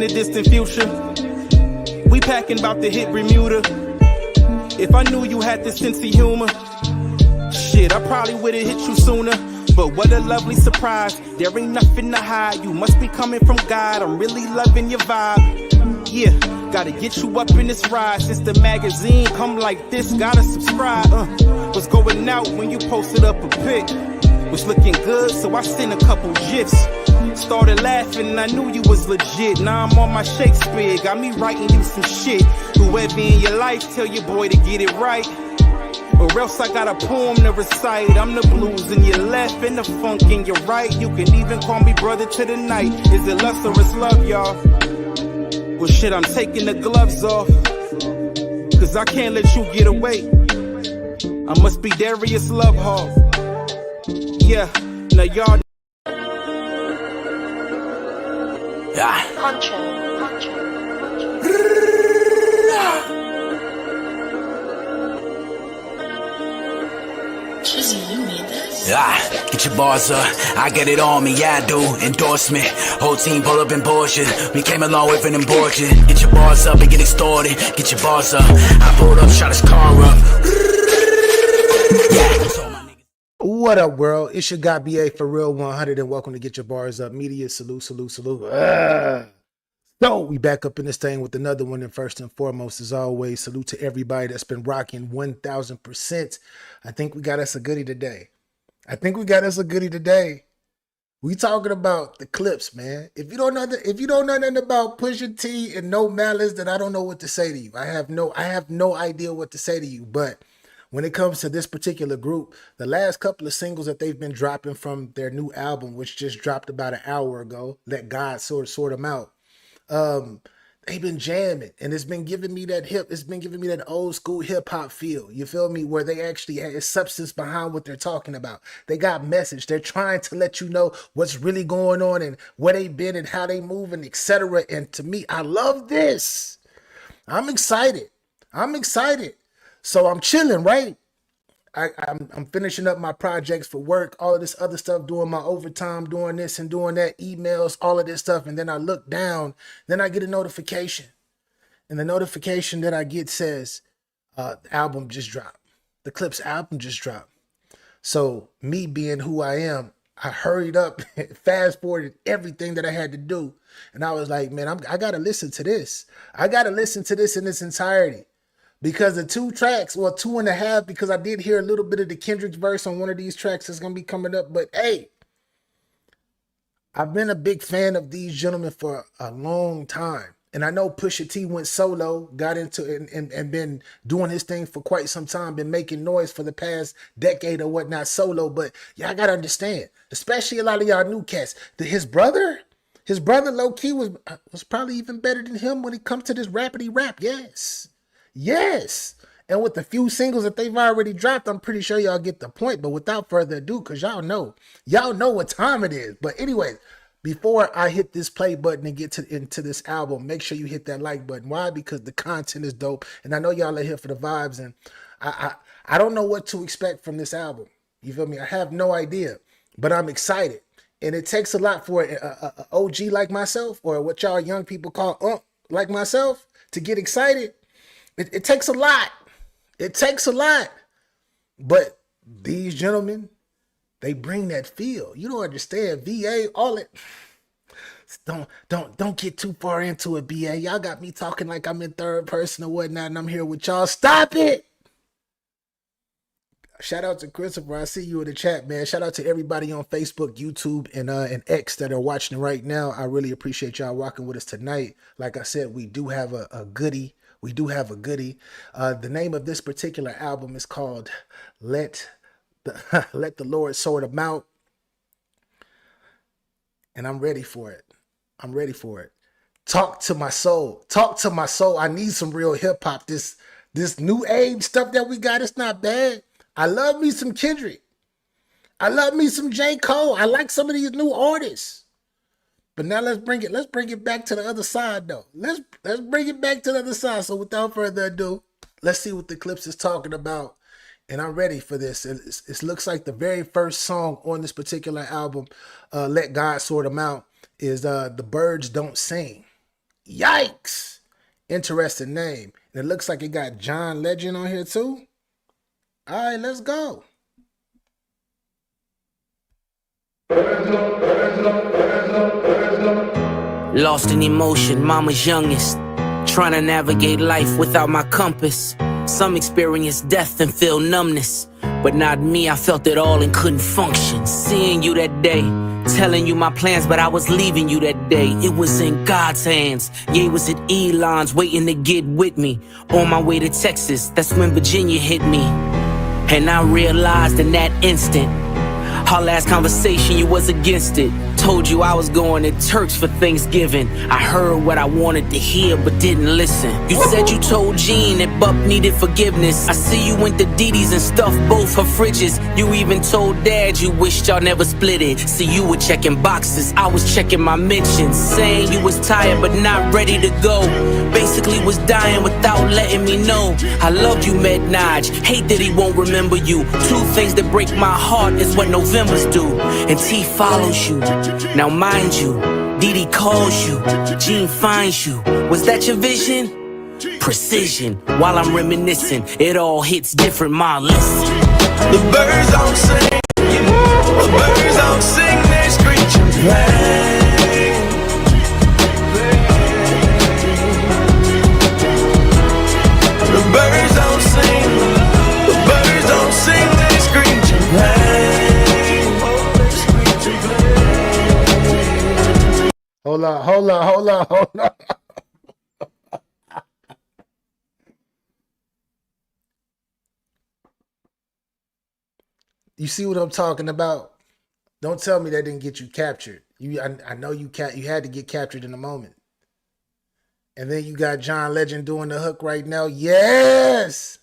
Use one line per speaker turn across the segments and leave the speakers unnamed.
the distant future. We packing about to hit Bermuda. If I knew you had this sense of humor, shit, I probably would've hit you sooner. But what a lovely surprise, there ain't nothing to hide. You must be coming from God, I'm really loving your vibe. Yeah, gotta get you up in this ride. Since the magazine come like this, gotta subscribe. Was going out when you posted up a pic. Was looking good, so I sent a couple gifs. Started laughing, I knew you was legit. Now I'm on my Shakespeare, got me writing you some shit. Whoever in your life, tell your boy to get it right, or else I got a poem to recite. I'm the blues in your left and the funk in your right. You can even call me brother to the night. Is it lust or it's love, y'all? Well shit, I'm taking the gloves off, cause I can't let you get away. I must be Darius Love Hall. Yeah, now y'all.
Get your bars up, I get it on me, yeah I do. Endorsement, whole team pull up in Porsche. We came a long way from them Porsche. Get your bars up and get extorted. Get your bars up, I pulled up, shot his car up.
What up, world? It's your guy BA Pharrell 100, and welcome to Get Your Bars Up Media. Salute. So we back up in this thing with another one, and first and foremost, as always, salute to everybody that's been rocking 1000%. I think we got us a goodie today. We talking about the Clipse, man. If you don't know nothing about Pusha T and no Malice, then I don't know what to say to you. I have no idea what to say to you. But when it comes to this particular group, the last couple of singles that they've been dropping from their new album, which just dropped about an hour ago, Let God Sort Them Out. They've been jamming, and it's been giving me that old school hip hop feel. You feel me? Where they actually have substance behind what they're talking about. They got message. They're trying to let you know what's really going on and where they've been and how they move and etc. And to me, I love this. I'm excited. So I'm chilling, right? I'm finishing up my projects for work, all of this other stuff, doing my overtime, doing this and doing that, emails, all of this stuff. And then I look down, then I get a notification. And the notification that I get says, the album just dropped. The Clipse album just dropped. So me being who I am, I hurried up, fast forwarded everything that I had to do. And I was like, man, I got to listen to this. I got to listen to this in its entirety. Because the 2 tracks, well, 2.5, because I did hear a little bit of the Kendrick's verse on one of these tracks that's going to be coming up. But hey, I've been a big fan of these gentlemen for a long time. And I know Pusha T went solo, got into it and been doing his thing for quite some time, been making noise for the past decade or whatnot solo. But y'all got to understand, especially a lot of y'all new cats, that his brother low-key was probably even better than him when it comes to this rappity rap. Yes. And with the few singles that they've already dropped, I'm pretty sure y'all get the point. But without further ado, because y'all know what time it is. But anyways, before I hit this play button and get into this album, make sure you hit that like button. Why? Because the content is dope. And I know y'all are here for the vibes. And I don't know what to expect from this album. You feel me? I have no idea. But I'm excited. And it takes a lot for an OG like myself, or what y'all young people call like myself, to get excited. It takes a lot. But these gentlemen, they bring that feel. You don't understand. VA, all it. Don't get too far into it, BA. Y'all got me talking like I'm in third person or whatnot, and I'm here with y'all. Stop it. Shout out to Christopher. I see you in the chat, man. Shout out to everybody on Facebook, YouTube, and X that are watching right now. I really appreciate y'all rocking with us tonight. Like I said, we do have a goodie. The name of this particular album is called Let the Lord Sort Them Out. And I'm ready for it. Talk to my soul. I need some real hip hop. This new age stuff that we got, it's not bad. I love me some Kendrick. I love me some J. Cole. I like some of these new artists. But now let's bring it back to the other side though. Let's bring it back to the other side. So without further ado, let's see what the Clipse is talking about. And I'm ready for this. It looks like the very first song on this particular album, Let God Sort Them Out, is The Birds Don't Sing. Yikes. Interesting name. And it looks like it got John Legend on here too. All right, let's go.
Lost in emotion, mama's youngest. Trying to navigate life without my compass. Some experience death and feel numbness. But not me, I felt it all and couldn't function. Seeing you that day, telling you my plans, but I was leaving you that day. It was in God's hands. Yeah, it was at Elon's waiting to get with me. On my way to Texas, that's when Virginia hit me. And I realized in that instant, our last conversation, you was against it. Told you I was going to church for Thanksgiving. I heard what I wanted to hear, but didn't listen. You said you told Jean that Buck needed forgiveness. I see you went to Didi's and stuffed both her fridges. You even told Dad you wished y'all never split it. See, you were checking boxes, I was checking my mentions. Saying you was tired but not ready to go. Basically was dying without letting me know. I loved you, Med Naj, hate that he won't remember you. Two things that break my heart is what November's do. And T follows you. Now mind you, Didi calls you, Jean finds you. Was that your vision? Precision, while I'm reminiscing, it all hits different, Malice.
The birds don't sing, the birds don't sing, they screech and play. The birds don't sing, the birds don't sing, they screech and play.
Hold on. You see what I'm talking about? Don't tell me that didn't get you captured. I know you had to get captured in a moment. And then you got John Legend doing the hook right now. Yes!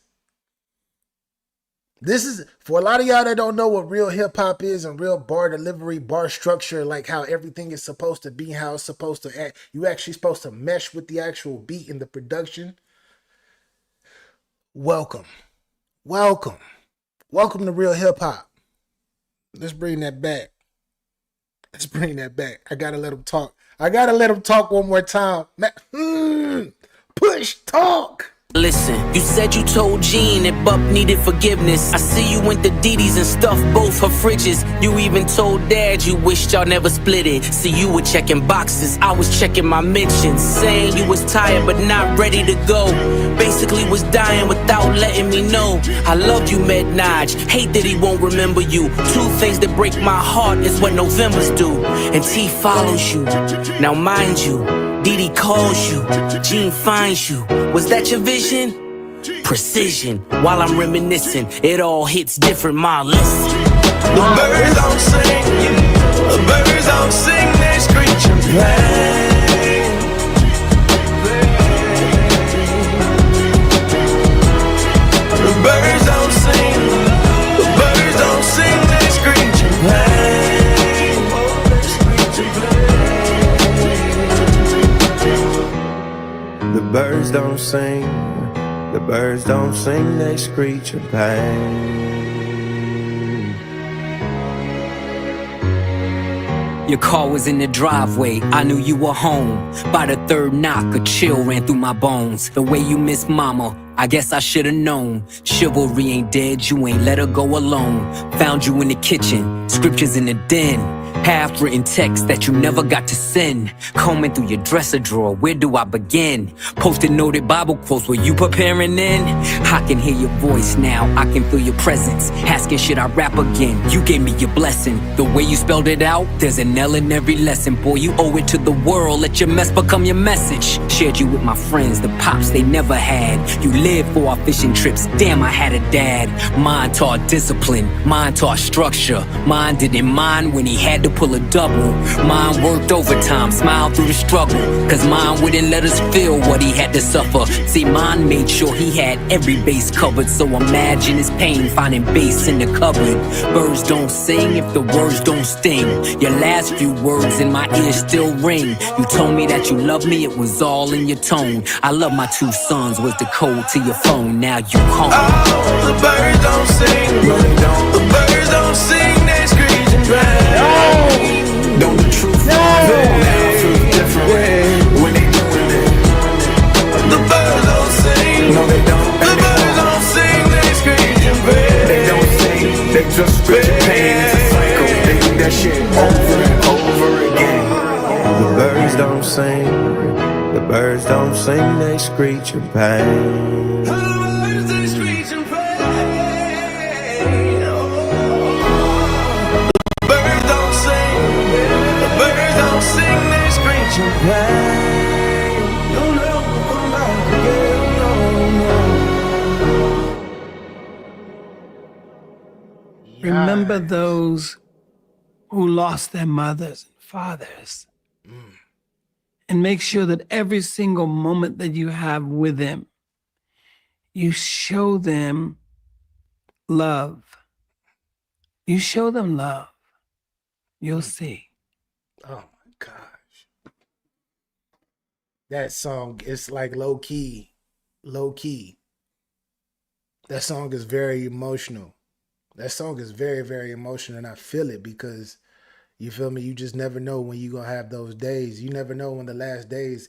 This is, for a lot of y'all that don't know what real hip-hop is and real bar delivery, bar structure, like how everything is supposed to be, how it's supposed to act. You actually supposed to mesh with the actual beat and the production. Welcome to real hip-hop. Let's bring that back. I gotta let him talk one more time. Push talk.
Listen, you said you told Jean that Buck needed forgiveness. I see you went to Didi's and stuffed both her fridges. You even told Dad you wished y'all never split it. See, you were checking boxes, I was checking my mentions. Saying you was tired but not ready to go. Basically was dying without letting me know. I loved you, Med Naj, hate that he won't remember you. Two things that break my heart is what November's do. And T follows you. Now mind you, Didi calls you, Jean finds you. Was that your vision? Precision, while I'm reminiscing, it all hits different, Malice.
The birds don't sing, the birds don't sing, they screech and play. The birds don't sing, the birds don't sing, they screech and play. The birds don't sing, the birds don't sing, they screech in pain.
Your car was in the driveway, I knew you were home. By the third knock, a chill ran through my bones. The way you miss mama, I guess I should've known. Chivalry ain't dead, you ain't let her go alone. Found you in the kitchen, scriptures in the den. Half-written text that you never got to send. Combing through your dresser drawer, where do I begin? Posted noted Bible quotes, were you preparing then? I can hear your voice now, I can feel your presence. Asking should I rap again, you gave me your blessing. The way you spelled it out, there's an L in every lesson. Boy, you owe it to the world, let your mess become your message. Shared you with my friends, the pops they never had. You lived for our fishing trips, damn I had a dad. Mine taught discipline, mine taught structure. Mine didn't mind when he had to pull a double. Mine worked overtime, smiled through the struggle. Cause mine wouldn't let us feel what he had to suffer. See, mine made sure he had every base covered. So imagine his pain finding bass in the cupboard. Birds don't sing if the words don't sting. Your last few words in my ears still ring. You told me that you loved me, it was all in your tone. I love my two sons was the code to your phone. Now you home.
Oh, the birds don't sing, the birds don't sing, they screech and play. Don't the truth now feel different when they doing it. Just spit your pain into cycle. They do that shit over and over again. The birds don't sing. The birds don't sing. They screech in pain. The birds they screech in pain. The birds don't sing. The birds don't sing. They screech in pain. You'll never come back again. No, no.
Remember those who lost their mothers and fathers. And make sure that every single moment that you have with them, you show them love. You show them love. You'll see.
Oh my gosh. That song is like low key. That song is very emotional. That song is very, very emotional, and I feel it because, you feel me, you just never know when you're going to have those days. You never know when the last days,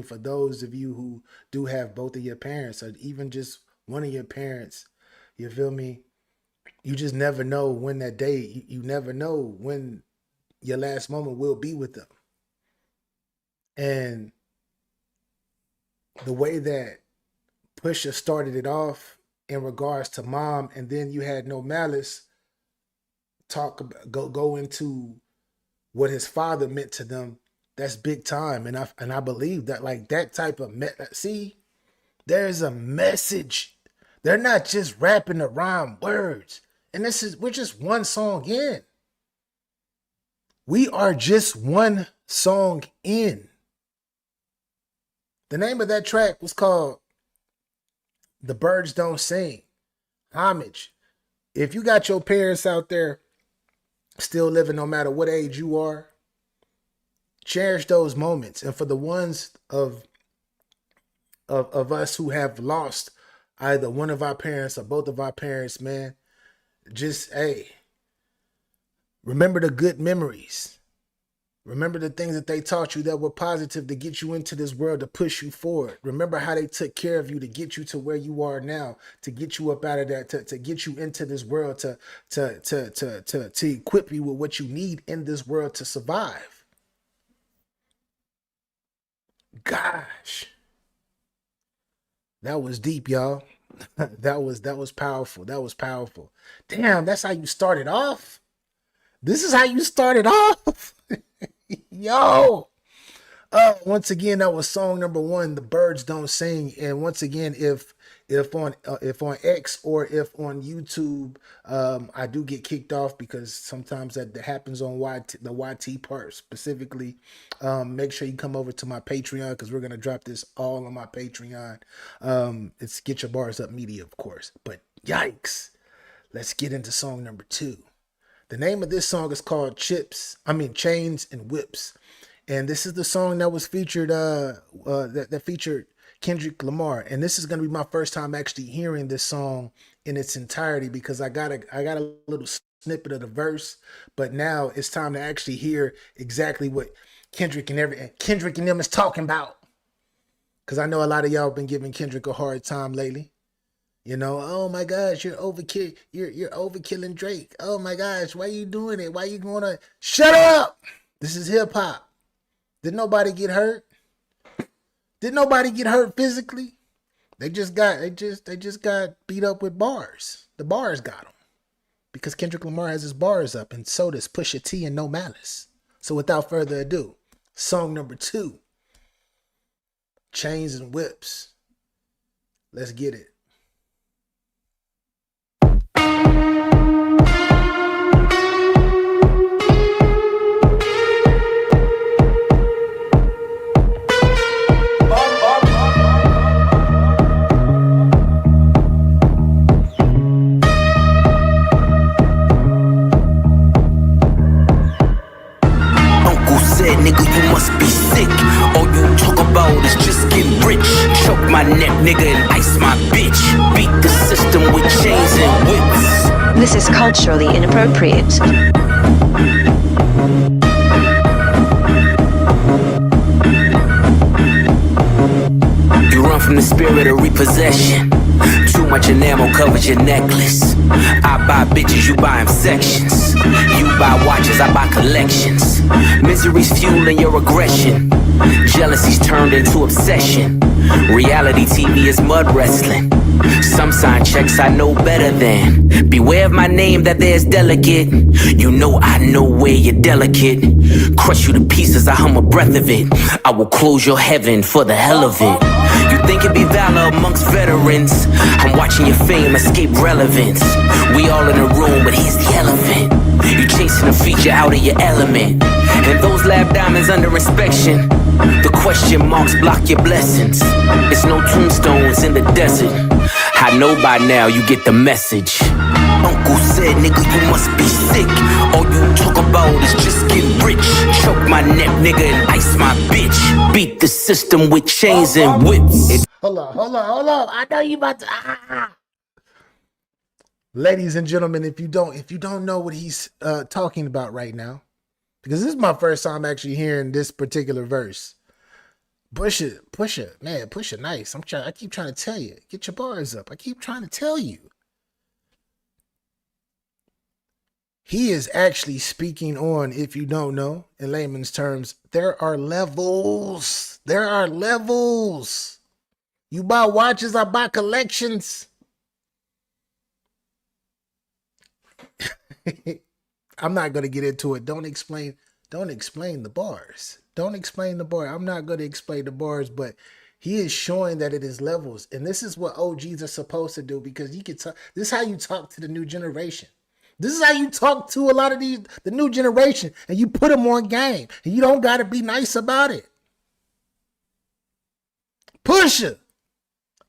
for those of you who do have both of your parents or even just one of your parents, you feel me, you just never know when that day, you never know when your last moment will be with them. And the way that Pusha started it off in regards to mom, and then you had No Malice go into what his father meant to them. That's big time, and I believe that, like, that type of see, there's a message. They're not just rapping around words, and we're just one song in. We are just one song in. The name of that track was called The Birds Don't Sing. Homage. If you got your parents out there still living, no matter what age you are, cherish those moments. And for the ones of us who have lost either one of our parents or both of our parents, man, just, hey, remember the good memories. Remember the things that they taught you that were positive to get you into this world, to push you forward. Remember how they took care of you to get you to where you are now, to get you up out of that, to get you into this world, to equip you with what you need in this world to survive. Gosh. That was deep, y'all. That was powerful. That was powerful. Damn, that's how you started off? This is how you started off? Yo, once again, that was song number 1, The Birds Don't Sing. And once again, if on X or if on YouTube, I do get kicked off because sometimes that happens on the YT part specifically. Make sure you come over to my Patreon because we're gonna drop this all on my Patreon. It's Get Your Bars Up Media, of course. But yikes, let's get into song number 2. The name of this song is called Chains and Whips. And this is the song that was featured, that featured Kendrick Lamar. And this is going to be my first time actually hearing this song in its entirety because I got a little snippet of the verse, but now it's time to actually hear exactly what Kendrick and them is talking about. Because I know a lot of y'all have been giving Kendrick a hard time lately. You know, oh my gosh, you're overkilling Drake. Oh my gosh, why are you doing it? Why are you going to shut up? This is hip hop. Did nobody get hurt? Did nobody get hurt physically? They just got beat up with bars. The bars got them. Because Kendrick Lamar has his bars up, and so does Pusha T and No Malice. So without further ado, song number 2, Chains and Whips. Let's get it.
Nigga, you must be sick. All you talk about is just getting rich. Choke my neck, nigga, and ice my bitch. Beat the system with chains and whips.
This is culturally inappropriate.
You run from the spirit of repossession. Too
much enamel covers your necklace. I buy bitches, you buy 'em sections. You buy watches, I buy collections. Misery's fueling your aggression. Jealousy's turned into obsession. Reality TV is mud wrestling. Some sign checks I know better than. Beware of my name that there's delicate. You know I know where you're delicate. Crush you to pieces, I hum a breath of it. I will close your heaven for the hell of it. You think it'd be valor amongst veterans? I'm watching your fame escape relevance. We all in a room, but here's the elephant. You chasing a feature out of your element. And those lab diamonds under inspection. The question marks block your blessings. It's no tombstones in the desert. I know by now you get the message. Uncle said, nigga, you must be sick. All you talk about is just getting rich. Choke my neck, nigga, and ice my bitch. Beat the system with chains and whips.
Hold on. I know you about to. Ladies and gentlemen, if you don't know what he's talking about right now, because this is my first time actually hearing this particular verse. Pusha, nice. I keep trying to tell you, get your bars up. I keep trying to tell you. He is actually speaking on, if you don't know, in layman's terms, there are levels. There are levels. You buy watches, I buy collections. I'm not going to get into it. Don't explain the bars. Don't explain the bar. I'm not going to explain the bars, but he is showing that it is levels. And this is what OGs are supposed to do, because you can talk. This is how you talk to the new generation. This is how you talk to a lot of the new generation, and you put them on game, and you don't got to be nice about it. Pusha.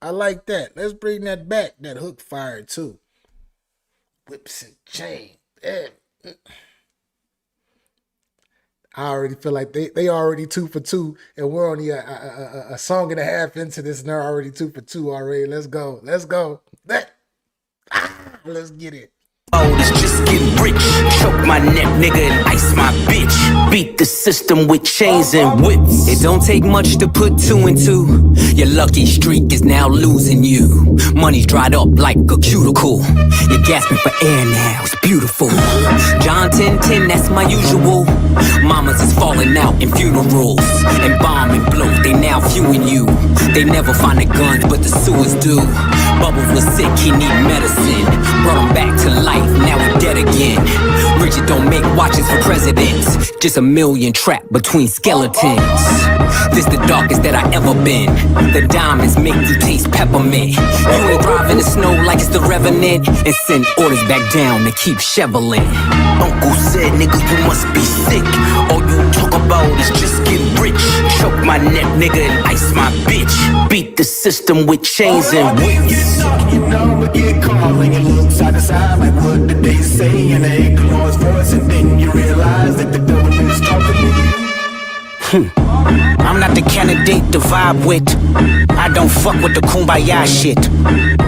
I like that. Let's bring that back. That hook fire too. Whips and chain. Yeah. I already feel like they already 2 for 2, and we're only a song and a half into this, and they're already 2 for 2 already. Let's go. Let's get it.
It's just getting rich. Choke my neck, nigga, and ice my bitch. Beat the system with chains and whips. It don't take much to put 2 and 2. Your lucky streak is now losing you. Money's dried up like a cuticle. You're gasping for air now, it's beautiful. John 10:10, that's my usual. Mamas is falling out in funerals. And bomb and blow, they now viewing you. They never find the guns, but the sewers do. Bubbles was sick, he need medicine. Brought him back to life, now he dead again. Richard don't make watches for presidents. Just a million trapped between skeletons. This the darkest that I ever been. The diamonds make you taste peppermint. You ain't driving the snow like it's the Revenant. And send orders back down to keep shoveling. Uncle said, nigga, you must be sick. All you talk about is just getting rich. Choke my neck, nigga, and ice my bitch. Beat the system with chains and whips.
You know, but get calling and look side to side like what did they say? And they ignore his voice, and then you realize that the devil is talking to you.
I'm not the candidate to vibe with. I don't fuck with the kumbaya shit.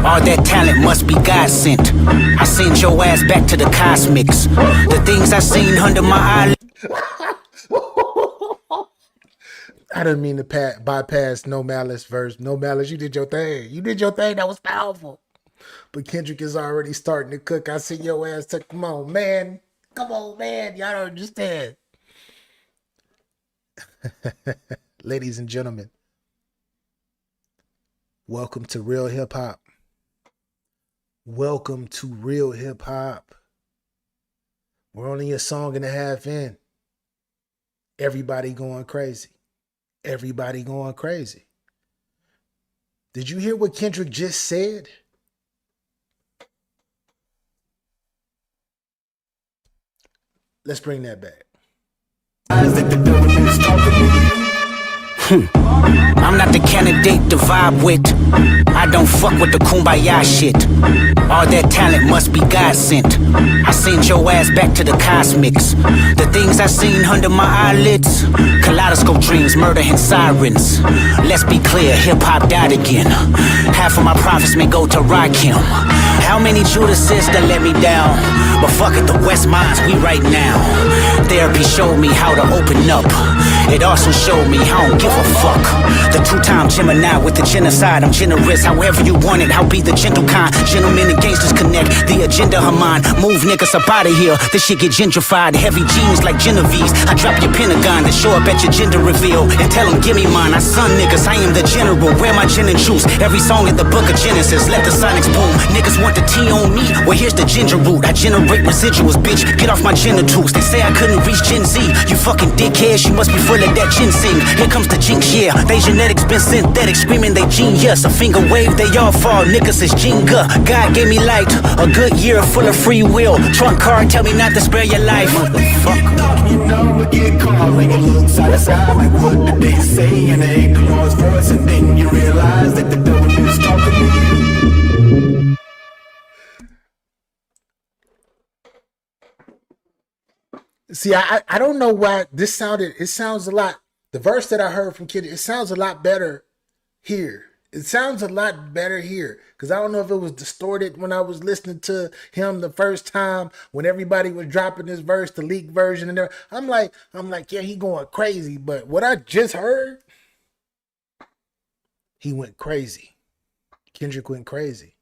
All that talent must be God sent. I sent your ass back to the cosmics. The things I seen under my eyelids.
I didn't mean to bypass No Malice verse. No Malice, you did your thing. That was powerful. But Kendrick is already starting to cook. I see your ass. Come on, man. Y'all don't understand. Ladies and gentlemen, welcome to Real Hip Hop. Welcome to Real Hip Hop. We're only a song and a half in. Everybody going crazy. Did you hear what Kendrick just said? Let's bring that back.
I'm not the candidate to vibe with. I don't fuck with the kumbaya shit. All that talent must be God sent. I sent your ass back to the cosmics. The things I seen under my eyelids. Kaleidoscope dreams, murder and sirens. Let's be clear, hip-hop died again. Half of my profits may go to Rakim. How many Judases that let me down?
but fuck it, the West Mines, we right now. Therapy showed me how to open up. It also showed me I don't give a fuck. The two-time Gemini with the genocide. I'm generous, however you want it. I'll be the gentle kind. Gentlemen and gangsters connect. The agenda of mine. Move niggas up out of here. This shit get gentrified. Heavy jeans like Genevieve's. I drop your Pentagon to show up at your gender reveal. And tell them, give me mine. I son niggas, I am the general. Wear my gin and juice. Every song in the book of Genesis. Let the sonics boom. Niggas want the tea on me. Well, here's the ginger root. I generate residuals, bitch. Get off my genitals. They say I couldn't reach Gen Z. You fucking dickheads. You must be full of that ginseng. Here comes the jinx, yeah. They genetics been synthetic. Screaming they genius. A finger wave, they all fall. Niggas is Jenga. God gave me light. A good year full of free will. Trunk card, tell me not to spare your life. Motherfucker.
You know we get caught like a look side to side. Like what did they say? And they ain't the Lord's voice. And then you realize that the devil is talking to you.
See, I don't know why it sounds a lot, the verse that I heard from Kid, it sounds a lot better here. It sounds a lot better here. Because I don't know if it was distorted when I was listening to him the first time, when everybody was dropping this verse, the leaked version and everything. I'm like, yeah, he going crazy. But what I just heard, he went crazy. Kendrick went crazy.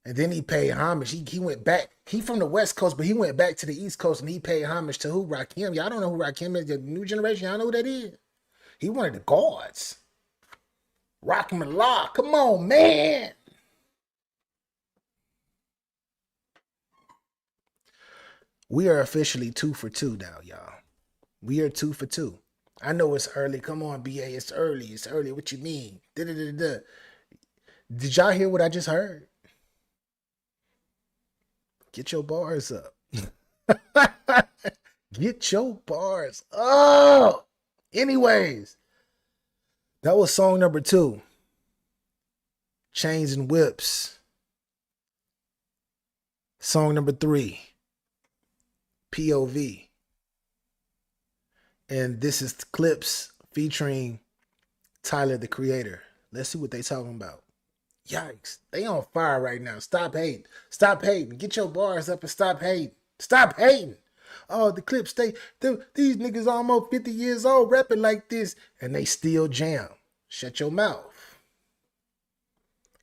And then he paid homage. He went back. He from the West Coast, but he went back to the East Coast and he paid homage to who? Rakim. Y'all don't know who Rakim is. The new generation, y'all know who that is. He one of the gods. Rakim and Law. Come on, man. We are officially 2 for 2 now, y'all. We are 2 for 2. I know it's early. Come on, BA. It's early. It's early. What you mean? Da-da-da-da. Did y'all hear what I just heard? Get your bars up. Get your bars up. Anyways, that was song number 2. Chains and Whips. Song number 3. POV. And this is Clipse featuring Tyler, the Creator. Let's see what they talking about. Yikes. They on fire right now. Stop hating. Stop hating. Get your bars up and stop hating. Stop hating. Oh, the Clipse, these niggas almost 50 years old rapping like this, and they still jam. Shut your mouth.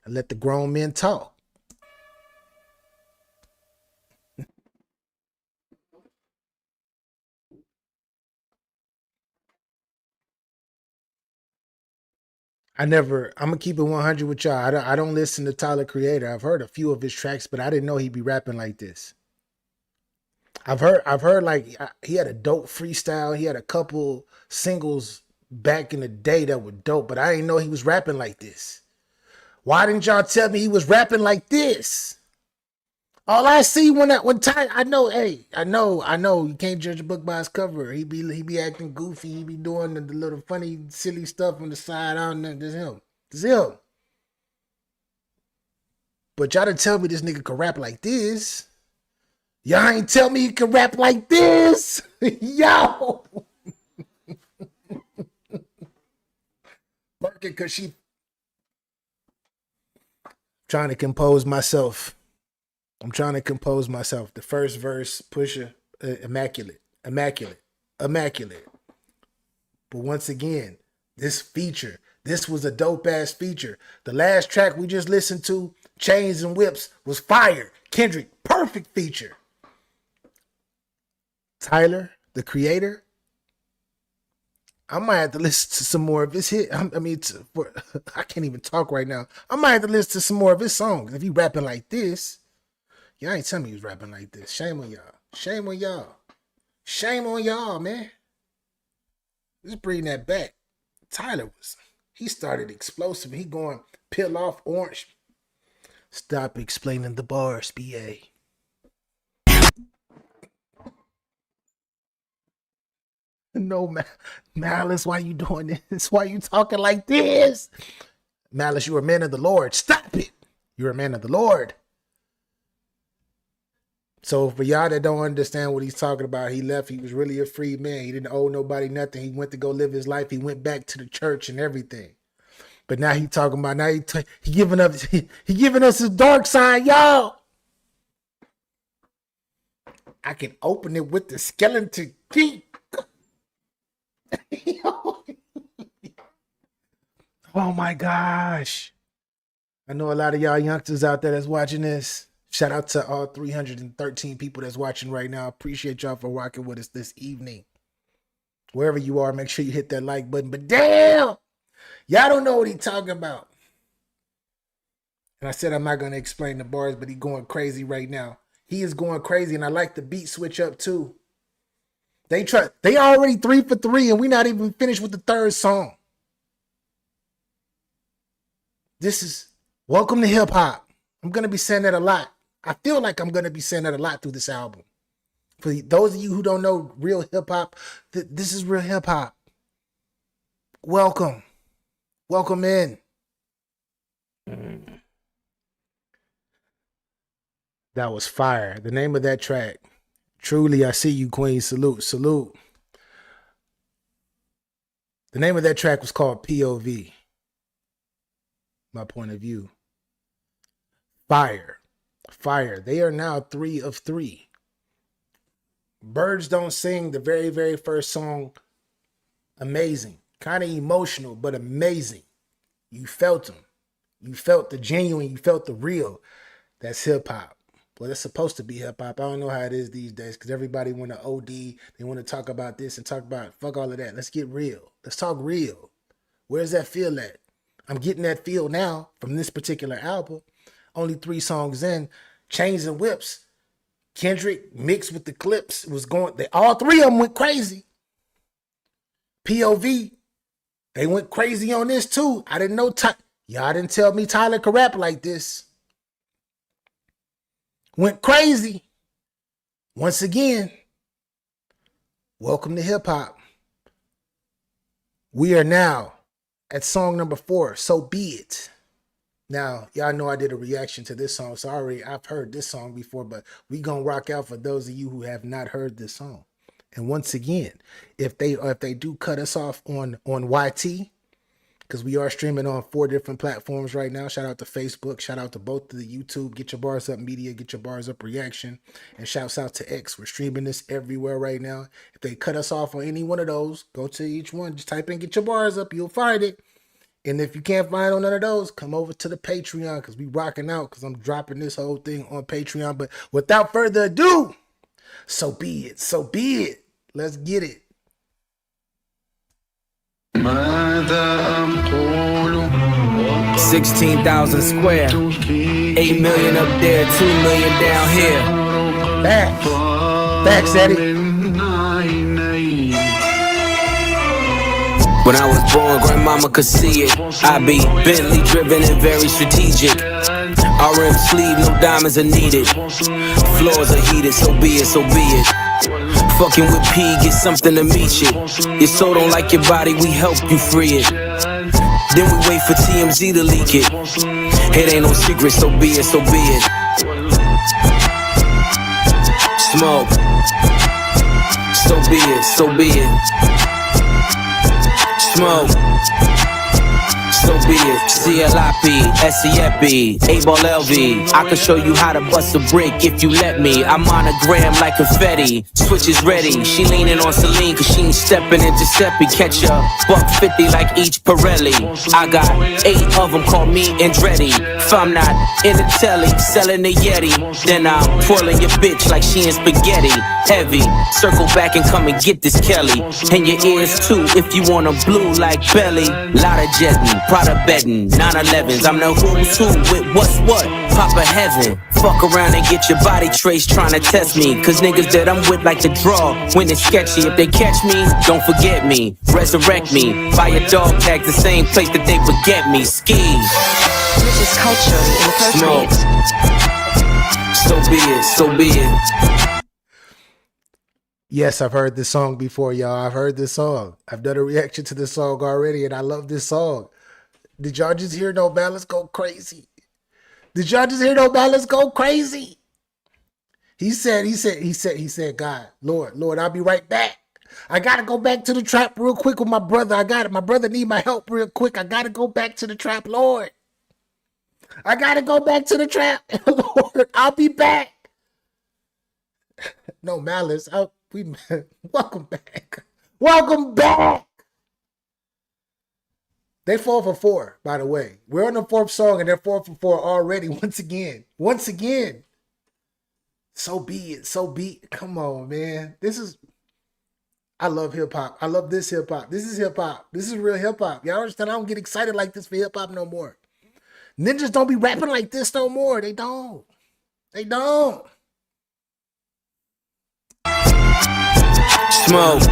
And let the grown men talk. I'm gonna keep it 100 with y'all. I don't listen to Tyler Creator. I've heard a few of his tracks, but I didn't know he'd be rapping like this. I've heard like he had a dope freestyle. He had a couple singles back in the day that were dope, but I didn't know he was rapping like this. Why didn't y'all tell me he was rapping like this? All I see when Tyler, I know you can't judge a book by its cover. He be acting goofy. He be doing the little funny, silly stuff on the side. I don't know. This him. This him. But y'all didn't tell me this nigga could rap like this. Y'all ain't tell me he could rap like this. Yo. Working because she trying to compose myself. I'm trying to compose myself. The first verse, Pusha, immaculate. But once again, this was a dope ass feature. The last track we just listened to, Chains and Whips, was fire. Kendrick, perfect feature. Tyler, the Creator, I might have to listen to some more of his hit. I can't even talk right now. I might have to listen to some more of his songs. If he rapping like this, y'all ain't telling me he was rapping like this. Shame on y'all. Shame on y'all. Shame on y'all, man. Just bring that back. Tyler he started explosive. He going peel off orange. Stop explaining the bars, BA. No, Malice, why you doing this? Why you talking like this? Malice, you're a man of the Lord. Stop it. You're a man of the Lord. So for y'all that don't understand what he's talking about, he left. He was really a free man. He didn't owe nobody nothing. He went to go live his life. He went back to the church and everything. But now he talking about, now he giving us his dark side, y'all. I can open it with the skeleton key. Oh my gosh. I know a lot of y'all youngsters out there that's watching this. Shout out to all 313 people that's watching right now. Appreciate y'all for rocking with us this evening. Wherever you are, make sure you hit that like button. But damn, y'all don't know what he's talking about. And I said I'm not going to explain the bars, but he's going crazy right now. He is going crazy, and I like the beat switch up too. They already 3 for 3, and we're not even finished with the third song. This is welcome to hip hop. I'm going to be saying that a lot. I feel like I'm going to be saying that a lot through this album. For those of you who don't know real hip hop, this is real hip hop. Welcome. Welcome in. That was fire. The name of that track. Truly, I see you, Queen. Salute, salute. The name of that track was called POV. My point of view. Fire. Fire. They are now 3 of 3. Birds Don't Sing, the very, very first song. Amazing. Kind of emotional, but amazing. You felt them. You felt the genuine. You felt the real. That's hip hop. Well, it's supposed to be hip hop. I don't know how it is these days because everybody want to OD. They want to talk about this and talk about fuck all of that. Let's get real. Let's talk real. Where's that feel at? I'm getting that feel now from this particular album. Only 3 songs in. Chains and Whips. Kendrick mixed with the Clipse was going. All 3 of them went crazy. POV. They went crazy on this too. I didn't know. Y'all didn't tell me Tyler could rap like this. Went crazy. Once again, welcome to hip hop. We are now at song number 4, So Be It. Now, y'all know I did a reaction to this song, so I've heard this song before, but we gonna rock out for those of you who have not heard this song. And once again, if they do cut us off on YT, because we are streaming on 4 different platforms right now. Shout out to Facebook. Shout out to both of the YouTube. Get Your Bars Up Media. Get Your Bars Up Reaction. And shouts out to X. We're streaming this everywhere right now. If they cut us off on any one of those, go to each one. Just type in Get Your Bars Up. You'll find it. And if you can't find it on none of those, come over to the Patreon because we rocking out because I'm dropping this whole thing on Patreon. But without further ado, so be it. So be it. Let's get it.
16,000 square, 8 million up there, 2 million down here.
Facts, Eddie.
When I was born, grandmama could see it. I be Bentley driven and very strategic. RM sleeve, no diamonds are needed. Floors are heated, so be it, so be it. Fucking with P, get something to meet you. Your soul don't like your body, we help you free it. Then we wait for TMZ to leak it. It ain't no secret, so be it, so be it. Smoke. So be it, so be it. Smoke. So be it. CLIP, SEFB, A-Ball LV. I can show you how to bust a brick if you let me. I'm monogram like confetti. Switch is ready. She leaning on Celine cause she ain't stepping in Giuseppe. Catch a $150 like each Pirelli. I got 8 of them, call me Andretti. If I'm not in the telly, selling the Yeti, then I'm twirling your bitch like she in spaghetti. Heavy, circle back and come and get this Kelly. And your ears too if you want a blue like Belly. Lot of jetting, Prada betting, 911s. I'm the who's who with what's what. Papa heaven, fuck around and get your body traced trying to test me. Cause niggas that I'm with like to draw when it's sketchy. If they catch me, don't forget me. Resurrect me, buy a dog tag the same place that they would get me. Ski.
This is culturally inappropriate.
So be it, so be it.
Yes, I've heard this song before, y'all. I've heard this song. I've done a reaction to this song already, and I love this song. Did y'all just hear No Malice go crazy? Did y'all just hear No Malice go crazy? He said, God, Lord, I'll be right back. I gotta go back to the trap real quick with my brother. My brother need my help real quick. I gotta go back to the trap, Lord. I gotta go back to the trap, Lord. I'll be back. No Malice. Welcome back. Welcome back. They 4 for 4, by the way. We're on the 4th song and they're 4 for 4 already. Once again. So be it. So be it. Come on, man. I love hip hop. I love this hip hop. This is hip hop. This is real hip hop. Y'all understand? I don't get excited like this for hip hop no more. Ninjas don't be rapping like this no more. They don't.
Smoke.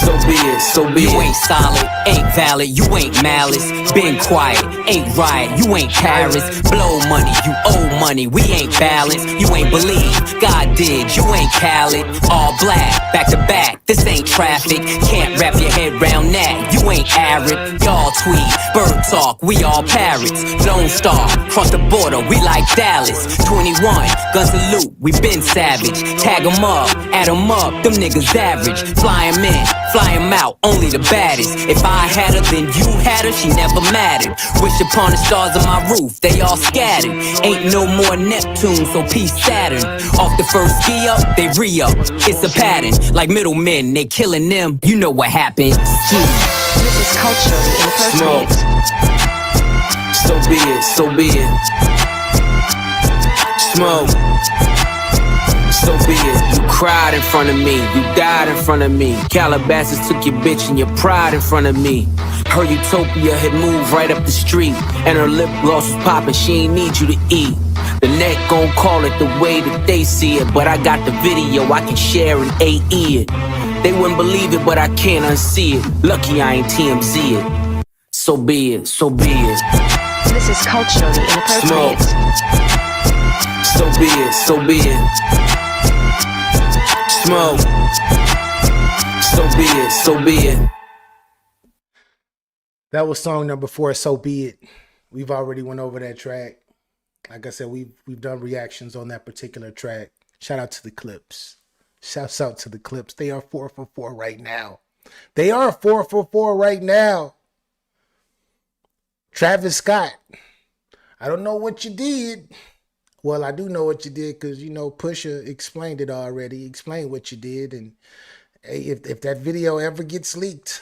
So be it.
You ain't solid, ain't valid, you ain't Malice. Been quiet, ain't riot, you ain't Paris. Blow money, you owe money, we ain't balanced. You ain't believe, God did, you ain't Khaled. All black, back to back, this ain't traffic. Can't wrap your head round that, you ain't arid. Y'all tweet, bird talk, we all parrots. Lone Star, cross the border, we like Dallas. 21, gun salute, we been savage. Tag 'em up, add 'em up, them niggas average. Fly 'em in, fly 'em out, only the baddest. If I had her, then you had her, she never mattered. Wish upon the stars of my roof, they all scattered. Ain't no more Neptune, so peace Saturn. Off the first ski up, they re-up. It's a pattern, like middlemen, they killing them. You know what happened.
This is culturally inappropriate.
So be it. Smoke. So be it. You cried in front of me, you died in front of me. Calabasas took your bitch and your pride in front of me. Her utopia had moved right up the street, and her lip gloss was popping, she ain't need you to eat. The net gon' call it the way that they see it, but I got the video, I can share and AE it. They wouldn't believe it, but I can't unsee it. Lucky I ain't TMZ it. So be it.
This is culturally inappropriate.
So be it. Smoke. So be it.
That was song number 4, So Be It. We've already went over that track. Like I said, we've done reactions on that particular track. Shout out to the Clipse. Shouts out to the Clipse. They are 4 for 4 right now. Travis Scott. I don't know what you did. Well, I do know what you did because, you know, Pusha explained it already. He explained what you did. And hey, if that video ever gets leaked,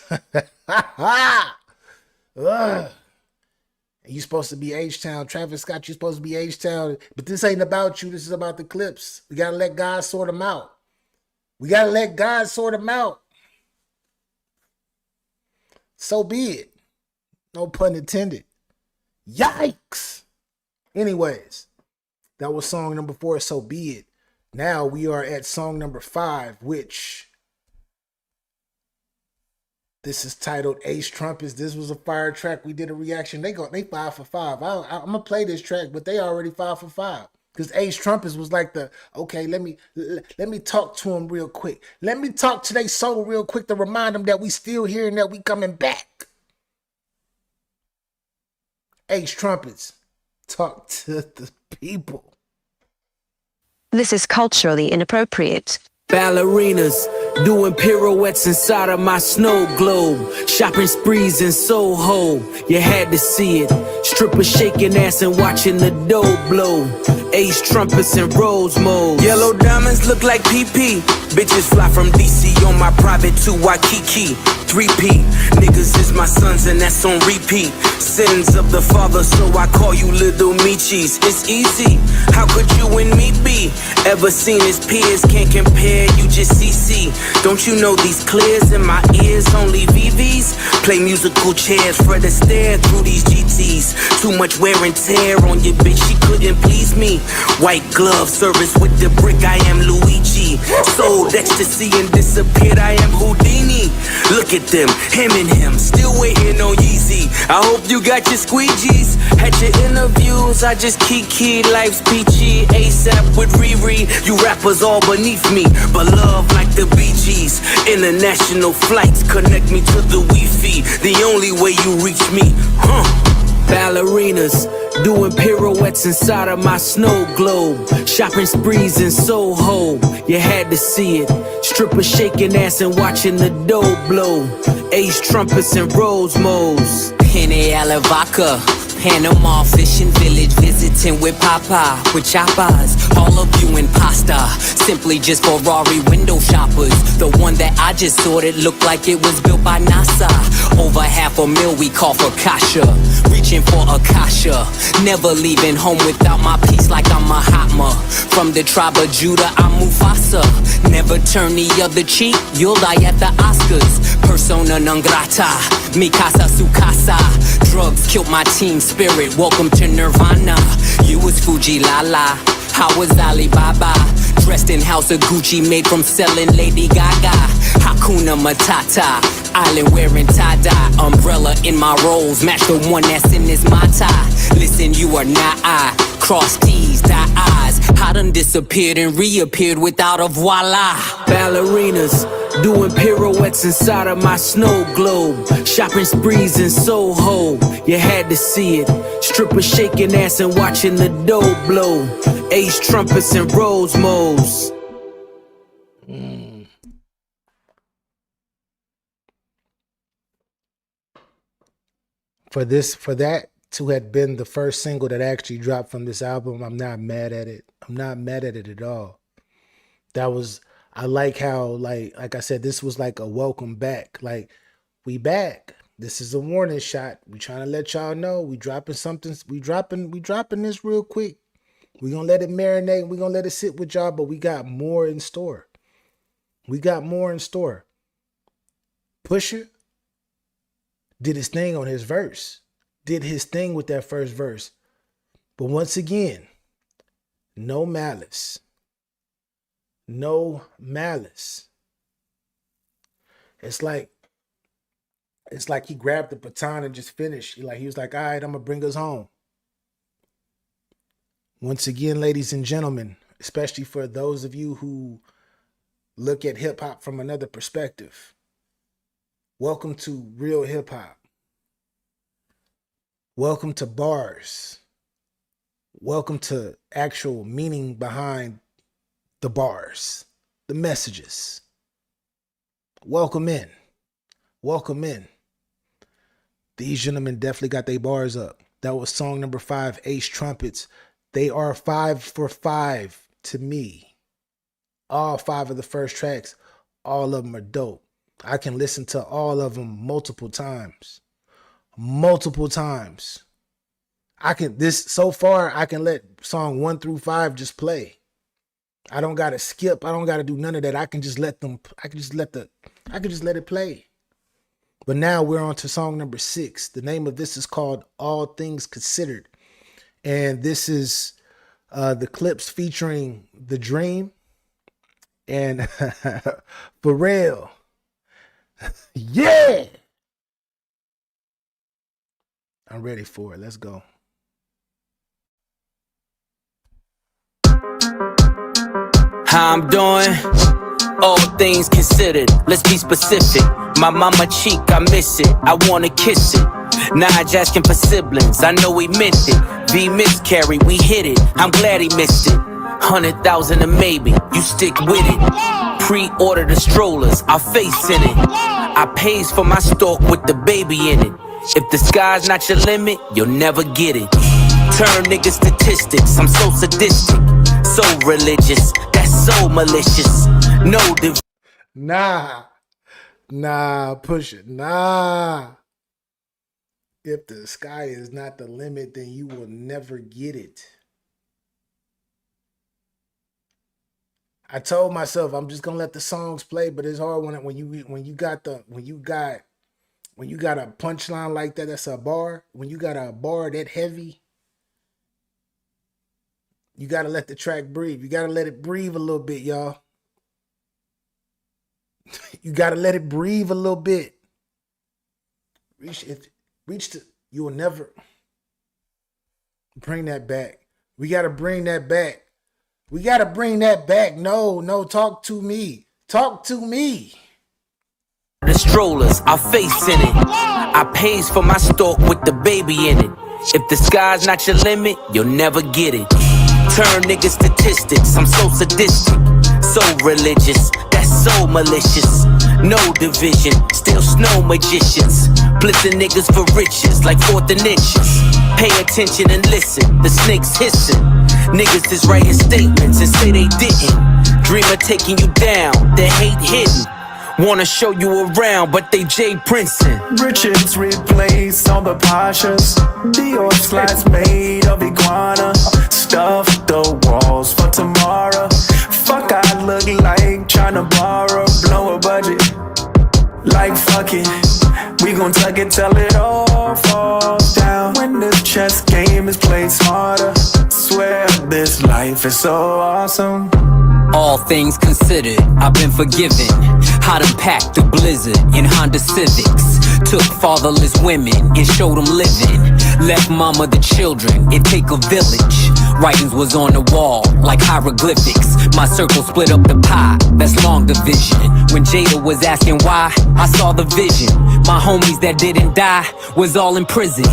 you supposed to be H-Town. Travis Scott, you supposed to be H-Town. But this ain't about you. This is about the Clipse. We got to let God sort them out. So be it. No pun intended. Yikes. Anyways, that was song number 4, So Be It. Now we are at song number 5, which this is titled Ace Trumpets. This was a fire track. We did a reaction. They 5 for 5. I'm gonna play this track, but they already 5 for 5. Because Ace Trumpets was like okay, let me talk to him real quick. Let me talk to their soul real quick to remind them that we still here and that we coming back. Ace Trumpets, talk to the people.
This is culturally inappropriate.
Ballerinas doing pirouettes inside of my snow globe. Shopping sprees in Soho, you had to see it. Strippers shaking ass and watching the dough blow. Ace Trumpets and Rose Mode. Yellow diamonds look like PP. Bitches fly from DC on my private to Waikiki. 3P, niggas is my sons and that's on repeat. Sins of the father, so I call you little Michis. It's easy, how could you and me be? Ever seen his peers, can't compare, you just CC. Don't you know these clears in my ears, only VVs? Play musical chairs, Fred Astaire through these GTs. Too much wear and tear on your bitch, she couldn't please me. White glove service with the brick, I am Luigi. Sold ecstasy and disappeared, I am Houdini. Look at them, him and him, still waiting on Yeezy. I hope you got your squeegees. Had your interviews, I just keyed, life's peachy. ASAP with Riri, you rappers all beneath me, but love like the Bee Gees. International flights connect me to the Wi-Fi, the only way you reach me, Ballerinas doing pirouettes inside of my snow globe. Shopping sprees in Soho, you had to see it. Strippers shaking ass and watching the dough blow. Ace Trumpets and Rose Modes.
Henny Alavaca, Panama fishing village, visiting with Papa, with choppers, all of you in pasta. simply just Ferrari window shoppers. The one that I just ordered looked like it was built by NASA. Over $500,000 we call for Kasha, reaching for Akasha. Never leaving home without my piece like I'm Mahatma. From the tribe of Judah, I'm Mufasa. Never turn the other cheek, you'll die at the Oscars. Persona non grata, mi casa su casa. Drugs killed my team spirit, welcome to Nirvana. You was Fuji Lala, I was Alibaba. Dressed in House of Gucci, made from selling Lady Gaga. Hakuna Matata, island wearing tie-dye. Umbrella in my rolls, match the one that's in this Mata. Listen, you are not I. Cross T's, dot I's. I done disappeared and reappeared without a voila.
Ballerinas doing pirouettes inside of my snow globe. Shopping sprees in Soho, you had to see it. Strippers shaking ass and watching the dough blow. Ace Trumpets and Rose Mo's.
For that to have been the first single that actually dropped from this album, I'm not mad at it. I'm not mad at it at all. I like how, like I said, this was like a welcome back. Like, we back. This is a warning shot. We trying to let y'all know we dropping something. We dropping this real quick. We gonna let it marinate. We gonna let it sit with y'all, but we got more in store. Pusha did his thing on his verse. Did his thing with that first verse. But once again, no malice. No malice. It's like he grabbed the baton and just finished. He was like, all right, I'm gonna bring us home. Once again, ladies and gentlemen, especially for those of you who look at hip hop from another perspective, welcome to real hip hop. Welcome to bars. Welcome to actual meaning behind the bars, the messages. Welcome in. Welcome in. These gentlemen definitely got their bars up. That was song number 5, Ace Trumpets. They are 5 for 5 to me. All 5 of the first tracks, all of them are dope. I can listen to all of them multiple times. So far, I can let song 1 through 5 just play. I don't gotta skip. I don't gotta do none of that. I can just let it play. But now we're on to song number 6. The name of this is called All Things Considered. And this is the Clipse featuring The Dream and Pharrell. Yeah! I'm ready for it. Let's go.
How I'm doing? All things considered, let's be specific. My mama cheek, I miss it. I wanna kiss it. Now I just asking for siblings, I know we meant it. V miscarry, we hit it. I'm glad he missed it. 100,000 a maybe, you stick with it. Pre-order the strollers, our face in it. I pays for my stalk with the baby in it. If the sky's not your limit, you'll never get it. Turn niggas statistics, I'm so sadistic, so religious, that's so malicious. No
Nah, push it. Nah. If the sky is not the limit, then you will never get it. I told myself I'm just gonna let the songs play, but it's hard when you got a punchline like that. That's a bar. When you got a bar that heavy, you gotta let the track breathe. You gotta let it breathe a little bit, y'all. You gotta let it breathe a little bit. You will never bring that back. We gotta bring that back. No, talk to me.
The strollers, our face in it. I pays for my stalk with the baby in it. If the sky's not your limit, you'll never get it. Turn niggas statistics, I'm so sadistic, so religious, that's so malicious. No division, still snow magicians. Blitzing niggas for riches like 4th and inches. Pay attention and listen, the snakes hissing. Niggas is writing statements and say they didn't. dream of taking you down. The hate hidden. Wanna show you around, but they Jay Princeton.
Riches replace all the Pashas. Dior slides made of iguana. Stuff the walls for tomorrow. Fuck, I look like tryna borrow. Blow a budget. Like fuck it. We gon' tuck it till it all falls down. When this chess game is played smarter. Swear this life is so awesome.
All things considered, I've been forgiven. I done packed the blizzard in Honda Civics. Took fatherless women and showed them living. Left mama the children, it take a village. Writings was on the wall like hieroglyphics. My circle split up the pie, that's long division. When Jada was asking why, I saw the vision. My homies that didn't die was all in prison.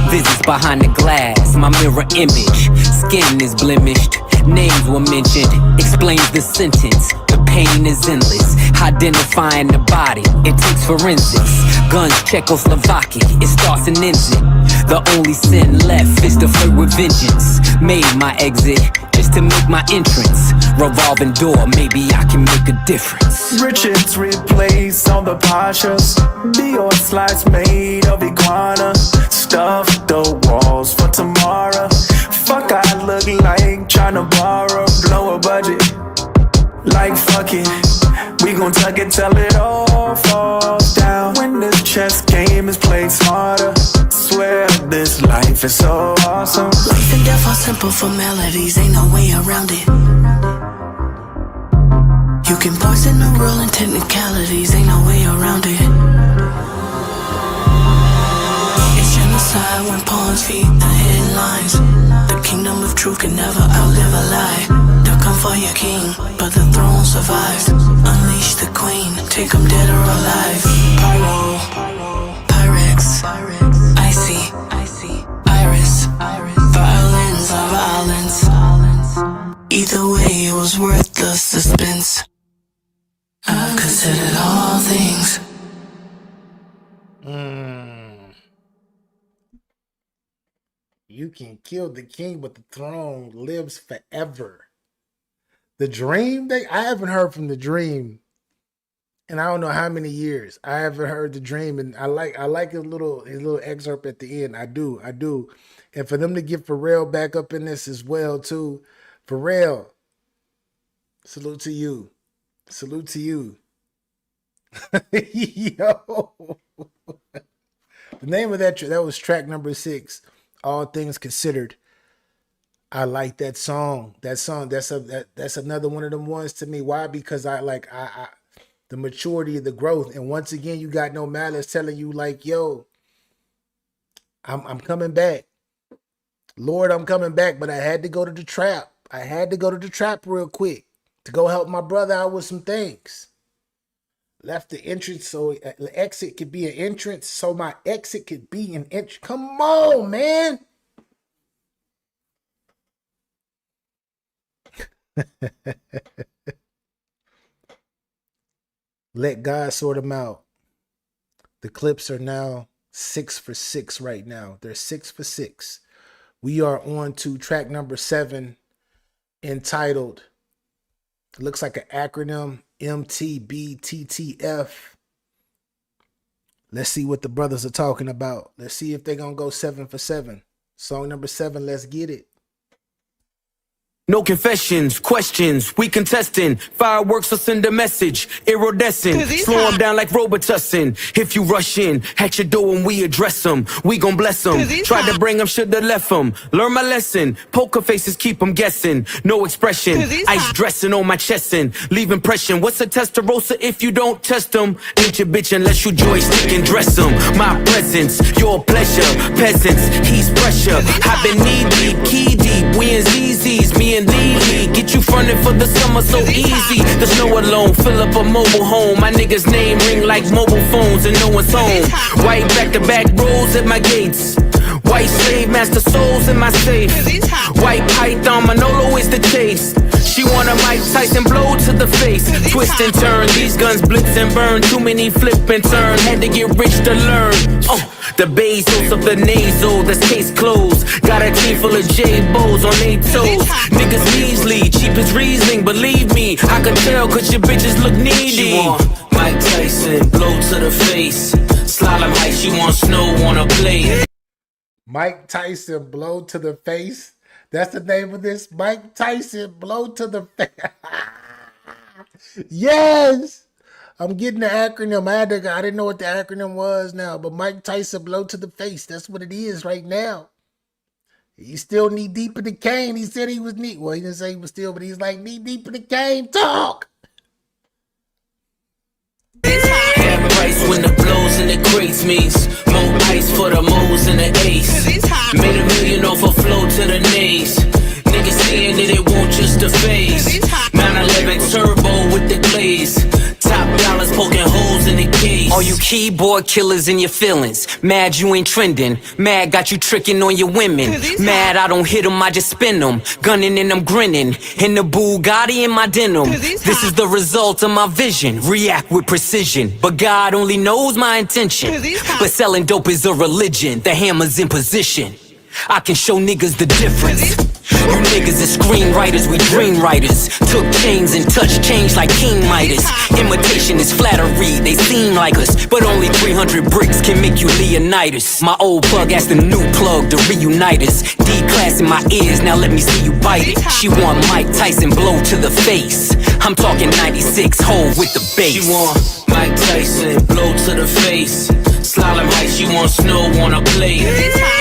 Visits behind the glass, my mirror image. Skin is blemished, names were mentioned. Explains the sentence, the pain is endless. Identifying the body, it takes forensics. Guns Czechoslovakia, it starts and ends it. The only sin left is to flirt with vengeance. Made my exit just to make my entrance. Revolving door, maybe I can make a difference.
Riches replace all the Pashas. Dior slides made of iguana. Stuff the walls for tomorrow. Fuck, I look like tryna borrow. Blow a budget. Like fuck it. We gon' tuck it till it all falls down. When this chess game is played smarter. Swear this life is so awesome.
Life and death are simple formalities, ain't no way around it. You can poison the world in technicalities, ain't no way around it. It's genocide when pawns feed the headlines. The kingdom of truth can never outlive a lie. They'll come for your king, but the throne survives. Unleash the queen, take them dead or alive. Pyro, Pyrex, Icy, Iris, violence of violence. Either way, it was worth the suspense. I've considered all things.
You can kill the king, but the throne lives forever. The Dream, I haven't heard from the Dream in I don't know how many years. I haven't heard the Dream, and I like his little excerpt at the end. I do. And for them to get Pharrell back up in this as well too. Pharrell, salute to you. Salute to you. Yo. The name of that was track number 6. All Things Considered. I like that song. That's another one of them ones to me. Why? Because I the maturity, the growth. And once again, you got no Malice telling you like, yo, I'm coming back. Lord, I'm coming back, but I had to go to the trap. I had to go to the trap real quick to go help my brother out with some things. Left the entrance so the exit could be an entrance, so my exit could be an entrance. Come on, man. Let God sort them out. The Clipse are now 6 for 6 right now. They're 6 for 6. We are on to track number 7, entitled, looks like an acronym, MTBTF. Let's see what the brothers are talking about. Let's see if they're going to go 7 for 7. Song number 7, let's get it.
No confessions, questions, we contesting. Fireworks will send a message, iridescent. Slow them down like Robitussin. If you rush in, at your door when we address them, we gon' bless them. Tried to bring them, shoulda left them. Learn my lesson, poker faces keep them guessing. No expression, ice dressing on my chest and leave impression. What's a Testarossa if you don't test them? Ain't your bitch unless you joystick and dress them. My presence, your pleasure, peasants, he's pressure. I've been knee deep, key deep, we in ZZ's, me and Lee, get you frontin' for the summer so easy. The snow alone, fill up a mobile home. My niggas' name ring like mobile phones and no one's home. White back-to-back rows at my gates. White slave, master souls in my safe. White python, Manolo is the taste. She want a Mike Tyson blow to the face. Twist and turn, these guns blitz and burn. Too many flip and turn, had to get rich to learn. The Bezos of the nasal, that's case closed. Got a team full of J-Bows on 8 toes. Niggas measly, cheap as Riesling, believe me. I could tell cause your bitches look needy. She want Mike Tyson, blow to the face. Slalom height, she want snow on a plate.
Mike Tyson, blow to the face. That's the name of this. Mike Tyson, blow to the face. Yes. I'm getting the acronym. I didn't know what the acronym was now, but Mike Tyson, blow to the face. That's what it is right now. He's still knee deep in the cane. He said he was knee. Well, he didn't say he was still, but he's like knee deep in the cane. Talk.
Half price when the blows and the crates means more ice for the moles and the ace. Made $1 million off a flow to the nays. Niggas saying that it won't just a phase. 911 turbo with the glaze. Top dollars poking holes in the case.
All you keyboard killers in your feelings. Mad you ain't trending. Mad got you tricking on your women. Mad I don't hit them, I just spin them. Gunning and I'm grinning. In the Bugatti in my denim. This is the result of my vision. React with precision. But God only knows my intention. But selling dope is a religion. The hammer's in position. I can show niggas the difference. You niggas are screenwriters, we dream writers. Took chains and touched change like King Midas. Imitation is flattery, they seem like us. But only 300 bricks can make you Leonidas. My old plug asked the new plug to reunite us. D-class in my ears, now let me see you bite it. She want Mike Tyson blow to the face. I'm talking 96 hole with the bass.
She want Mike Tyson blow to the face. Slalom height, she want snow on a plate.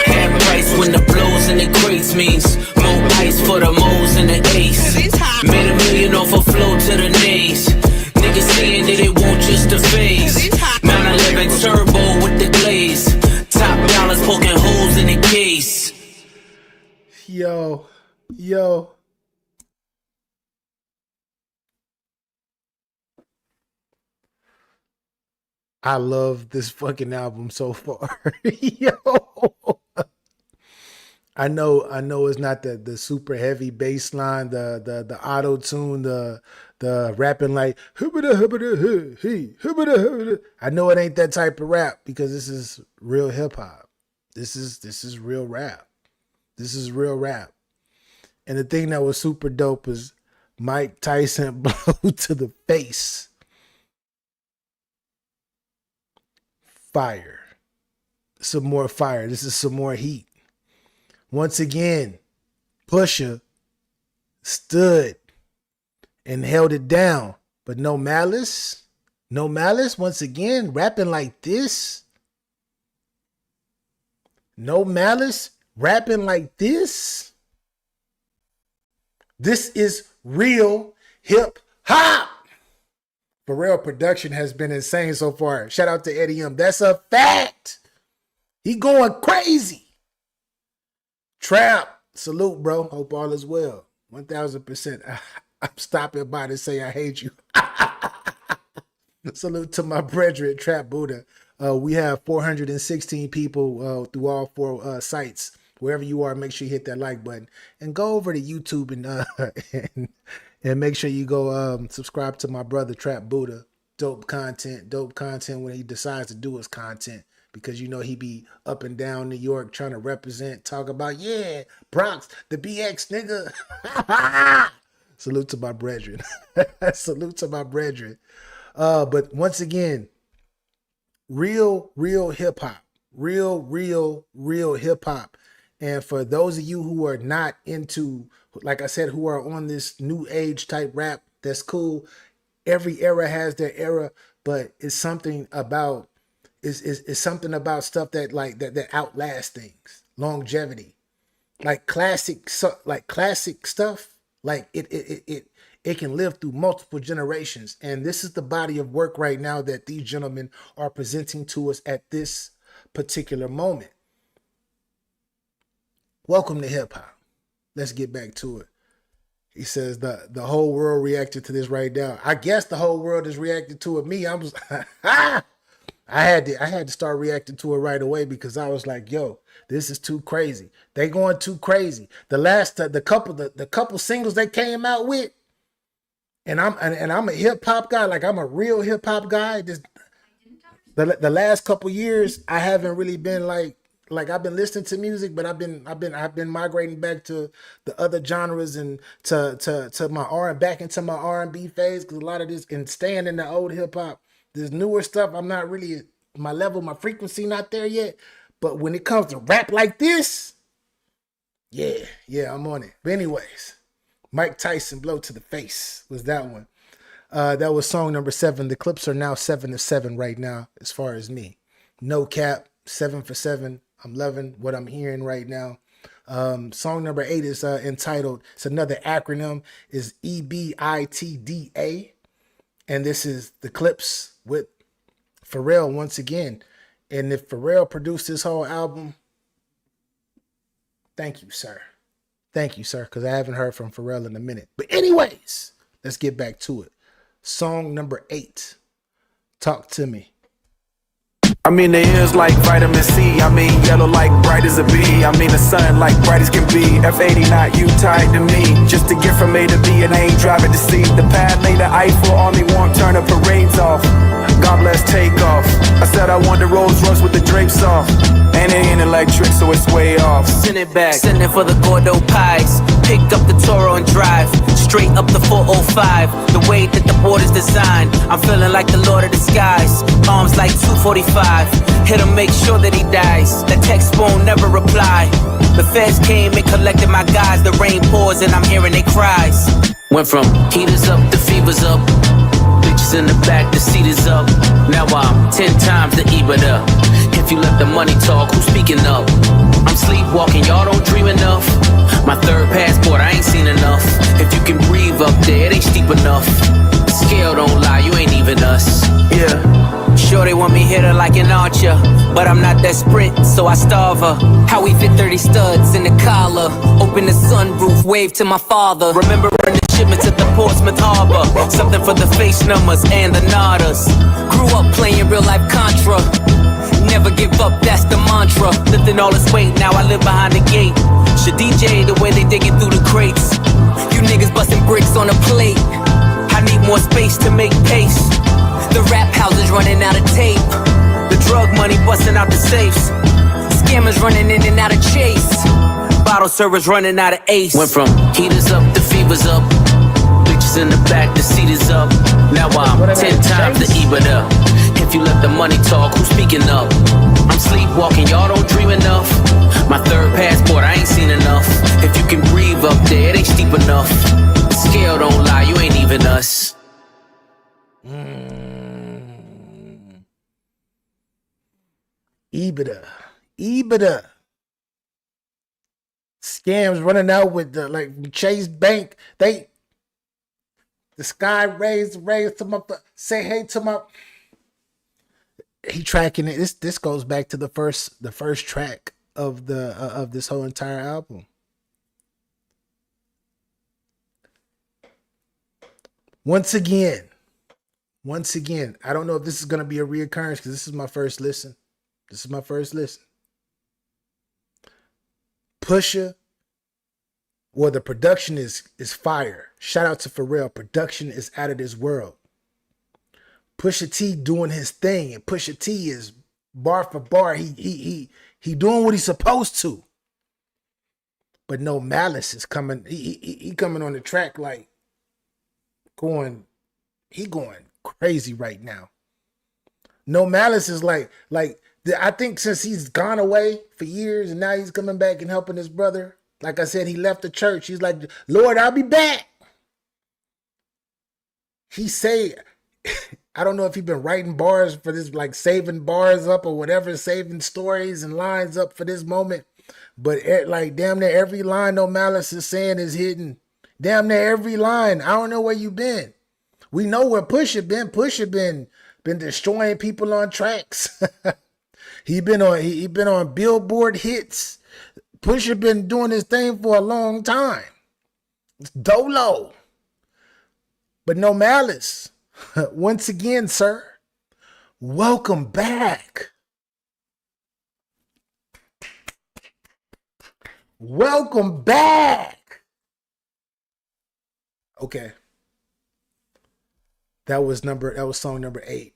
Half price when the blows and the crates means more ice for the moles and the ace. Made $1 million off a flow to the nays. Niggas saying that it won't just a phase. 911 turbo with the glaze. Top dollars poking holes in the case.
Yo. I love this fucking album so far. Yo. I know it's not the super heavy bass line, the auto tune, the rapping like I know it ain't that type of rap because this is real hip hop. This is real rap. This is real rap. And the thing that was super dope is Mike Tyson blow to the face. Fire. Some more fire. This is some more heat. Once again, Pusha stood and held it down, but no Malice. No Malice, once again, rapping like this. No Malice, rapping like this. This is real hip hop. Pharrell production has been insane so far. Shout out to Eddie M. That's a fact. He going crazy. Trap, salute, bro. Hope all is well. 1000%. I'm stopping by to say I hate you. Salute to my brethren, Trap Buddha. We have 416 people through all 4 sites. Wherever you are, make sure you hit that like button and go over to YouTube and make sure you go subscribe to my brother Trap Buddha. Dope content when he decides to do his content. Because you know he be up and down New York trying to represent, talk about, yeah, Bronx, the BX nigga. Salute to my brethren. Salute to my brethren. But once again, real hip hop. Real hip hop. And for those of you who are not into, like I said, who are on this new age type rap, that's cool. Every era has their era, but it's something about It's something about stuff that outlasts things. Longevity. Like classic stuff. Like it can live through multiple generations. And this is the body of work right now that these gentlemen are presenting to us at this particular moment. Welcome to hip hop. Let's get back to it. He says the whole world reacted to this right now. I guess the whole world is reacting to it. Me, I was I had to start reacting to it right away because I was like, yo, this is too crazy. They going too crazy. The couple singles they came out with, and I'm a hip hop guy, like I'm a real hip hop guy. The last couple years I haven't really been like I've been listening to music, but I've been migrating back to the other genres and to my back into my R&B phase, because a lot of this, and staying in the old hip hop, this newer stuff, I'm not really, my level, my frequency not there yet. But when it comes to rap like this, yeah, I'm on it. But anyways, Mike Tyson, Blow to the Face was that one. That was song number 7. The Clipse are now 7-7 right now as far as me. No cap, 7 for 7. I'm loving what I'm hearing right now. Song number 8 is entitled, it's another acronym, is EBITDA. And this is the Clipse with Pharrell once again. And if Pharrell produced this whole album, thank you, sir. Thank you, sir, because I haven't heard from Pharrell in a minute. But anyways, let's get back to it. Song number 8, Talk to Me.
I mean, the ears like vitamin C. I mean, yellow like bright as a bee. I mean, the sun like bright as can be. F80 not you tied to me. Just to get from A to B, and I ain't driving to see. The pad made the Eiffel Army won't turn the parades off. God bless takeoff. I said I want the Rolls Royce with the drapes off. And it ain't electric, so it's way off.
Send it back, send it for the Gordo pies. Pick up the Toro and drive straight up the 405. The way that the board is designed, I'm feeling like the Lord of the Skies. Arms like 245. Hit him, make sure that he dies. The text won't never reply. The feds came and collected my guys. The rain pours and I'm hearing their cries. Went from heaters up to fevers up. Bitches in the back, the seat is up. Now I'm 10 times the EIDA. If you let the money talk, who's speaking up? I'm sleepwalking, y'all don't dream enough. My third passport, I ain't seen enough. If you can breathe up there, it ain't steep enough. The scale don't lie, you ain't even us.
Yeah.
Sure they want me hitter like an archer, but I'm not that sprint, so I starve her. How we fit 30 studs in the collar. Open the sunroof, wave to my father. Remembering the shipments at the Portsmouth Harbor. Something for the face numbers and the nodders. Grew up playing real life Contra. Never give up, that's the mantra. Lifting all this weight, now I live behind the gate. Should DJ the way they digging through the crates. You niggas busting bricks on a plate. I need more space to make pace. The rap houses running out of tape. The drug money busting out the safes. Scammers running in and out of Chase. Bottle servers running out of Ace. Went from heaters up to fevers up. Bitches in the back, the seat is up. Now I'm 10 times the EIDA. If you let the money talk, who's speaking up? I'm sleepwalking, y'all don't dream enough. My third passport, I ain't seen enough. If you can breathe up there, it ain't steep enough. The scale don't lie, you ain't even us.
EIDA. Scams running out with the like Chase Bank. The sky raised to my, say hey to my. He tracking it. This goes back to the first track of this whole entire album. Once again, I don't know if this is gonna be a reoccurrence because this is my first listen. Pusha, well, the production is fire. Shout out to Pharrell. Production is out of this world. Pusha T doing his thing, and Pusha T is bar for bar. He doing what he's supposed to. But no, Malice is coming. He coming on the track like going crazy right now. No Malice is like I think since he's gone away for years and now he's coming back and helping his brother. Like I said, he left the church. He's like, Lord, I'll be back. He say, I don't know if he's been writing bars for this, like saving bars up or whatever, saving stories and lines up for this moment. But like damn near every line No Malice is saying is hidden. Damn near every line. I don't know where you been. We know where Pusha been. Pusha been destroying people on tracks. he been on Billboard hits. Pusha been doing this thing for a long time. It's Dolo. But No Malice. Once again, sir. Welcome back. Welcome back. Okay. That was song number 8.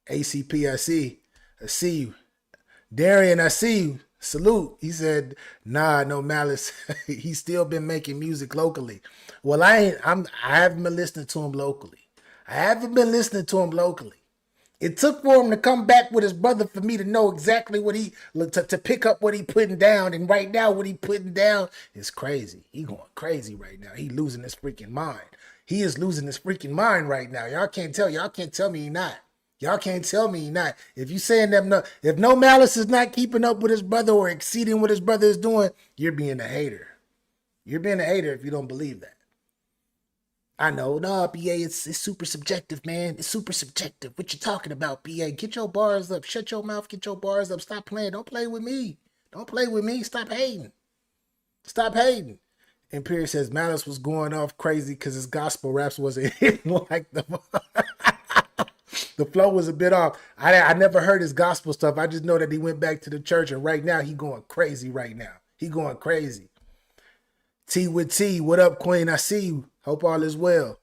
ACP, I see you. Darian, I see you. Salute. He said, nah, no Malice. He's still been making music locally. Well, I haven't been listening to him locally. It took for him to come back with his brother for me to know exactly what to pick up what he putting down. And right now, what he putting down is crazy. He going crazy right now. He losing his freaking mind. He is losing his freaking mind right now. Y'all can't tell me he not. Y'all can't tell me he not. If you saying that if No Malice is not keeping up with his brother or exceeding what his brother is doing, you're being a hater. You're being a hater if you don't believe that. I know, no, BA, it's super subjective, man. It's super subjective. What you talking about, BA? Get your bars up. Shut your mouth. Get your bars up. Stop playing. Don't play with me. Stop hating. And Pierre says Malice was going off crazy because his gospel raps wasn't hitting like the flow was a bit off. I never heard his gospel stuff. I just know that he went back to the church, and right now he going crazy right now. He going crazy. T with T, what up, Queen? I see you. Hope all is well.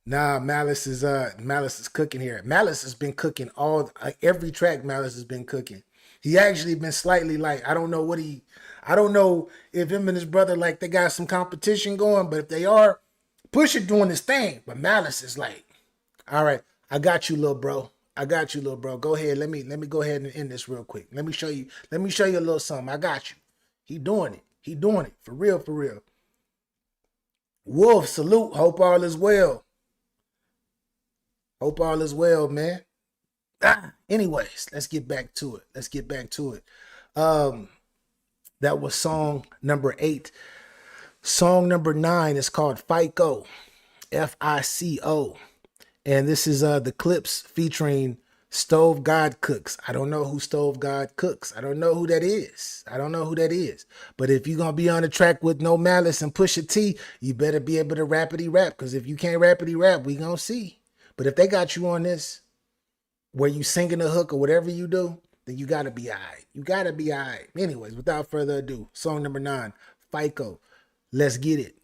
Nah, Malice is cooking here. Malice has been cooking every track. Malice has been cooking. He actually been slightly I don't know if him and his brother they got some competition going, but if they are, Pusha doing his thing. But Malice is all right, I got you, little bro. Go ahead. Let me go ahead and end this real quick. Let me show you a little something. I got you. He doing it. For real. Wolf, salute. Hope all is well. Man. Anyways, let's get back to it. That was song number 8. Song number 9 is called FICO. FICO. And this is the Clipse featuring Stove God Cooks. I don't know who Stove God Cooks. I don't know who that is. But if you're going to be on the track with No Malice and Pusha T, you better be able to rapidy rap. Because if you can't rapidy rap, we going to see. But if they got you on this, where you singing a hook or whatever you do, then you got to be all right. Anyways, without further ado, song number 9, FICO. Let's get it.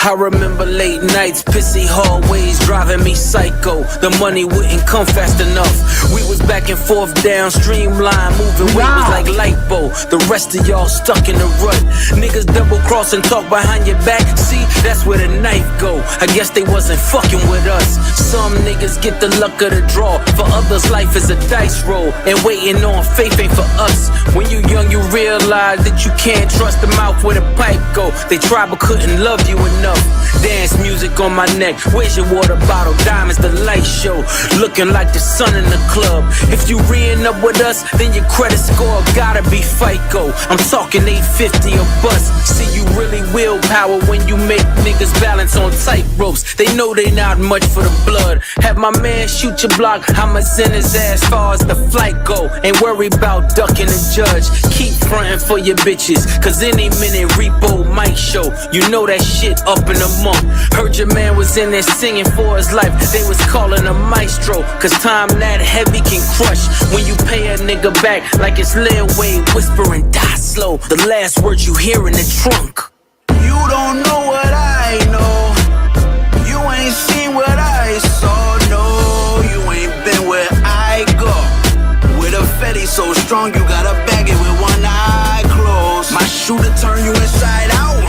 I remember late nights, pissy hallways, driving me psycho. The money wouldn't come fast enough. We was back and forth down Streamline, moving weight was like lipo. The rest of y'all stuck in the rut. Niggas double cross and talk behind your back. See, that's where the knife go. I guess they wasn't fucking with us. Some niggas get the luck of the draw. For others, life is a dice roll. And waiting on faith ain't for us. When you young, you realize that you can't trust the mouth where the pipe go. They tried but couldn't love you enough. Dance music on my neck. Where's your water bottle? Diamonds, the light show. Looking like the sun in the club. If you re-ing up with us, then your credit score gotta be FICO. I'm talking 850 a bus. See, you really willpower when you make niggas balance on tight ropes. They know they not much for the blood. Have my man shoot your block. I'ma send his ass far as the flight go. Ain't worry about ducking the judge. Keep frontin' for your bitches, cause any minute repo might show. You know that shit up in the month. Heard your man was in there singing for his life. They was calling a maestro, cause time that heavy can crush. When you pay a nigga back like it's Lil Wayne, whispering die slow. The last words you hear in the trunk.
You don't know what I know. You ain't seen what I saw. No, you ain't been where I go. With a Fetty so strong, you gotta bag it with one eye closed. My shooter turn you inside out.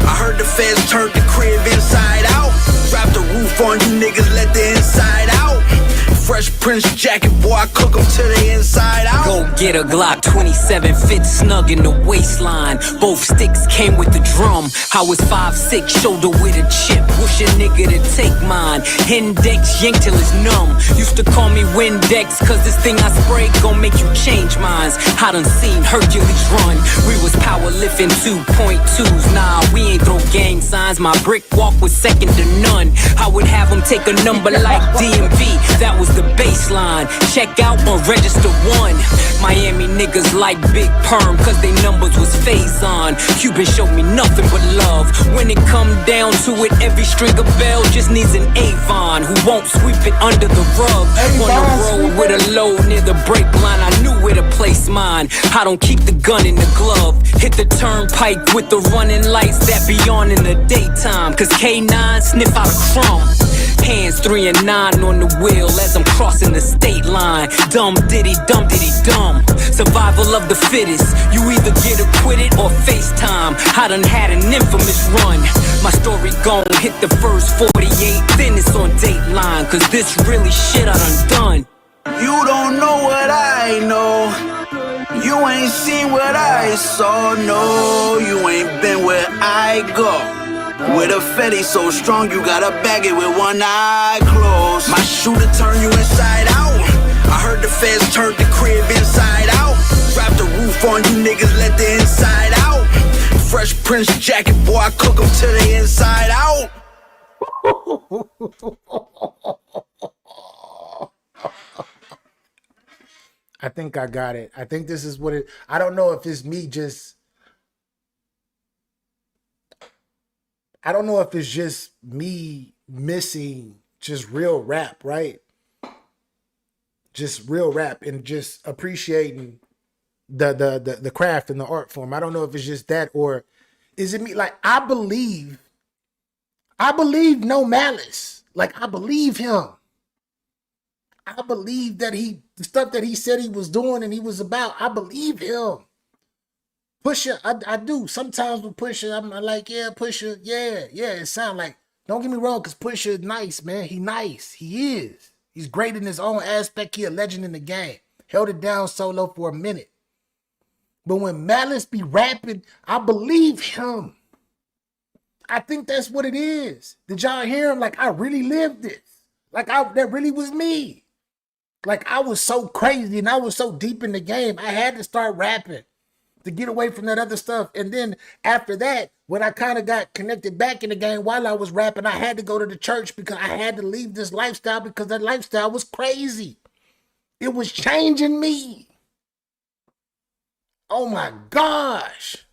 I heard the feds turned the crib inside out. Drop the roof on you niggas, let the inside out. Fresh Prince jacket, boy, I cook them to the inside out.
Go get a Glock 27, fit snug in the waistline. Both sticks came with the drum. I was 5'6", shoulder with a chip. Wish a nigga to take mine. Index yank till it's numb. Used to call me Windex, cause this thing I spray gon' make you change minds. I done seen Hercules run. We was power lifting 2.2s. Nah, we ain't throw gang signs. My brick walk was second to none. I would have them take a number like DMV. That was the baseline. Check out on register 1. Miami niggas like Big Perm, cause they numbers was phase on. Cuban showed me nothing but love. When it come down to it, every street ring a bell, just needs an Avon who won't sweep it under the rug. On the road with a load near the brake line, I knew where to place mine. I don't keep the gun in the glove. Hit the turnpike with the running lights that be on in the daytime. Cause K9 sniff out a crumb. Hands 3 and 9 on the wheel as I'm crossing the state line. Dumb diddy dumb. Survival of the fittest. You either get acquitted or FaceTime. I done had an infamous run. My story gon' hit the first 48, then it's on Dateline. Cause this really shit I done.
You don't know what I know. You ain't seen what I saw. No, you ain't been where I go. With a Fetty so strong, you gotta bag it with one eye closed. My shooter turn you inside out. I heard the feds turned the crib inside out. Drop the roof on you niggas, let the inside out. Fresh Prince jacket, boy, I cook them to the inside out.
I think I got it. I think this is what it, I don't know if it's me just, I don't know if it's just me missing just real rap, right? Just real rap and just appreciating the craft and the art form. I don't know if it's just that, or is it me? Like, I believe No Malice. Like, I believe him. I believe that the stuff that he said he was doing and he was about, I believe him. Pusha, I do. Sometimes with Pusha, I'm like, yeah, Pusha, yeah. It sound like, don't get me wrong, because Pusha is nice, man. He nice. He is. He's great in his own aspect. He a legend in the game. Held it down solo for a minute. But when Malice be rapping, I believe him. I think that's what it is. Did y'all hear him? Like, I really lived this. Like, that really was me. Like, I was so crazy and I was so deep in the game. I had to start rapping to get away from that other stuff. And then after that, when I kind of got connected back in the game while I was rapping, I had to go to the church because I had to leave this lifestyle because that lifestyle was crazy. It was changing me. Oh my gosh.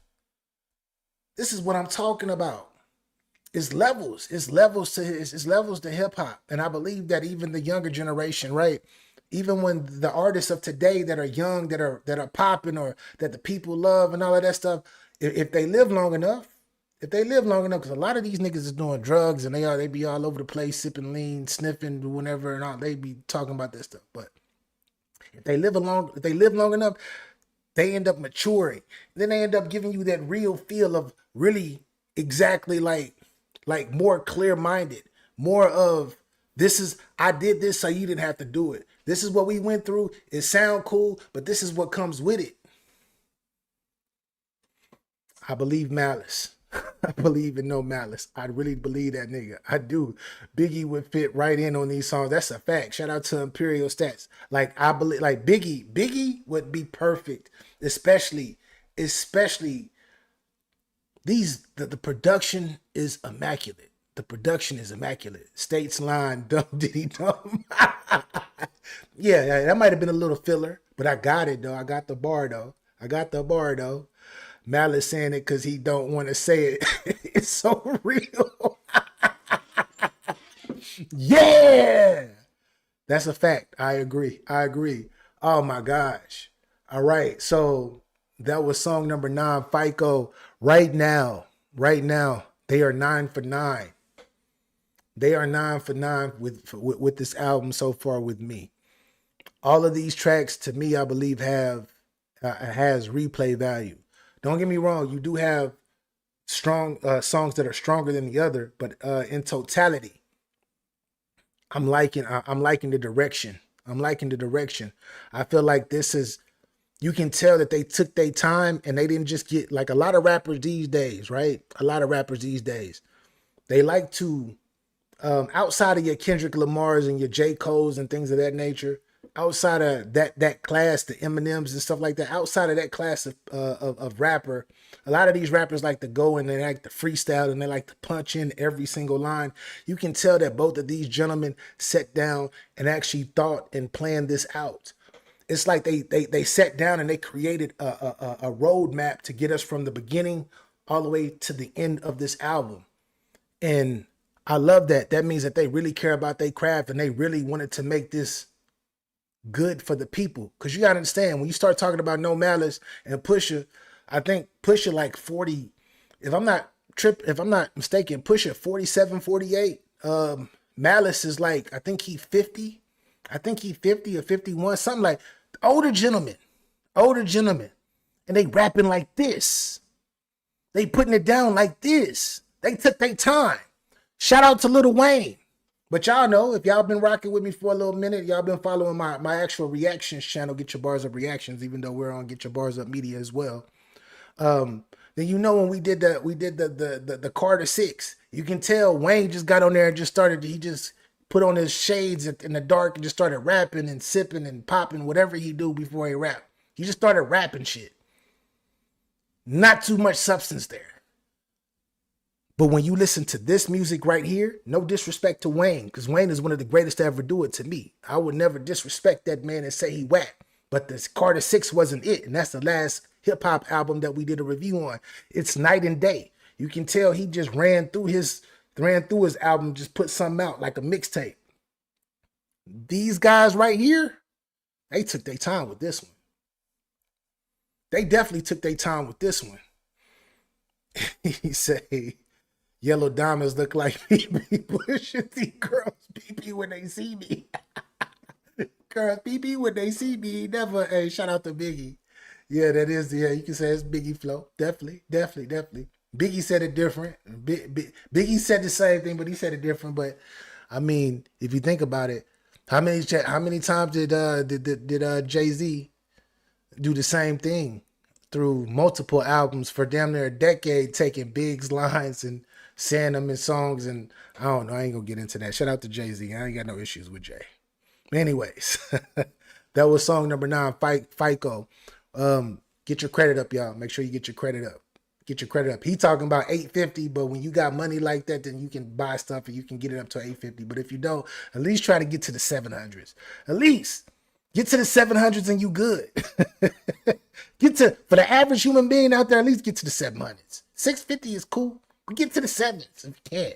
This is what I'm talking about. It's levels. It's levels to hip hop. And I believe that even the younger generation, right? Even when the artists of today that are young, that are popping, or that the people love and all of that stuff, if they live long enough, because a lot of these niggas is doing drugs and they be all over the place, sipping lean, sniffing, whatever, and all, they be talking about that stuff. But if they live long enough, they end up maturing. Then they end up giving you that real feel of really exactly like more clear-minded, more of, this is, I did this so you didn't have to do it. This is what we went through. It sound cool, but this is what comes with it. I believe Malice. I believe in No Malice. I really believe that nigga. I do. Biggie would fit right in on these songs. That's a fact. Shout out to Imperial Stats. Like, I believe, like, Biggie would be perfect, especially these, the production is immaculate. The production is immaculate. States line, dumb diddy dumb. Yeah, that might have been a little filler, but I got it though. I got the bar though. Malice saying it because he don't want to say it. It's so real. Yeah, that's a fact. I agree. Oh my gosh. All right, so that was song number 9, FICO. Right now, they are 9 for 9. They are 9 for 9 with this album so far with me. All of these tracks, to me, I believe has replay value. Don't get me wrong, you do have strong songs that are stronger than the other, but in totality, I'm liking the direction. I feel like this is, you can tell that they took their time and they didn't just get, like a lot of rappers these days, right? They like to, outside of your Kendrick Lamars and your J. Cole's and things of that nature, outside of that class, the Eminems and stuff like that, outside of that class of rapper, a lot of these rappers like to go and they like to freestyle and they like to punch in every single line. You can tell that both of these gentlemen sat down and actually thought and planned this out. It's like they sat down and they created a roadmap to get us from the beginning all the way to the end of this album. And I love that. That means that they really care about their craft and they really wanted to make this good for the people. Because you got to understand, when you start talking about No Malice and Pusha, I think Pusha like 40, if I'm not mistaken, Pusha 47, 48. Malice is like, I think he 50. I think he 50 or 51, something like older gentlemen. And they rapping like this. They putting it down like this. They took their time. Shout out to Lil Wayne. But y'all know, if y'all been rocking with me for a little minute, y'all been following my actual reactions channel, Get Your Bars Up Reactions, even though we're on Get Your Bars Up Media as well. Then you know when we did the Carter 6, you can tell Wayne just got on there and he just put on his shades in the dark and just started rapping and sipping and popping, whatever he do before he rap. He just started rapping shit. Not too much substance there. But when you listen to this music right here, no disrespect to Wayne, because Wayne is one of the greatest to ever do it to me. I would never disrespect that man and say he whack. But this Carter 6 wasn't it. And that's the last hip hop album that we did a review on. It's night and day. You can tell he just ran through his album, just put something out like a mixtape. These guys right here, they took their time with this one. They definitely took their time with this one. He say, yellow diamonds look like BB. Pusha T girls BB when they see me. Girls BB when they see me. Never. Hey, shout out to Biggie. Yeah, that is. Yeah, you can say it's Biggie flow. Definitely. Biggie said it different. Biggie said the same thing, but he said it different. But I mean, if you think about it, how many times did Jay-Z do the same thing through multiple albums for damn near a decade, taking Big's lines and saying them in songs? And I don't know, I ain't gonna get into that. Shout out to Jay-Z. I ain't got no issues with Jay. Anyways, that was song number 9, FICO. Get your credit up, y'all. Make sure you get your credit up. He talking about 850, but when you got money like that, then you can buy stuff and you can get it up to 850. But if you don't, at least try to get to the 700s. At least get to the 700s and you good. For the average human being out there, at least get to the 700s. 650 is cool, but get to the 7s if you can.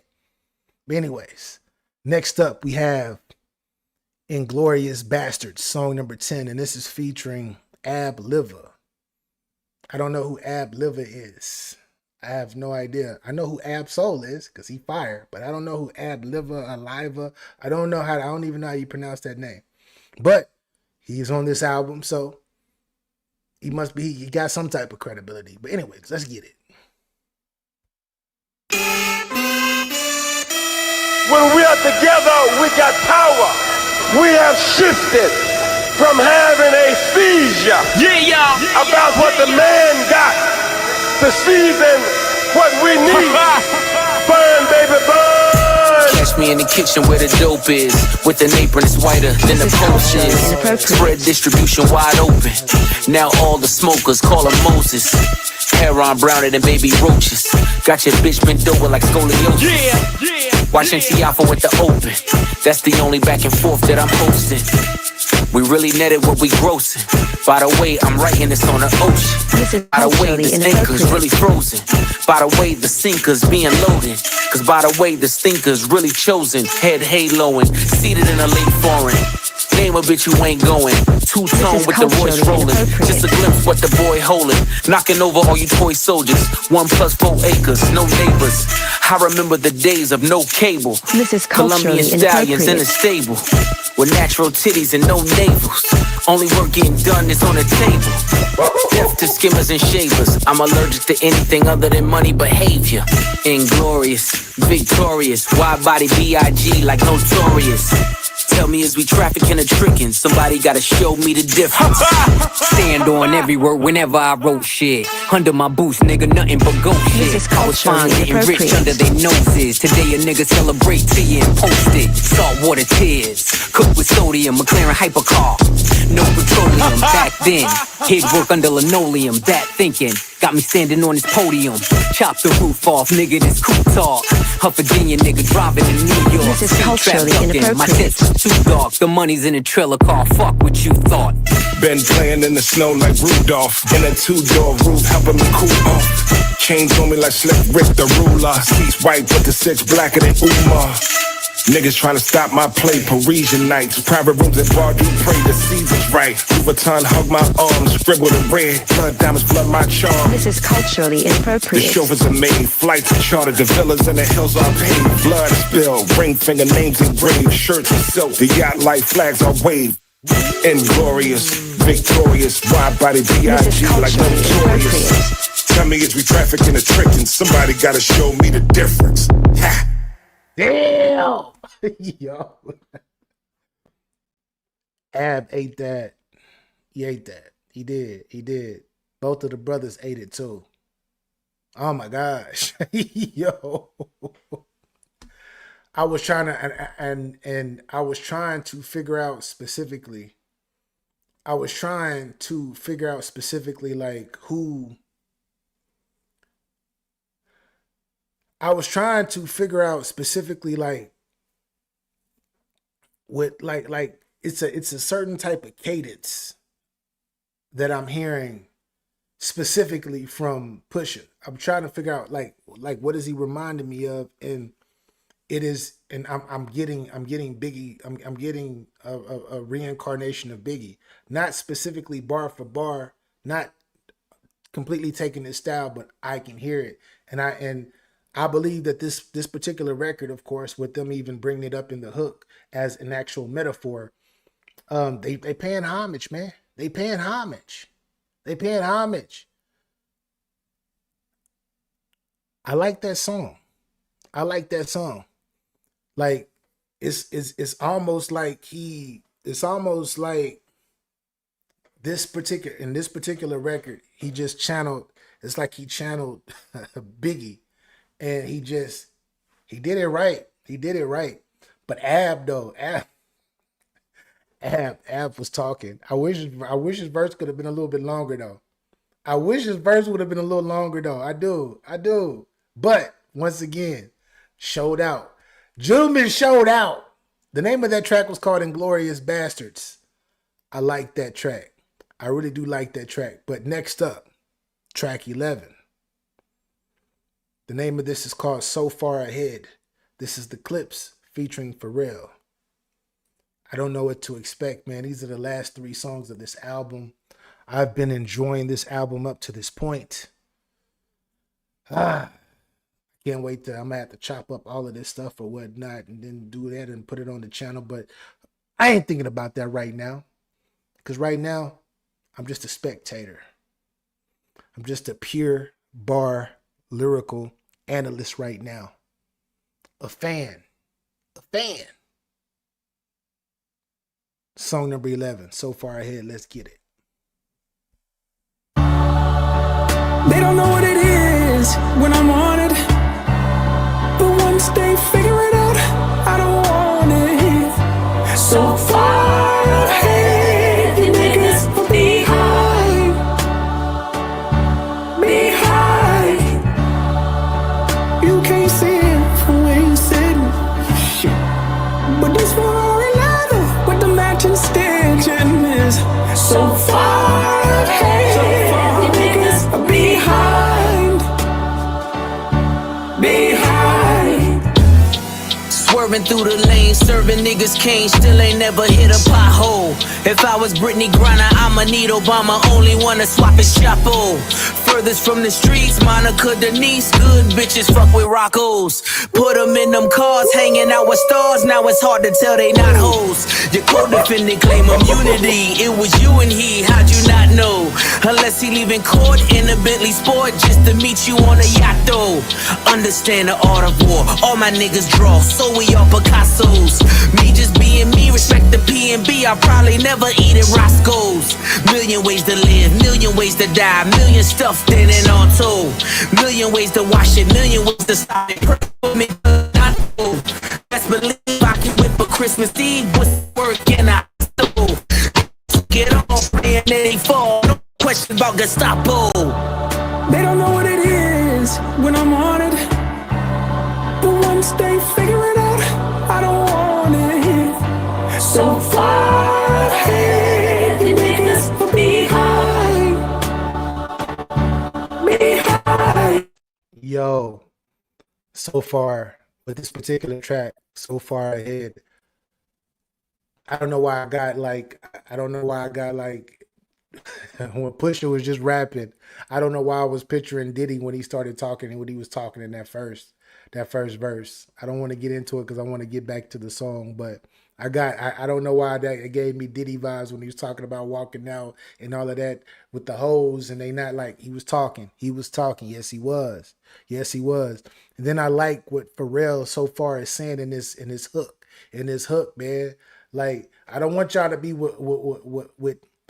But anyways, next up we have Inglorious Bastards, song number 10, and this is featuring Ab Liva. I don't know who Ab Liva is. I have no idea. I know who Ab Soul is because he fired, but I don't know who Ab Liva. I don't even know how you pronounce that name. But he's on this album, so he got some type of credibility. But anyways, let's get it.
When we are together, we got power. We have shifted from having a seizure about what the man got to season what we need. Burn, baby, burn.
Catch me in the kitchen where the dope is. With an apron, it's whiter than the post is. Spread distribution wide open. Now all the smokers call him Moses. Hair on browner than baby roaches. Got your bitch bent over like scoliosis. Watch MC Alpha with the open. That's the only back and forth that I'm posting. We really netted what we grossing. By the way, I'm writing this on the ocean. By the way, this anchor's really frozen. By the way, the sinker's being loaded. Cause by the way, the stinker's really chosen. Head haloing, seated in a late foreign. Name a bitch you ain't going. Two-tone with the voice rolling. Just a glimpse what the boy holding. Knocking over all you toy soldiers. 1 + 4 acres, no neighbors. I remember the days of no cable. Colombian stallions in the stable. With natural titties and no navels. Only work getting done is on the table. Death to skimmers and shavers. I'm allergic to anything other than money behavior. Inglorious, victorious. Wide body B.I.G. like notorious. Tell me, is we trafficking or tricking? Somebody gotta show me the difference.
Stand on every word whenever I wrote shit. Under my boots, nigga, nothing but goat shit. I was fine getting rich under their noses. Today a nigga celebrate to you and post it. Saltwater tears, cooked with sodium, McLaren hypercar. no petroleum. Back then, he'd work under linoleum. That thinking got me standing on this podium. Chop the roof off, nigga, this coupe talk. A Virginia nigga driving in New York.
This is culturally inappropriate.
My tits was too dark. The money's in a trailer car. Fuck what you thought.
Been playing in the snow like Rudolph. In a two-door roof, helping me cool off. Chains on me like Slick Rick the ruler. Seats white, but the six blacker than Umar. Niggas trying to stop my play, Parisian nights. Private rooms at Bar Pray, the season's right. Vuitton hug my arms, scribble the red. Blood diamonds flood my charm.
This is culturally
The
inappropriate.
chauffeurs are made, flights are chartered, the villas and the hills are paved. Blood spilled, ring finger names engraved, shirts are silk, the yacht light flags are waved. Inglorious, victorious, wide body
This is
B.I.G. like
culturally
notorious.
inappropriate.
Tell me, is we trafficking or tricking? Somebody gotta show me the difference. Ha!
Damn. Yo. Ab ate that. He ate that. He did. He did. Both of the brothers ate it too. Oh my gosh. Yo. I was trying to and I was trying to figure out specifically. Like who. I was trying to figure out specifically like what like it's a certain type of cadence that I'm hearing specifically from Pusha. I'm trying to figure out like what is he reminding me of, and it is, and I'm getting Biggie. I'm getting a reincarnation of Biggie, not specifically bar for bar, not completely taking his style, but I can hear it, and I believe that this particular record, of course, with them even bringing it up in the hook as an actual metaphor, they paying homage, man. They paying homage. I like that song. Like it's almost like this particular record, he just channeled. It's like he channeled Biggie. And he did it right. But Ab was talking. I wish his verse could have been a little bit longer though. I wish his verse would have been a little longer though. I do. But once again, showed out. Gentlemen showed out. The name of that track was called Inglorious Bastards. I like that track. I really do like that track. But next up, track 11. The name of this is called So Far Ahead. This is the Clipse featuring Pharrell. I don't know what to expect, man. These are the last 3 songs of this album. I've been enjoying this album up to this point. Can't wait I'm gonna have to chop up all of this stuff or whatnot and then do that and put it on the channel. But I ain't thinking about that right now. Because right now, I'm just a spectator. I'm just a pure bar lyrical analyst right now. A fan. Song number 11, So Far Ahead. Let's get it.
They don't know what it is when I'm on it, but once they figure it out, I don't want it. So far ahead, you niggas are behind. You can't see it from where you sitting. Shit. But this Ferrari leather with the matching stitching is so far ahead. You niggas are behind.
Swerving through the lane, serving niggas cane, still ain't never hit a pothole. If I was Brittany Griner, I'ma need Obama, only wanna swap his chapeau. Furthest from the streets, Monica Denise, good bitches fuck with Roccos. Put them in them cars, hanging out with stars, now it's hard to tell they not hoes. Your co-defendant claim immunity, it was you and he, how'd you not know? Unless he leaving court in a Bentley Sport just to meet you on a yacht though. Understand the art of war, all my niggas draw, so we all Picassos. Me just being me, respect the P&B, I'll probably never eat at Roscoe's. Million ways to live, million ways to die, million stuff in and on told. Million ways to wash it, million ways to stop it. Best believe I can whip a Christmas Eve with work and I stole. Get Gestapo.
They don't know what it is when I'm on it. But once they figure it out, I don't want it. So far ahead, the niggas will be behind.
Yo, so far with this particular track, so far ahead. I don't know why I got like when Pusha was just rapping. I don't know why I was picturing Diddy when he started talking and when he was talking in that first verse. I don't want to get into it because I want to get back to the song, but I don't know why that it gave me Diddy vibes when he was talking about walking out and all of that with the hoes, and they not like he was talking. Yes, he was. And then I like what Pharrell so far is saying in this hook, man. Like, I don't want y'all to be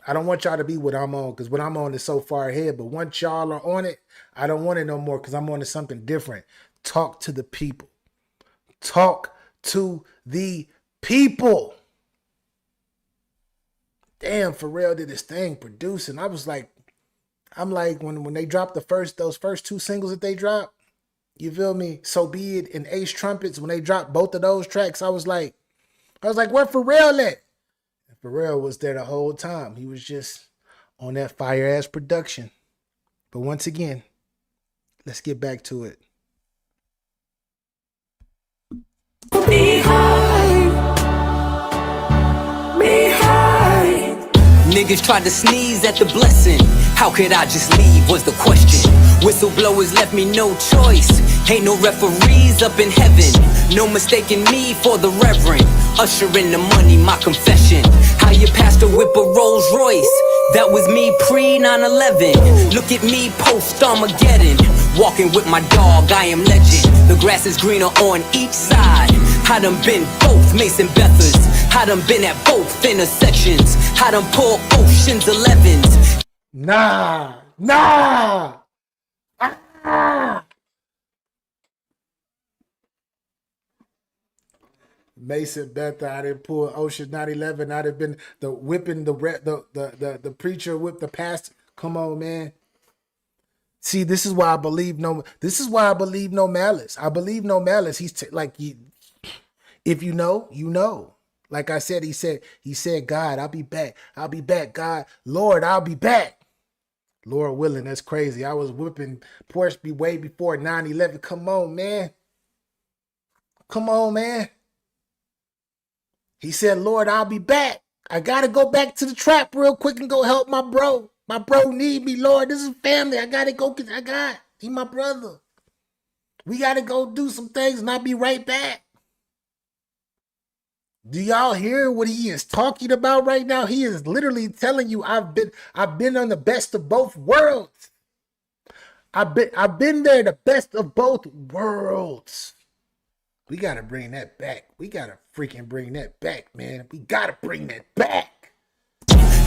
I don't want y'all to be what I'm on, because what I'm on is so far ahead. But once y'all are on it, I don't want it no more, because I'm on to something different. Talk to the people. Talk to the people. Damn, Pharrell did his thing producing. I'm like, when they dropped those first two singles that they dropped, you feel me? So Be It and Ace Trumpets, when they dropped both of those tracks, I was like, where Pharrell at? And Pharrell was there the whole time. He was just on that fire ass production. But once again, let's get back to it.
Niggas tried to sneeze at the blessing. How could I just leave was the question. Whistleblowers left me no choice. Ain't no referees up in heaven. No mistaking me for the reverend. Usher in the money, my confession. How your pastor whip a Rolls Royce. That was me pre 9/11. Look at me post Armageddon. Walking with my dog, I am legend. The grass is greener on each side. I done been both Mason Bethers. I done been at both intersections. I done pulled Ocean's 11s.
Nah. Mason Betha, I didn't pull Ocean 911. I'd have been the whipping the preacher whip the pastor. Come on, man. See, this is why I believe no malice. I believe no malice. He's if you know, you know. Like I said, he said, God, I'll be back. God, Lord, I'll be back. Lord willing, that's crazy. I was whipping Porsche way before 9/11. Come on, man. He said, Lord, I'll be back. I got to go back to the trap real quick and go help my bro. My bro need me, Lord. This is family. I got to go. He my brother. We got to go do some things and I'll be right back. Do y'all hear what he is talking about right now? He is literally telling you, I've been on the best of both worlds. I've been there, the best of both worlds. We got to bring that back. We got to freaking bring that back, man. We got to bring that back.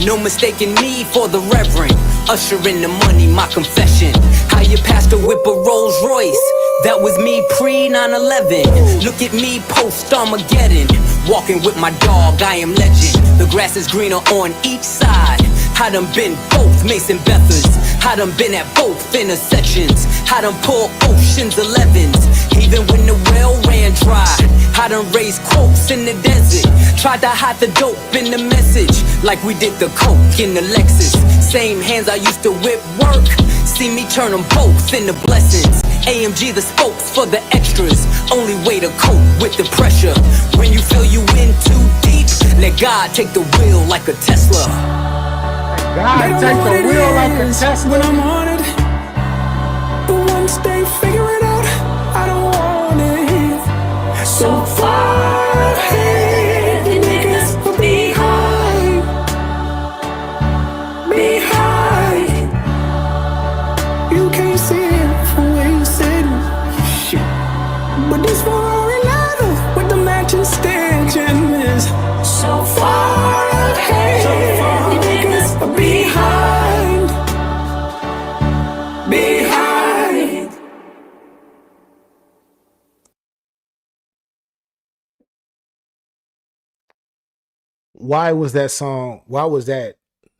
No mistaking me for the reverend. Usher in the money, my confession. How your pastor whip a Rolls Royce. That was me pre 9/11. Look at me post Armageddon. Walking with my dog, I am legend. The grass is greener on each side. I done been both Mason Bethers. I done been at both intersections. I done pulled Ocean's 11s. Even when the well ran dry, I done raised quotes in the desert. Tried to hide the dope in the message, like we did the coke in the Lexus. Same hands I used to whip work, see me turn them both into blessings. AMG the spokes for the extras, only way to cope with the pressure. When you feel you in too deep, let God take the wheel like a Tesla.
God take the wheel like a Tesla.
When I'm on it, but once they figure it out, I don't want it. So far ahead, the niggas will be behind. You can't see it from where you sitting. Shit. But this Ferrari leather with the matching stanchion is so far ahead. The niggas are behind.
Why was that?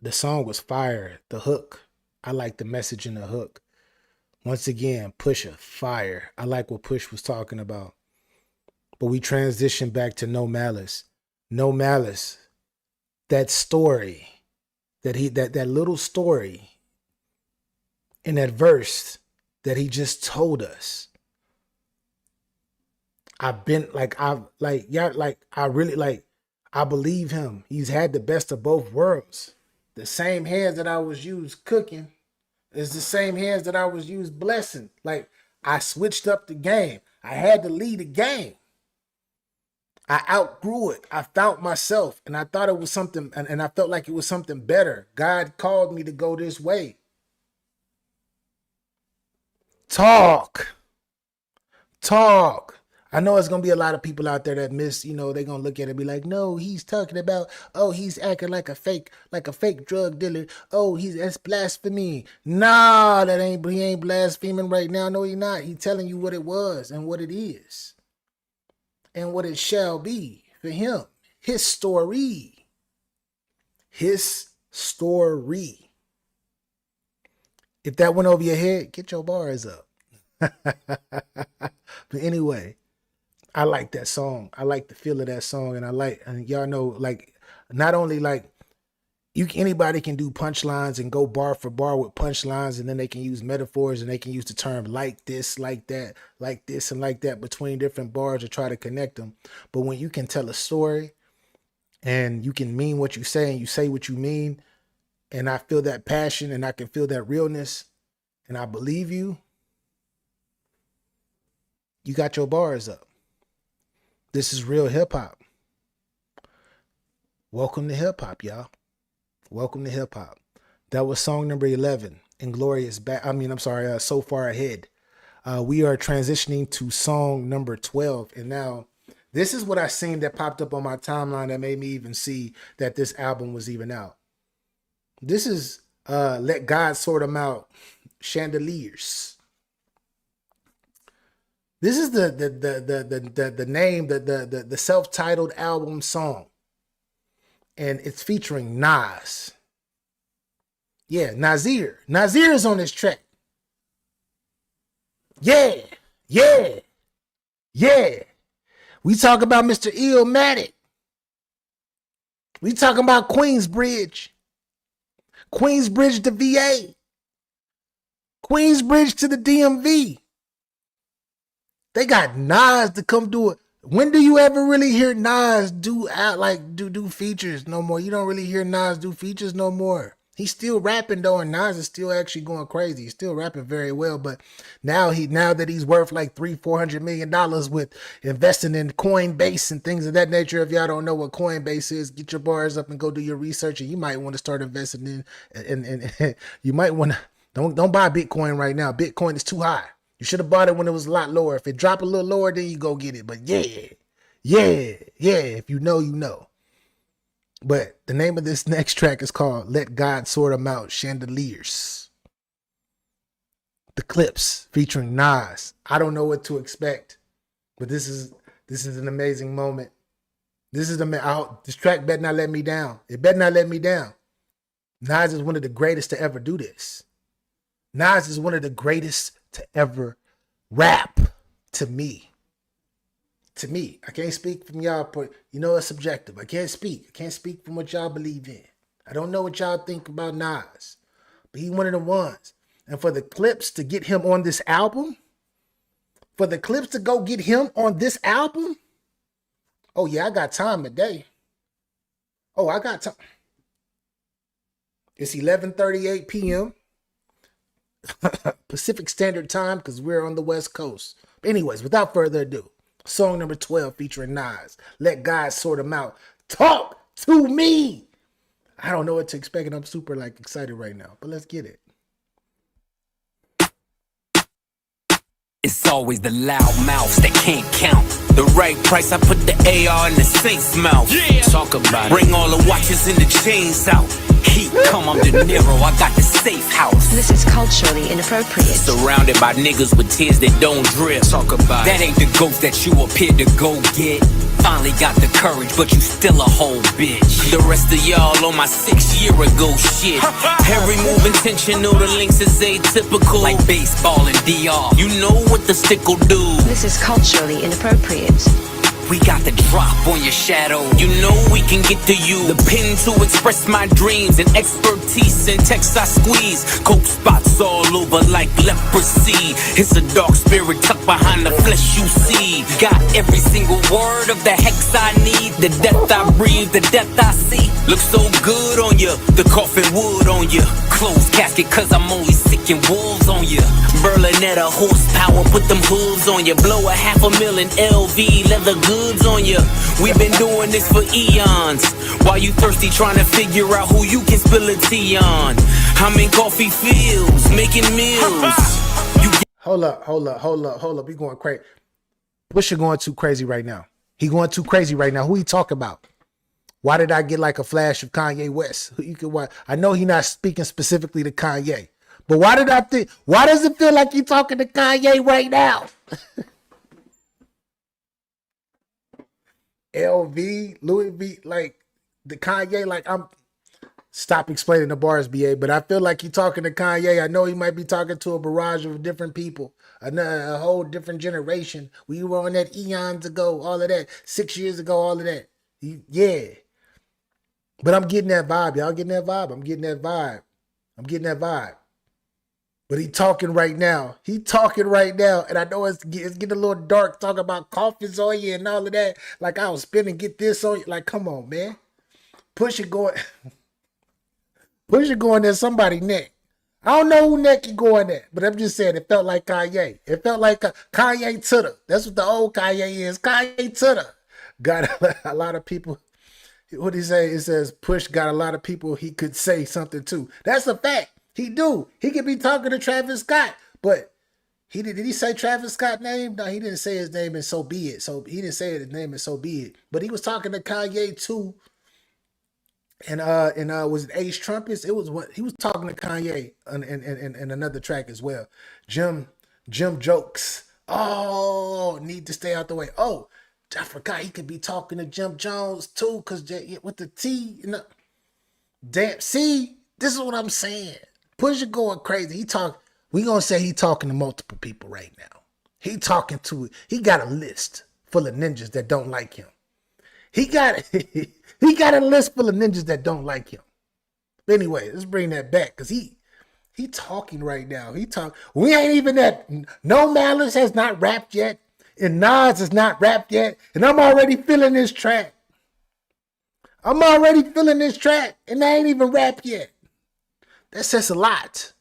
The song was fire. The hook. I like the message in the hook. Once again, Pusha, fire. I like what Push was talking about. But we transition back to No Malice. No Malice. That story, that little story in that verse that he just told us. I believe him. He's had the best of both worlds. The same hands that I was used cooking is the same hands that I was used blessing. Like, I switched up the game. I had to lead the game. I outgrew it. I found myself, and I thought it was something, and I felt like it was something better. God called me to go this way. Talk. I know it's going to be a lot of people out there that miss, they're going to look at it and be like, no, he's talking about, he's acting like a fake drug dealer. That's blasphemy. Nah, he ain't blaspheming right now. No, he's not. He's telling you what it was and what it is and what it shall be for him. His story. If that went over your head, get your bars up. But anyway, I like that song. I like the feel of that song, and y'all know, like, not only like anybody can do punchlines and go bar for bar with punchlines, and then they can use metaphors and they can use the term like this, like that, like this, and like that between different bars to try to connect them. But when you can tell a story and you can mean what you say and you say what you mean, and I feel that passion and I can feel that realness, and I believe you, you got your bars up. This is real hip hop. Welcome to hip hop, y'all. Welcome to hip hop. That was song number 11, Inglorious So Far Ahead. We are transitioning to song number 12. And now this is what I seen that popped up on my timeline that made me even see that this album was even out. This is Let God Sort 'Em Out, Chandeliers. This is the name, the self-titled album song. And it's featuring Nas. Yeah, Nasir. Nasir is on this track. Yeah. We talk about Mr. Illmatic. We talking about Queensbridge to VA. Queensbridge to the DMV. They got Nas to come do it. When do you ever really hear Nas do features no more? You don't really hear Nas do features no more. He's still rapping though, and Nas is still actually going crazy. He's still rapping very well, but now that he's worth like $300-400 million with investing in Coinbase and things of that nature. If y'all don't know what Coinbase is, get your bars up and go do your research, and you might want to start investing in. And you might want to don't buy Bitcoin right now. Bitcoin is too high. You should have bought it when it was a lot lower. If it dropped a little lower, then you go get it. But yeah. If you know, you know. But the name of this next track is called Let God Sort 'Em Out, Chandeliers. The Clipse featuring Nas. I don't know what to expect, but this is an amazing moment. This track better not let me down. It better not let me down. Nas is one of the greatest to ever do this. Nas is one of the greatest to ever rap to me. I can't speak from y'all, but it's subjective. I can't speak from what y'all believe in. I don't know what y'all think about Nas, but he's one of the ones. And for the Clipse to get him on this album, oh yeah, I got time today. Oh, I got time. It's 11:38 p.m. Pacific Standard Time, because we're on the West Coast. But anyways, without further ado, song number 12 featuring Nas, Let God Sort 'Em Out. Talk to me. I don't know what to expect, and I'm super excited right now, but let's get it.
It's always the loud mouths that can't count. The right price, I put the AR in the safe mouth. Yeah. Talk about it. Bring all the watches and the chains out. Heat come, I'm De Niro, I got the safe house.
This is culturally inappropriate.
Surrounded by niggas with tears that don't drip. Talk about that. Ain't the ghost that you appear to go get. finally got the courage, but you still a whole bitch.
The rest of y'all on my 6 year ago shit. Every move intentional, the links is atypical.
Like baseball and DR.
You know what the stick will do.
This is culturally inappropriate.
We got the drop on your shadow.
You know we can get to you. The pen to express my dreams and expertise in text I squeeze. Coke spots all over like leprosy. It's a dark spirit tucked behind the flesh you see.
Got every single word of the hex I need. The death I breathe, the death I see.
Looks so good on you, the coffin wood on you.
Closed casket cause I'm only sick and wolves on you.
Berlinetta horsepower, put them hooves on you. Blow a $500,000 LV leather goods on you. We've been doing this for eons. While you thirsty trying to figure out who you can spill a tea on. I'm in coffee fields, making meals.
Hold up. We going crazy. Pusha going too crazy right now. He going too crazy right now. Who he talking about? Why did I get like a flash of Kanye West? You could watch. I know he not speaking specifically to Kanye, but why does it feel like you talking to Kanye right now? LV, Louis V, like the Kanye, like stop explaining the bars, BA, but I feel like you talking to Kanye. I know he might be talking to a barrage of different people, a whole different generation. We were on that eons ago, all of that, 6 years ago, all of that. Yeah. But I'm getting that vibe. Y'all getting that vibe? I'm getting that vibe. But he talking right now. And I know it's getting a little dark talking about coffins on you and all of that. Like I was spinning, get this on you. Like, come on, man. Push it going at somebody's neck. I don't know who neck you going at, but I'm just saying it felt like Kanye. It felt like Kanye Tutter. That's what the old Kanye is. Kanye Tutter. Got a lot of people. What he say? It says Push got a lot of people he could say something to. That's a fact. He do. He could be talking to Travis Scott, but did he say Travis Scott's name? No, he didn't say his name, and so be it. So he didn't say his name, and so be it. But he was talking to Kanye too. And was it Ace Trumpets? It was what he was talking to Kanye in another track as well. Jim Jokes. Oh, need to stay out the way. Oh, I forgot he could be talking to Jim Jones too, because with the T, damn. See, this is what I'm saying. Pusha going crazy. We gonna say he talking to multiple people right now. He got a list full of ninjas that don't like him. He got a list full of ninjas that don't like him. But anyway, let's bring that back because he talking right now. We ain't even at no Malice has not rapped yet. And Nas has not rapped yet. And I'm already feeling this track. And I ain't even rapped yet. That says a lot.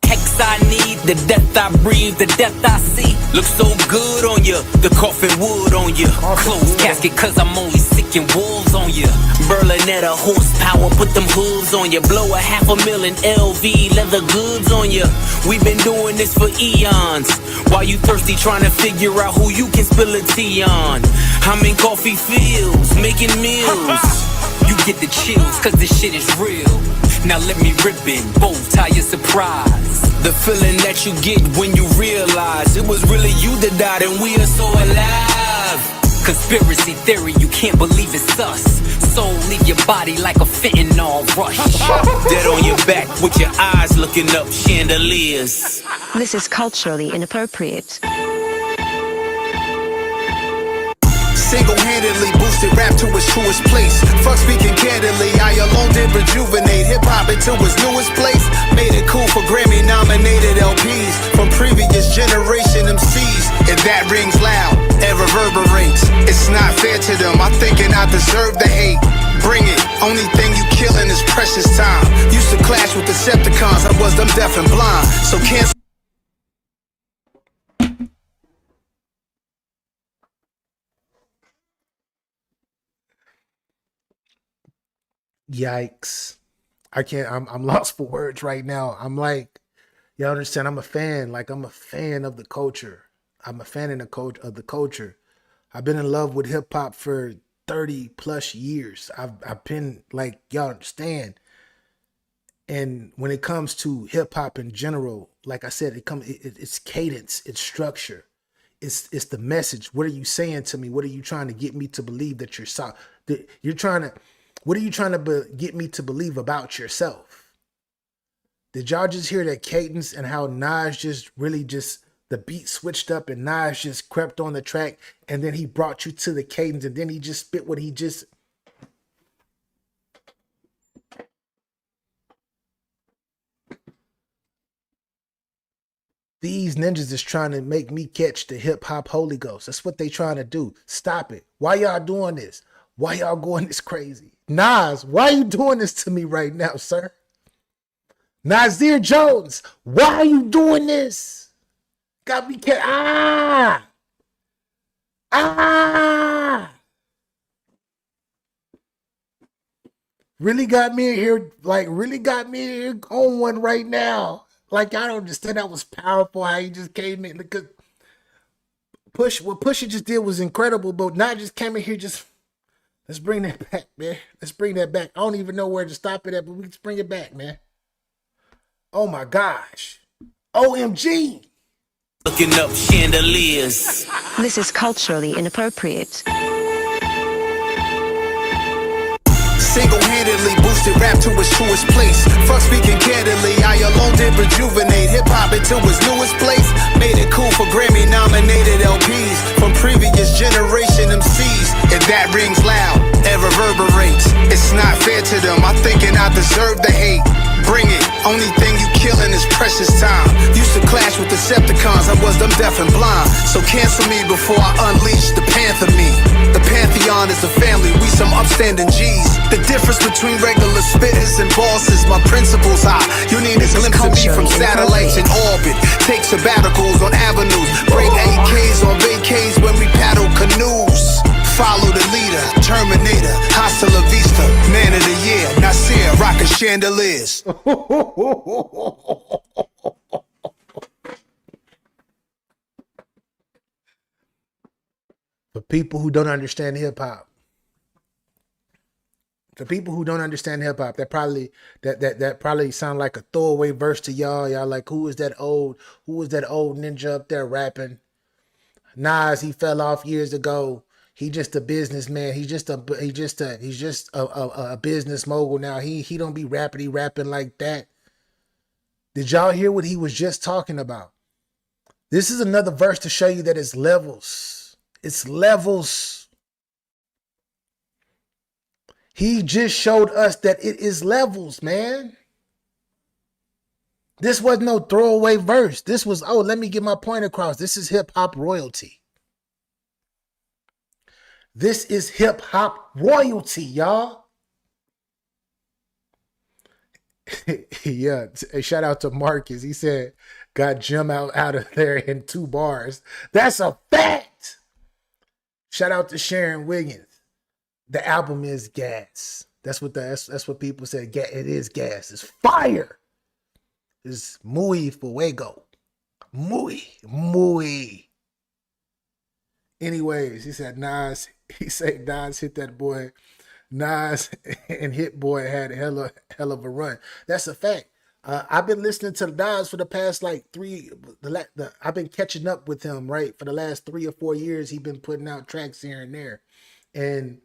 Hex I need, the death I breathe, the death I see. Looks so good on you, the coffin wood on you. Closed casket cause I'm only sick and wolves on you. Berlinetta horsepower, put them hooves on you. Blow a $500,000 LV leather goods on you. We've been doing this for eons. While you thirsty trying to figure out who you can spill a tea on. I'm in coffee fields, making meals.
You get the chills cause this shit is real. Now let me rip it, bow tie your surprise.
The feeling that you get when you realize it was really you that died and we are so alive.
Conspiracy theory, you can't believe it's us. Soul leave your body like a fentanyl rush.
Dead on your back with your eyes looking up chandeliers.
This is culturally inappropriate.
Single-handedly boosted rap to its truest place. Fuck speaking candidly, I alone did rejuvenate hip-hop into its newest place. Made it cool for Grammy-nominated LPs from previous generation MCs. And that rings loud, it reverberates. It's not fair to them, I'm thinking I deserve the hate. Bring it, only thing you killing is precious time. Used to clash with Decepticons, I was them deaf and blind. So can't.
Yikes. I'm lost for words right now. I'm like, you understand, I'm a fan. Like, I'm a fan of the culture. I'm a fan of the culture. I've been in love with hip hop for 30 plus years. I've been like, y'all understand. And when it comes to hip hop in general, like I said, it's cadence, it's structure. It's the message. What are you saying to me? What are you trying to get me to believe that you're so? That you're trying to. What are you trying to get me to believe about yourself? Did y'all just hear that cadence and how Nas just really just the beat switched up and Nas just crept on the track and then he brought you to the cadence and then he just spit what he just. These ninjas is trying to make me catch the hip hop Holy Ghost. That's what they trying to do. Stop it. Why y'all doing this? Why y'all going this crazy? Nas, why are you doing this to me right now, sir? Nasir Jones, why are you doing this? Got me really got me in here, really got me in here on one right now. Like, I don't understand. That was powerful how he just came in. Because what Pusha just did was incredible, but not just came in here just, let's bring that back, man. Let's bring that back. I don't even know where to stop it at, but we can bring it back, man. Oh my gosh. OMG.
Looking up chandeliers.
This is culturally inappropriate.
Single-handedly boosted rap to its truest place. Fuck speaking candidly, I alone did rejuvenate hip-hop into its newest place. Made it cool for Grammy-nominated LPs from previous generation MCs. If that rings loud, it reverberates. It's not fair to them, I'm thinking I deserve the hate. Bring it, only thing you killing is precious time. Used to clash with Decepticons, I was them deaf and blind. So cancel me before I unleash the Panther me. The Pantheon is the family, we some upstanding G's. The difference between regular spitters and bosses, my principles high. You need a glimpse of me from satellites in orbit. Take sabbaticals on avenues, break AKs on vacays when we paddle canoes. Follow the leader, Terminator, hasta la vista, man of the year, Nasir, rockin' chandeliers.
For people who don't understand hip hop, that probably sound like a throwaway verse to y'all. Y'all like, who is that old ninja up there rapping? Nas, he fell off years ago. He just a businessman. He's just a business mogul now. He don't be rapping like that. Did y'all hear what he was just talking about? This is another verse to show you that it's levels. It's levels. He just showed us that it is levels, man. This wasn't no throwaway verse. This was, oh, let me get my point across. This is hip hop royalty. This is hip hop royalty, y'all. Yeah, shout out to Marcus. He said, got Jim out of there in 2 bars. That's a fact. Shout out to Sharon Wiggins. The album is gas. That's what people say. It is gas. It's fire. It's muy fuego. Muy. Anyways, he said Nas hit that boy. Nas and Hit Boy had a hell of a run. That's a fact. I've been listening to Nas for the past I've been catching up with him, right? For the last 3 or 4 years, he's been putting out tracks here and there. And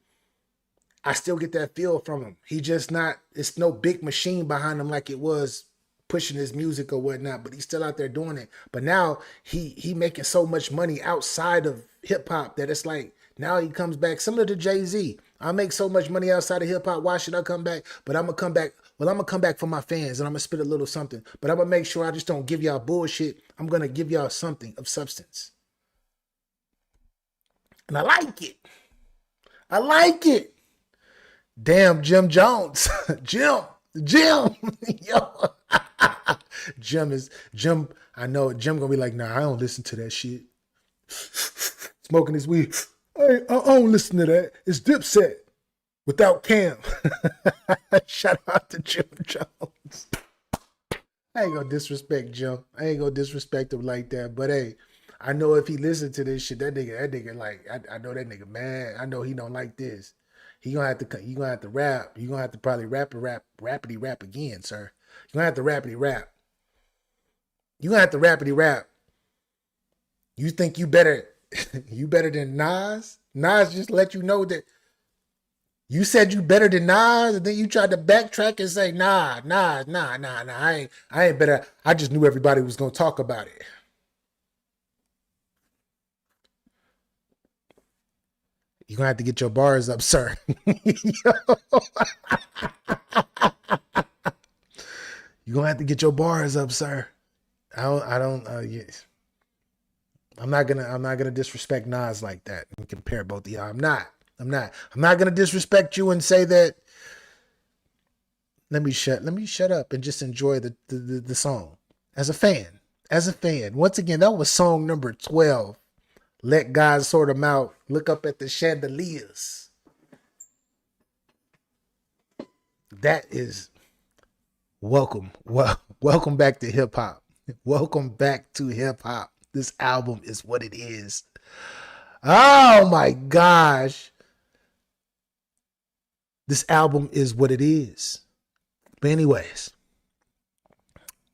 I still get that feel from him. It's no big machine behind him like it was pushing his music or whatnot, but he's still out there doing it. But now he making so much money outside of hip hop that it's like, now he comes back similar to Jay-Z. I make so much money outside of hip hop. Why should I come back? But I'm going to come back. Well, I'm going to come back for my fans and I'm going to spit a little something. But I'm going to make sure I just don't give y'all bullshit. I'm going to give y'all something of substance. And I like it. Damn, Jim Jones. Jim. Yo. Jim. I know Jim going to be like, nah, I don't listen to that shit. Smoking his weed. I don't listen to that. It's Dipset without Cam. Shout out to Jim Jones. I ain't gonna disrespect Jim. I ain't gonna disrespect him like that. But hey, I know if he listened to this shit, that nigga like, I know that nigga mad. I know he don't like this. You gonna have to rap. You gonna have to probably rapidy rap again, sir. You gonna have to rapidy rap. You think you better you better than Nas? Nas just let you know that you said you better than Nas, and then you tried to backtrack and say, nah. I ain't better. I just knew everybody was gonna talk about it. You're gonna have to get your bars up, sir. You're gonna have to get your bars up, sir. Yes. I'm not gonna disrespect Nas like that and compare both of y'all. I'm not gonna disrespect you and say that. Let me shut up and just enjoy the song. As a fan. Once again, that was song number 12. Let God sort them out. Look up at the chandeliers. That is welcome. Welcome back to hip hop. Welcome back to hip hop. This album is what it is. Oh my gosh. This album is what it is. But anyways,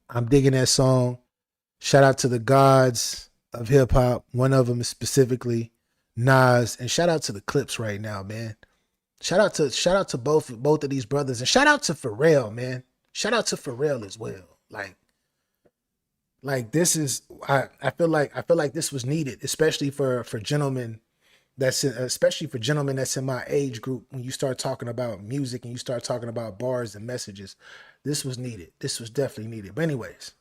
I'm digging that song. Shout out to the gods of hip hop. One of them is specifically Nas, and shout out to the Clipse right now, man. Shout out to both of these brothers, and shout out to Pharrell, man. Shout out to Pharrell as well. Like this is I feel like this was needed, especially for gentlemen that's in my age group. When you start talking about music and you start talking about bars and messages, this was needed. This was definitely needed. But anyways,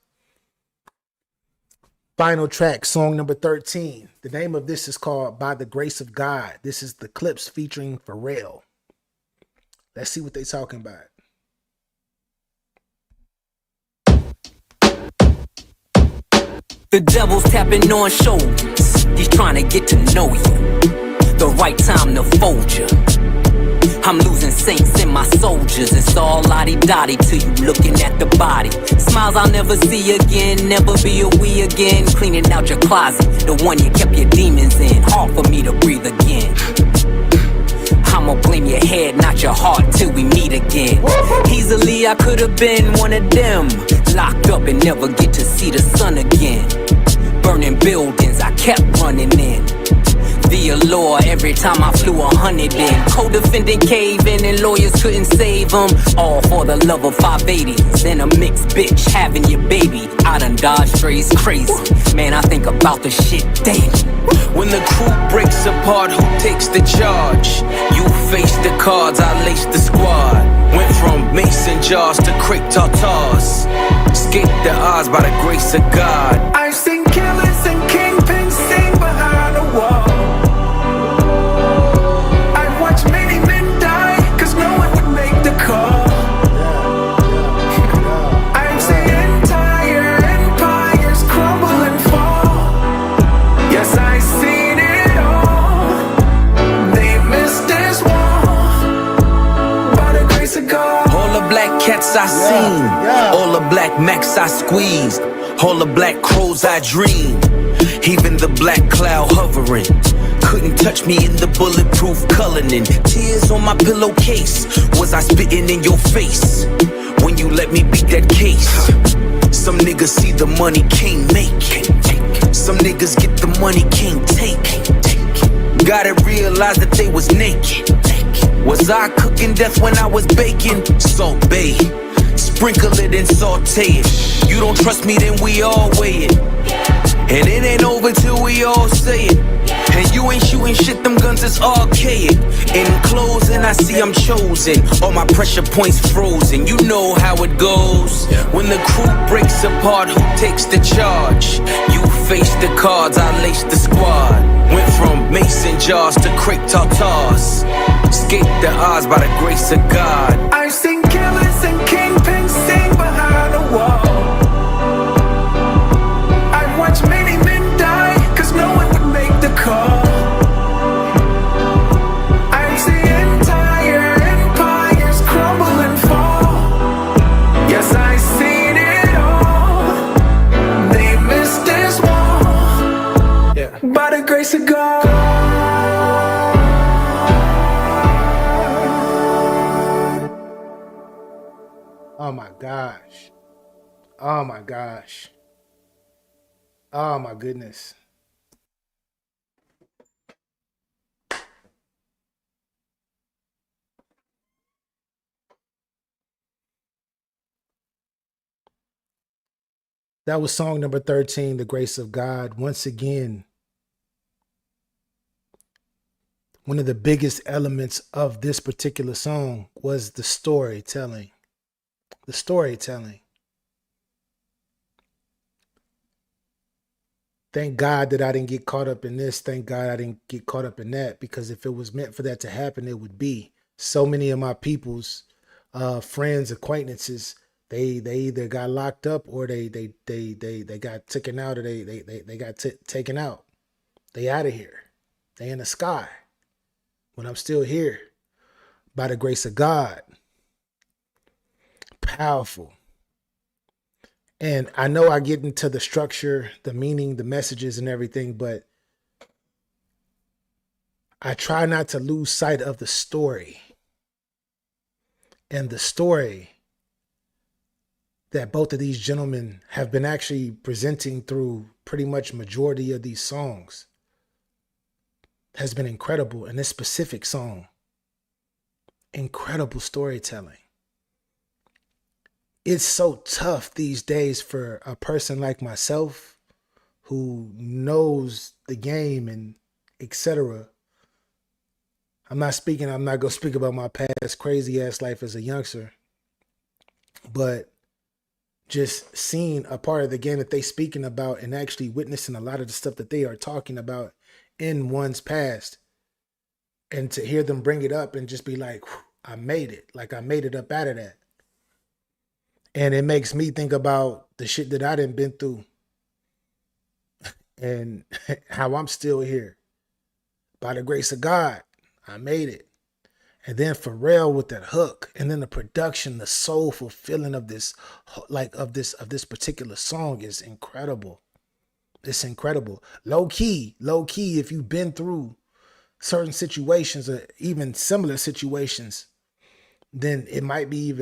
final track, song number 13. The name of this is called By the Grace of God. This is the Clipse featuring Pharrell. Let's see what they talking about.
The devil's tapping on shoulders. He's trying to get to know you. The right time to fold you. I'm losing saints in my soldiers. It's all lottie-dottie till you looking at the body. Smiles I'll never see again, never be a we again. Cleaning out your closet, the one you kept your demons in. Hard for me to breathe again. I'ma blame your head, not your heart, till we meet again. Easily I could've been one of them, locked up and never get to see the sun again. Burning buildings, I kept running in. The allure every time I flew 100 in. Co-defendant caving and lawyers couldn't save them. All for the love of 580s and a mixed bitch having your baby. I done dodged strays crazy. Man, I think about the shit daily.
When the crew breaks apart, who takes the charge? You face the cards, I lace the squad. Went from mason jars to crepe tartars. Escaped the odds by the grace of God.
I've seen killers and kingpins sing behind a wall. I've watched many men die, cause no one would make the call. I've seen entire empires crumble and fall. Yes, I've seen it all. They missed this war. By the grace of God.
All the black cats I seen, all the black max I squeezed, all the black crows I dreamed, even the black cloud hovering. Couldn't touch me in the bulletproof Cullinan. Tears on my pillowcase. Was I spitting in your face when you let me beat that case? Some niggas see the money, can't make. Some niggas get the money, can't take. Gotta realize that they was naked. Was I cooking death when I was baking? Salt Bay, sprinkle it and saute it. You don't trust me, then we all weigh it. And it ain't over till we all say it. And you ain't shooting shit, them guns is archaic. In closing, I see I'm chosen. All my pressure points frozen. You know how it goes. When the crew breaks apart, who takes the charge? You face the cards, I lace the squad. Went from mason jars to crepe tartars. Escaped the odds by the grace of God.
I've seen killers and kingpins sing behind a wall. I've watched many men die, cause no one would make the call. I've seen entire empires crumble and fall. Yes, I've seen it all. They missed this war. By the grace of God.
Oh my gosh. Oh my gosh. Oh my goodness. That was song number 13, The Grace of God. Once again, one of the biggest elements of this particular song was the storytelling. The storytelling. Thank God that I didn't get caught up in this. Thank God I didn't get caught up in that, because if it was meant for that to happen, it would be. So many of my people's friends, acquaintances, they either got locked up or they got taken out, or they got taken out. They out of here. They in the sky. When I'm still here, by the grace of God. Powerful. And I know I get into the structure, the meaning, the messages and everything, but I try not to lose sight of the story. And the story that both of these gentlemen have been actually presenting through pretty much majority of these songs has been incredible. And this specific song, incredible storytelling. It's so tough these days for a person like myself who knows the game and etc. I'm not going to speak about my past crazy ass life as a youngster, but just seeing a part of the game that they speaking about and actually witnessing a lot of the stuff that they are talking about in one's past, and to hear them bring it up and just be like, I made it. Like I made it up out of that. And it makes me think about the shit that I done been through and how I'm still here. By the grace of God, I made it. And then Pharrell with that hook, and then the production, the soulful feeling of this, like of this particular song is incredible. It's incredible. Low key, if you've been through certain situations or even similar situations, then you might really,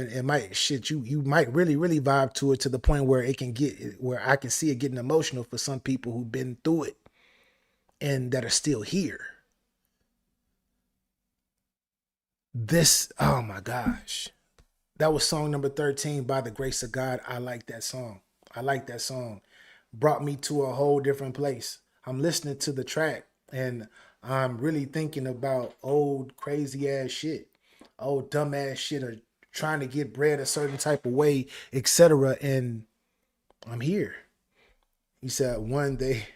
really vibe to it, to the point where it can get, where I can see it getting emotional for some people who've been through it and that are still here. This, oh my gosh. That was song number 13, By the Grace of God. I like that song. Brought me to a whole different place. I'm listening to the track and I'm really thinking about old crazy ass shit. Old dumbass shit, or trying to get bread a certain type of way, etc. And I'm here. He said one day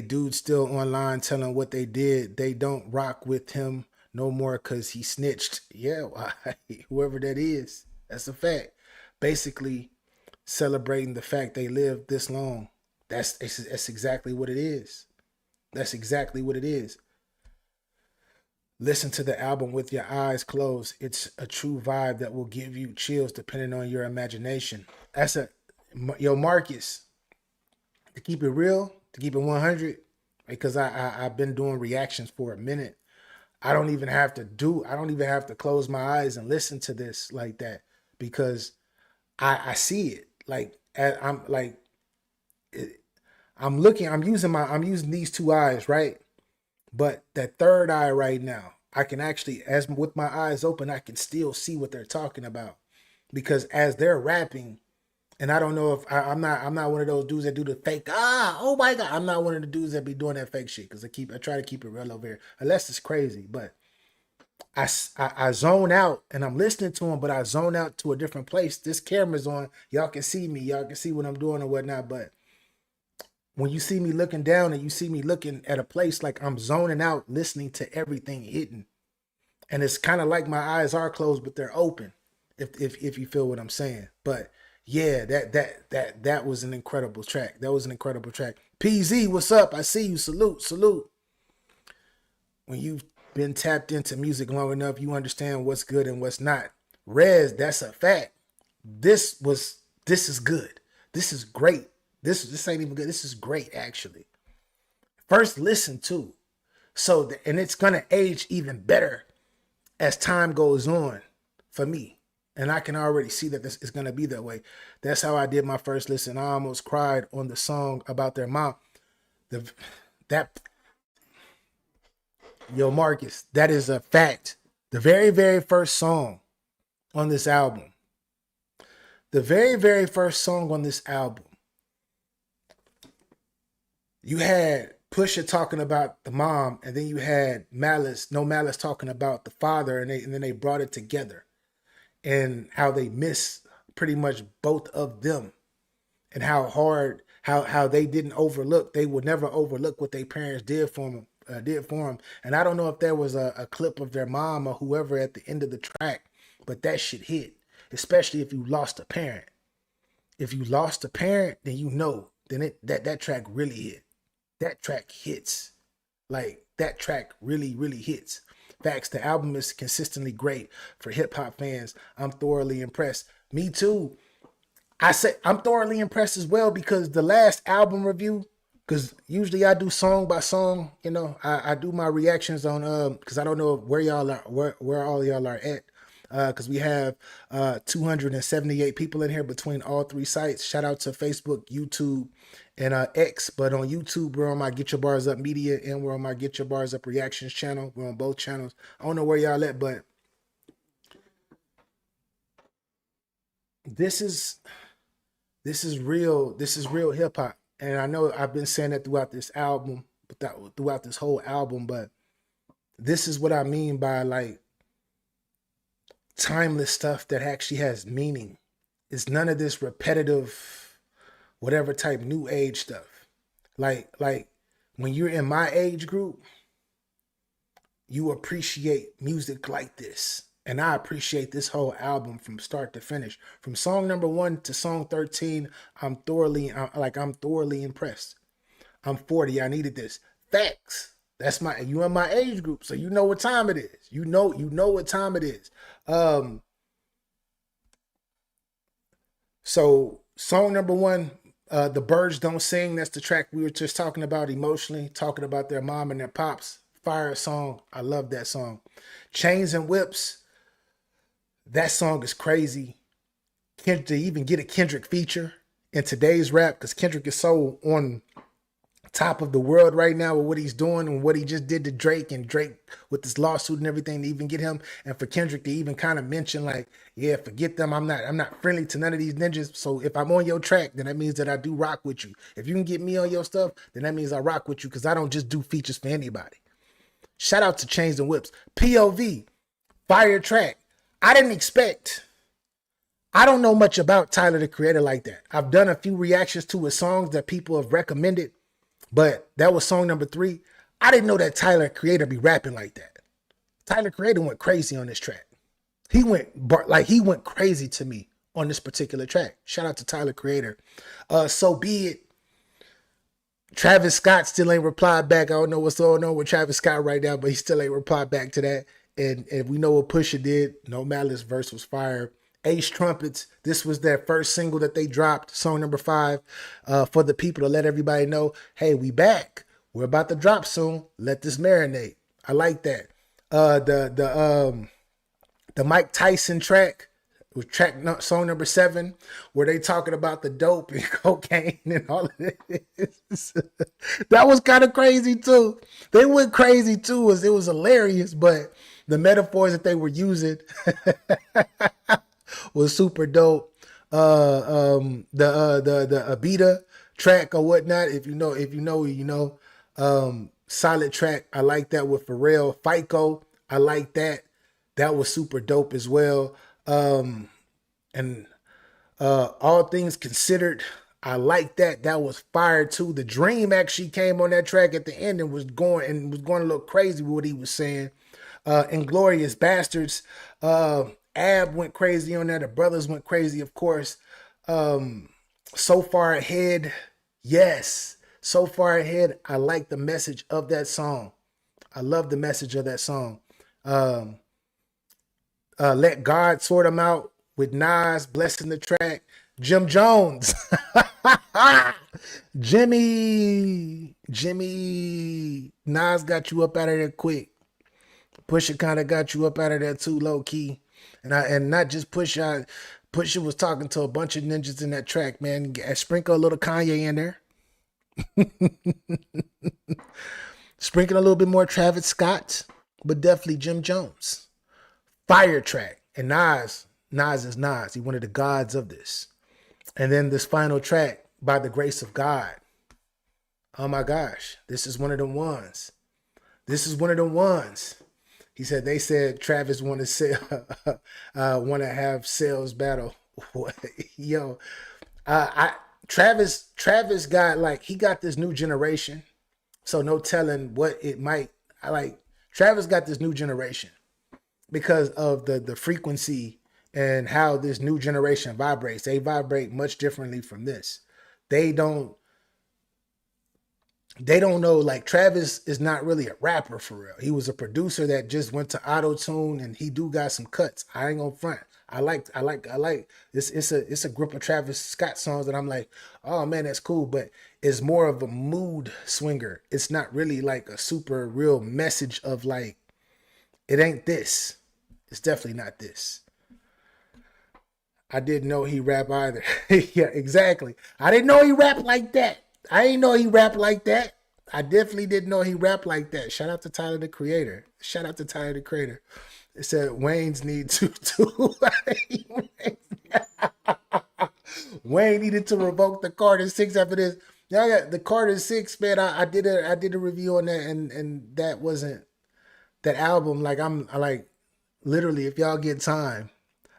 dudes still online telling what they did. They don't rock with him no more because he snitched. Yeah, whoever that is, that's a fact. Basically celebrating the fact they lived this long. That's exactly what it is. That's exactly what it is. Listen to the album with your eyes closed. It's a true vibe that will give you chills depending on your imagination. Yo, Marcus, to keep it real, to keep it 100, because I've been doing reactions for a minute. I don't even have to close my eyes and listen to this like that, because I see it. I'm using these two eyes, right? But that third eye right now, I can actually, as with my eyes open, I can still see what they're talking about. Because as they're rapping, and I don't know if I'm not one of those dudes that do the fake, oh my God. I'm not one of the dudes that be doing that fake shit, because I try to keep it real over here, unless it's crazy. But I zone out and I'm listening to them, but I zone out to a different place. This camera's on. Y'all can see me. Y'all can see what I'm doing or whatnot. But when you see me looking down and you see me looking at a place, like I'm zoning out, listening to everything hitting. And it's kind of like my eyes are closed, but they're open, if you feel what I'm saying. But yeah, that was an incredible track. That was an incredible track. PZ, what's up? I see you. Salute. When you've been tapped into music long enough, you understand what's good and what's not. Rez, that's a fact. This is good. This is great. This ain't even good. This is great, actually. First listen to. And it's going to age even better as time goes on for me. And I can already see that this is going to be that way. That's how I did my first listen. I almost cried on the song about their mom. Yo, Marcus, that is a fact. The very, very first song on this album, The very, very first song on this album, you had Pusha talking about the mom, and then you had Malice talking about the father, and then they brought it together, and how they miss pretty much both of them, and how hard how they didn't overlook. They would never overlook what their parents did for them. And I don't know if there was a clip of their mom or whoever at the end of the track, but that shit hit, especially if you lost a parent. If you lost a parent, then you know, then that track really hit. That track hits. Like, that track really, really hits. Facts, the album is consistently great for hip-hop fans. I'm thoroughly impressed. Me too. I say I'm thoroughly impressed as well, because the last album review, because usually I do song by song, you know, I do my reactions on, because I don't know where y'all are, where all y'all are at. Because we have 278 people in here between all three sites. Shout out to Facebook, YouTube, and X. But on YouTube, we're on my Get Your Bars Up Media, and we're on my Get Your Bars Up Reactions channel. We're on both channels. I don't know where y'all at, but this is real. This is real hip hop, and I know I've been saying that throughout this album, throughout this whole album. But this is what I mean by like timeless stuff that actually has meaning. It's none of this repetitive, whatever type new age stuff. Like when you're in my age group, you appreciate music like this. And I appreciate this whole album from start to finish. From song number 1 to song 13, I'm thoroughly impressed. I'm 40. I needed this. Facts. You in my age group, so you know what time it is. You know what time it is. So song number 1, The Birds Don't Sing. That's the track we were just talking about emotionally, talking about their mom and their pops. Fire song. I love that song. Chains and Whips. That song is crazy. To even get a Kendrick feature in today's rap, because Kendrick is so on top of the world right now with what he's doing and what he just did to Drake, and Drake with this lawsuit and everything to even get him, and for Kendrick to even kind of mention like, yeah, forget them. I'm not friendly to none of these ninjas. So if I'm on your track, then that means that I do rock with you. If you can get me on your stuff, then that means I rock with you, because I don't just do features for anybody. Shout out to Chains and Whips. POV, fire track. I don't know much about Tyler the Creator like that. I've done a few reactions to his songs that people have recommended, but that was song number 3. I didn't know that Tyler Creator be rapping like that. Tyler Creator went crazy on this track. He went crazy to me on this particular track. Shout out to Tyler Creator. So Be It. Travis Scott still ain't replied back. I don't know what's going on with Travis Scott right now, but he still ain't replied back to that. And we know what Pusha did. No Malice verse was fire. Ace Trumpets. This was their first single that they dropped. Song number 5. For the people to let everybody know, hey, we back. We're about to drop soon. Let this marinate. I like that. The Mike Tyson track was song number 7, where they talking about the dope and cocaine and all of this. That was kind of crazy too. They went crazy too. It was hilarious, but the metaphors that they were using was super dope. The EIDA track or whatnot. If you know, you know. Solid track. I like that with Pharrell. FICO. I like that. That was super dope as well. And All Things Considered, I like that. That was fire too. The Dream actually came on that track at the end and was going a little crazy with what he was saying. Inglorious Bastards. Ab went crazy on that. The Brothers went crazy, of course. So Far Ahead. Yes. So Far Ahead. I like the message of that song. I love the message of that song. Let God Sort 'Em Out with Nas blessing the track. Jim Jones. Jimmy. Nas got you up out of there quick. Pusha kind of got you up out of there too, low key. And not just Pusha. Pusha was talking to a bunch of ninjas in that track, man. Sprinkle a little Kanye in there. Sprinkle a little bit more Travis Scott, but definitely Jim Jones. Fire track. And Nas Nas is Nas. He one of the gods of this. And then this final track, By the Grace of God. Oh my gosh, this is one of them ones. This is one of them ones. He said, they said Travis want to have sales battle. Yo, Travis got like, he got this new generation. So no telling what it might, Travis got this new generation because of the frequency and how this new generation vibrates. They vibrate much differently from this. They don't know, like Travis is not really a rapper for real. He was a producer that just went to auto-tune, and he do got some cuts. I ain't gonna front. I like this. It's a group of Travis Scott songs that I'm like, oh man, that's cool. But it's more of a mood swinger. It's not really like a super real message of like, it ain't this. It's definitely not this. I didn't know he rap either. Yeah, exactly. I didn't know he rapped like that. I didn't know he rapped like that. I definitely didn't know he rapped like that. Shout out to Tyler, the Creator. Shout out to Tyler, the Creator. It said Wayne's need to Wayne needed to revoke the Carter 6 after this. Y'all got the Carter 6, man. I did a review on that, and that wasn't that album. Like I like literally, if y'all get time,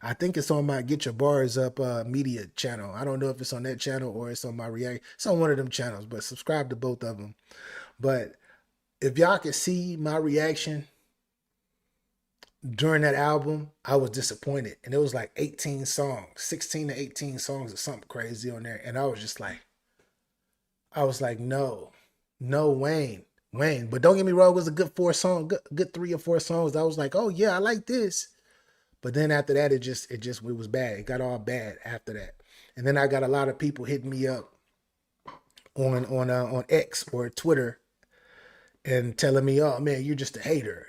I think it's on my Get Your Bars Up media channel. I don't know if it's on that channel or it's on my React. It's on one of them channels, but subscribe to both of them. But if y'all could see my reaction during that album, I was disappointed. And it was like 18 songs, 16 to 18 songs or something crazy on there. And I was like, no, Wayne. But don't get me wrong, it was a good 3 or 4 songs. I was like, oh yeah, I like this. But then after that, it was bad. It got all bad after that. And then I got a lot of people hitting me up on X or Twitter and telling me, oh man, you're just a hater.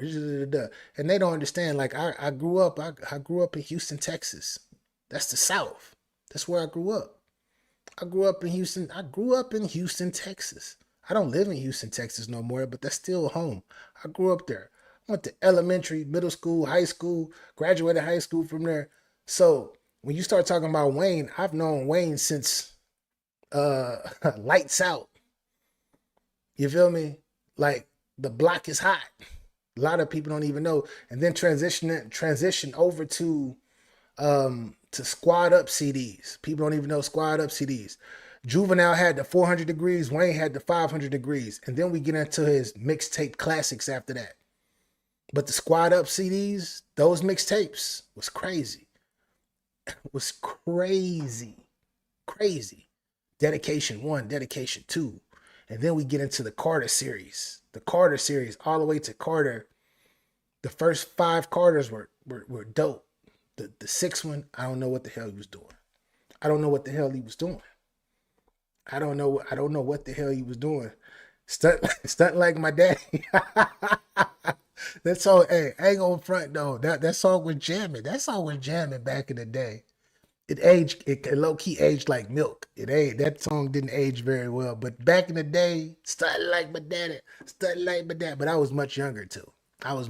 And they don't understand. Like I grew up in Houston, Texas. That's the South. That's where I grew up. I grew up in Houston, Texas. I don't live in Houston, Texas no more, but that's still home. I grew up there. Went to elementary, middle school, high school, graduated high school from there. So when you start talking about Wayne, I've known Wayne since Lights Out. You feel me? Like The Block Is Hot. A lot of people don't even know. And then transition over to Squad Up CDs. People don't even know Squad Up CDs. Juvenile had the 400 degrees. Wayne had the 500 degrees. And then we get into his mixtape classics after that. But the Squad Up CDs, those mixtapes was crazy. Crazy. Dedication 1, Dedication 2. And then we get into the Carter series. The Carter series all the way to Carter. The first 5 Carters were dope. The 6th one, I don't know what the hell he was doing. I don't know what the hell he was doing. Stunt like my daddy. That song, hey, I ain't gonna front though. That song was jamming. That song was jamming back in the day. It low-key aged like milk. That song didn't age very well. But back in the day, stunt like my daddy. But I was much younger too. That was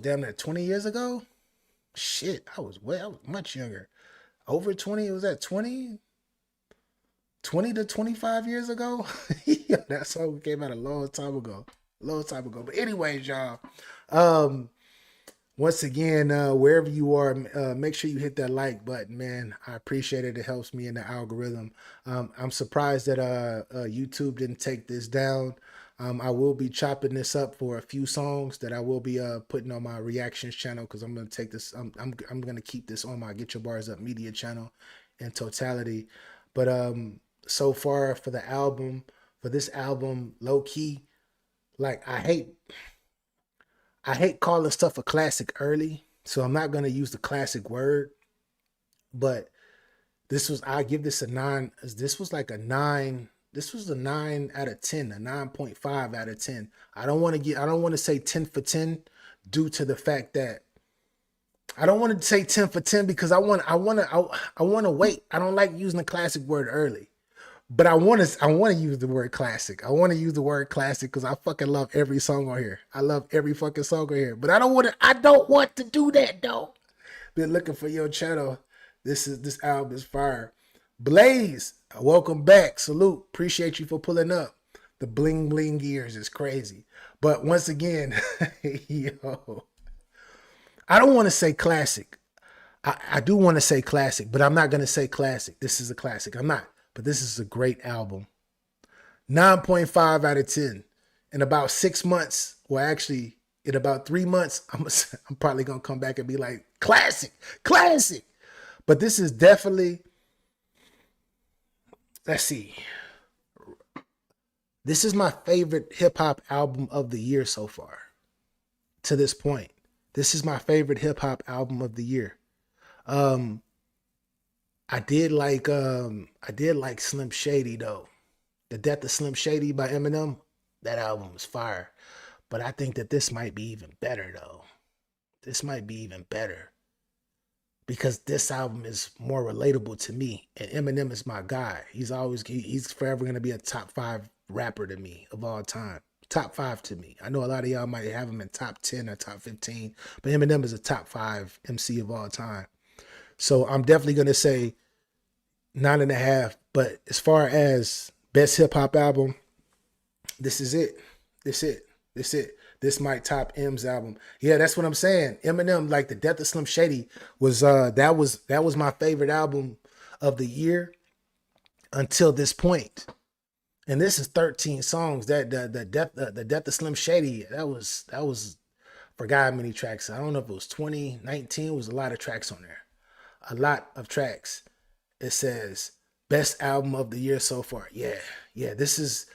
damn near 20 years ago. Shit, I was much younger. Over 20, was that 20 to 25 years ago? Yeah, that song came out a long time ago. But anyways, y'all, once again, wherever you are, make sure you hit that like button, man. I appreciate it. It helps me in the algorithm. I'm surprised that YouTube didn't take this down. I will be chopping this up for a few songs that I will be putting on my reactions channel, because I'm gonna take this. I'm gonna keep this on my Get Your Bars Up media channel in totality. But so far for this album, low key. Like I hate calling stuff a classic early, so I'm not gonna use the classic word. But I give this a 9. This was like a 9. This was a 9 out of 10, a 9.5 out of 10. I don't want to say 10 for 10 due to the fact that I don't want to say 10 for 10 because I want to wait. I don't like using the classic word early. But I want to use the word classic. I want to use the word classic because I fucking love every song on here. I love every fucking song on here. But I don't want to do that though. Been looking for your channel. This album is fire. Blaze, welcome back. Salute. Appreciate you for pulling up. The bling bling gears is crazy. But once again, yo, I don't want to say classic. I do want to say classic, but I'm not going to say classic. This is a classic. I'm not. But this is a great album. 9.5 out of 10. In about 6 months, well, actually, in about 3 months, I'm probably going to come back and be like, classic. But this is definitely, let's see. This is my favorite hip-hop album of the year so far. To this point. This is my favorite hip-hop album of the year. I did like Slim Shady though. The Death of Slim Shady by Eminem, that album was fire. But I think that this might be even better though. This might be even better. Because this album is more relatable to me. And Eminem is my guy. He's forever gonna be a top 5 rapper to me of all time. Top 5 to me. I know a lot of y'all might have him in top 10 or top 15, but Eminem is a top 5 MC of all time. So I'm definitely going to say 9.5. But as far as best hip hop album, this is it. This might top M's album. Yeah, that's what I'm saying. Eminem, like the Death of Slim Shady was that was my favorite album of the year until this point. And this is 13 songs. That the Death of Slim Shady, that was forgot how many tracks. I don't know if it was 20, 19. It was a lot of tracks on there. A lot of tracks. It says best album of the year so far. Yeah. This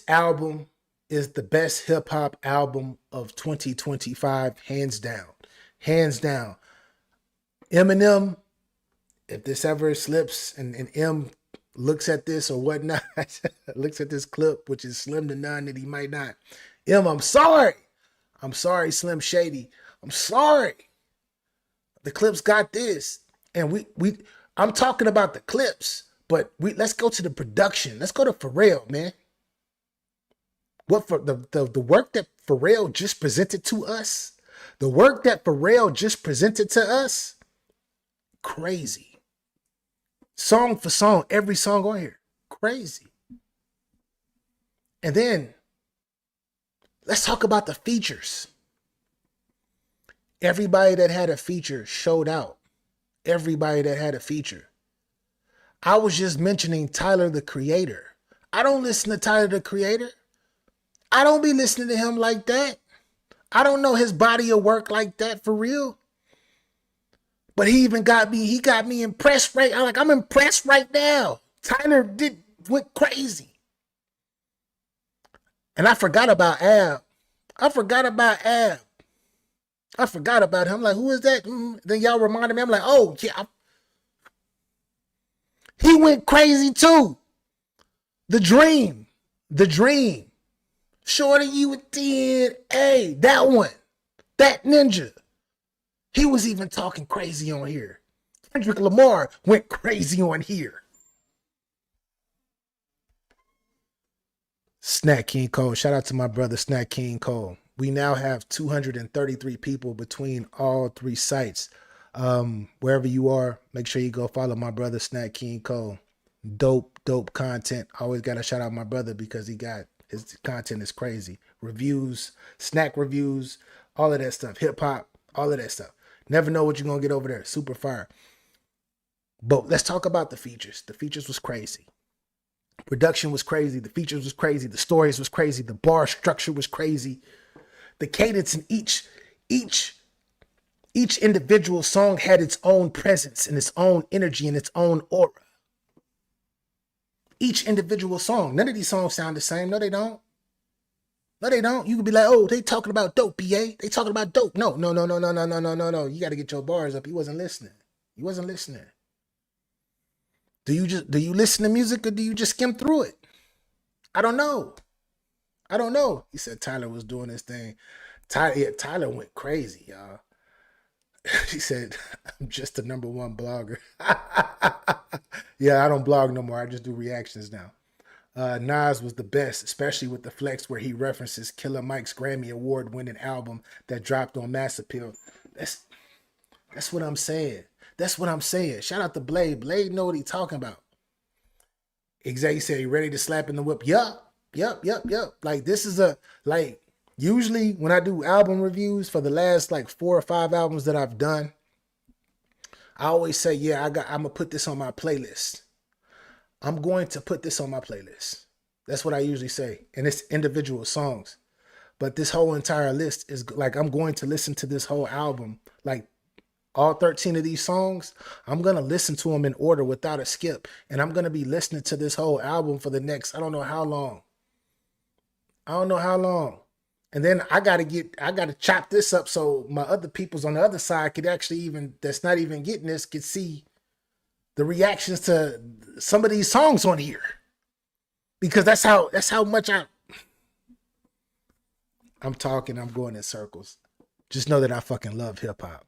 album is the best hip hop album of 2025, hands down. Eminem, if this ever slips and M looks at this or whatnot, looks at this clip, which is slim to none that he might not. I'm sorry, Slim Shady. I'm sorry. The Clipse got this. And I'm talking about the Clipse, but let's go to the production. Let's go to Pharrell, man. What for the work that Pharrell just presented to us? The work that Pharrell just presented to us? Crazy. Song for song, every song on here. Crazy. And then let's talk about the features. Everybody that had a feature showed out. Everybody that had a feature. I was just mentioning Tyler, the Creator. I don't listen to Tyler, the Creator. I don't be listening to him like that. I don't know his body of work like that for real. But he got me impressed I'm impressed right now. Tyler went crazy. And I forgot about Ab. I forgot about him. Like, who is that? Then y'all reminded me. I'm like, oh, yeah. He went crazy too. The Dream. Shorty, you a 10. Hey, that one. That ninja. He was even talking crazy on here. Kendrick Lamar went crazy on here. Snack King Cole. Shout out to my brother Snack King Cole. We now have 233 people between all 3 sites. Wherever you are, make sure you go follow my brother Snack King Cole. Dope content. Always got to shout out my brother because his content is crazy. Reviews, snack reviews, all of that stuff. Hip hop, all of that stuff. Never know what you're going to get over there. Super fire. But let's talk about the features. The features was crazy. Production was crazy. The features was crazy. The stories was crazy. The bar structure was crazy. The cadence in each individual song had its own presence and its own energy and its own aura. Each individual song. None of these songs sound the same. No, they don't. You could be like, oh, they talking about dope, BA. They talking about dope. No. You got to get your bars up. He wasn't listening. Do you listen to music or do you just skim through it? I don't know. He said Tyler was doing this thing. Tyler went crazy, y'all. He said, I'm just the #1 blogger. Yeah, I don't blog no more. I just do reactions now. Nas was the best, especially with the flex where he references Killer Mike's Grammy Award-winning album that dropped on Mass Appeal. That's what I'm saying. That's what I'm saying. Shout out to Blade. Blade know what he talking about. Exactly. He said he ready to slap in the whip. Yup. Like this is usually when I do album reviews for the last like 4 or 5 albums that I've done, I always say, yeah, I'm gonna put this on my playlist. I'm going to put this on my playlist. That's what I usually say. And it's individual songs. But this whole entire list is like, I'm going to listen to this whole album. Like all 13 of these songs, I'm going to listen to them in order without a skip. And I'm going to be listening to this whole album for the next, I don't know how long. And then I got to chop this up so my other peoples on the other side could actually that's not even getting this, could see the reactions to some of these songs on here. Because that's how much I'm talking, I'm going in circles. Just know that I fucking love hip hop.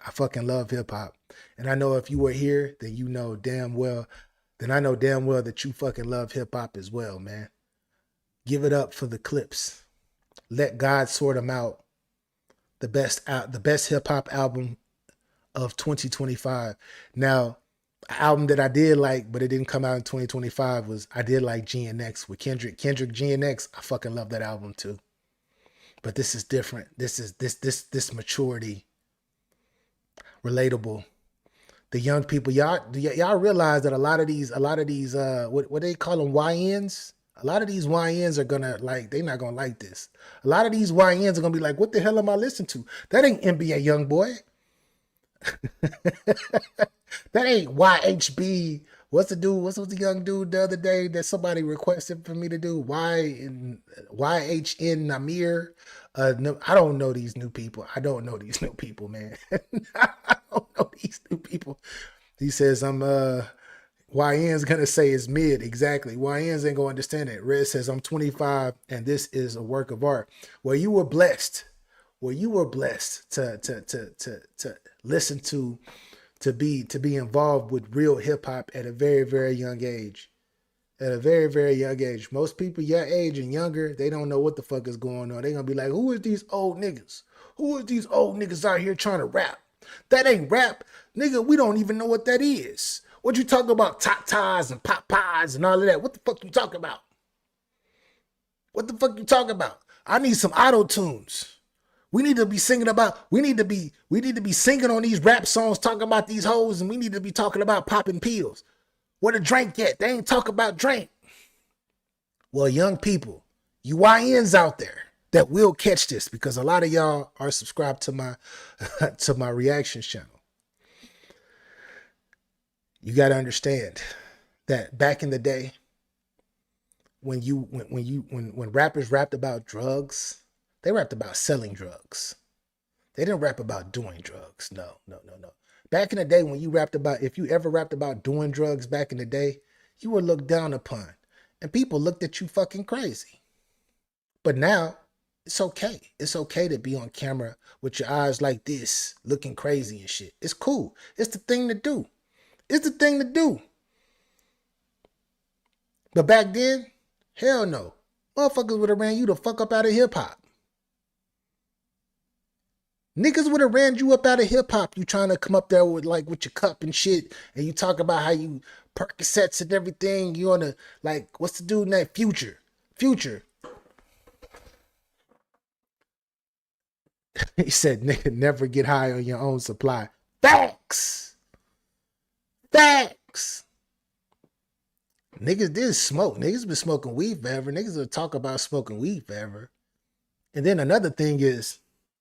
I fucking love hip hop. And I know if you were here, then I know damn well that you fucking love hip hop as well, man. Give it up for the Clipse. Let God sort them out. The best hip hop album of 2025. Now, an album that I did like, but it didn't come out in 2025 was I did like GNX with Kendrick. Kendrick GNX, I fucking love that album too. But this is different. This is this maturity. Relatable. The young people, y'all realize that a lot of these what they call them YNs? A lot of these YNs are gonna they're not gonna like this. A lot of these YNs are gonna be like, what the hell am I listening to? That ain't NBA Youngboy. That ain't YHB. What's the young dude the other day that somebody requested for me to do? YHN Namir. No, I don't know these new people. I don't know these new people, man. I don't know these new people. He says YN's gonna say it's mid. Exactly. YN's ain't gonna understand it. Red says I'm 25 and this is a work of art. Well, you were blessed. To listen to be involved with real hip hop at a very, very young age. At a very, very young age. Most people your age and younger, they don't know what the fuck is going on. They're gonna be like, who is these old niggas? Who is these old niggas out here trying to rap? That ain't rap. Nigga, we don't even know what that is. What you talking about? Tatas and pop pies and all of that. What the fuck you talking about? What the fuck you talking about? I need some auto tunes. We need to be singing singing on these rap songs, talking about these hoes, and we need to be talking about popping pills. Where the drink at? They ain't talk about drink. Well, young people, you YNs out there that will catch this, because a lot of y'all are subscribed to my to my reaction channel. You got to understand that back in the day, when rappers rapped about drugs, they rapped about selling drugs. They didn't rap about doing drugs. No. Back in the day, if you ever rapped about doing drugs back in the day, you were looked down upon. And people looked at you fucking crazy. But now, it's okay. It's okay to be on camera with your eyes like this, looking crazy and shit. It's cool. It's the thing to do. But back then, hell no. Motherfuckers would have ran you the fuck up out of hip-hop. Niggas would have ran you up out of hip-hop. You trying to come up there with your cup and shit, and you talk about how you Percocets and everything. You on the, what's the dude name? Future. He said, nigga, never get high on your own supply. Facts. Niggas did smoke. Niggas been smoking weed forever. Niggas will talk about smoking weed forever. And then another thing is,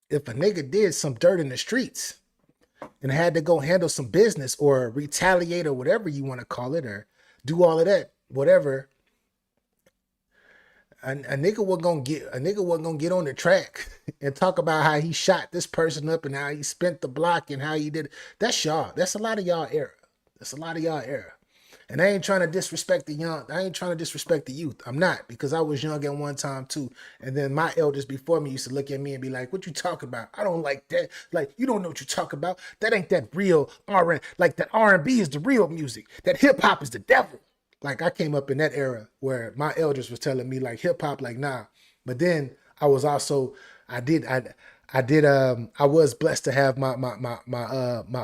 if a nigga did some dirt in the streets and had to go handle some business or retaliate or whatever you want to call it, or do all of that, whatever, a nigga wasn't gonna get on the track and talk about how he shot this person up and how he spent the block and how he did it. That's y'all. That's a lot of y'all era. And I ain't trying to disrespect the young. I ain't trying to disrespect the youth. I'm not, because I was young at one time too. And then my elders before me used to look at me and be like, what you talking about? I don't like that. Like, you don't know what you talking about. That ain't that real R&B. Like, that R&B is the real music. That hip hop is the devil. Like, I came up in that era where my elders was telling me like hip hop, like, nah. But then I was also, I was blessed to have my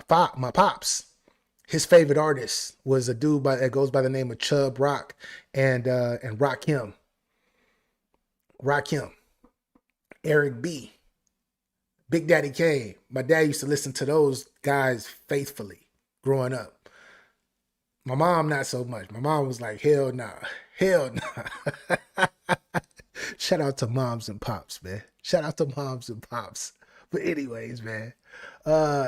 pops. His favorite artist was a dude that goes by the name of Chubb Rock and Rakim. Eric B. Big Daddy Kane. My dad used to listen to those guys faithfully growing up. My mom, not so much. My mom was like, hell nah. Hell nah. Shout out to moms and pops, man. Shout out to moms and pops. But anyways, man.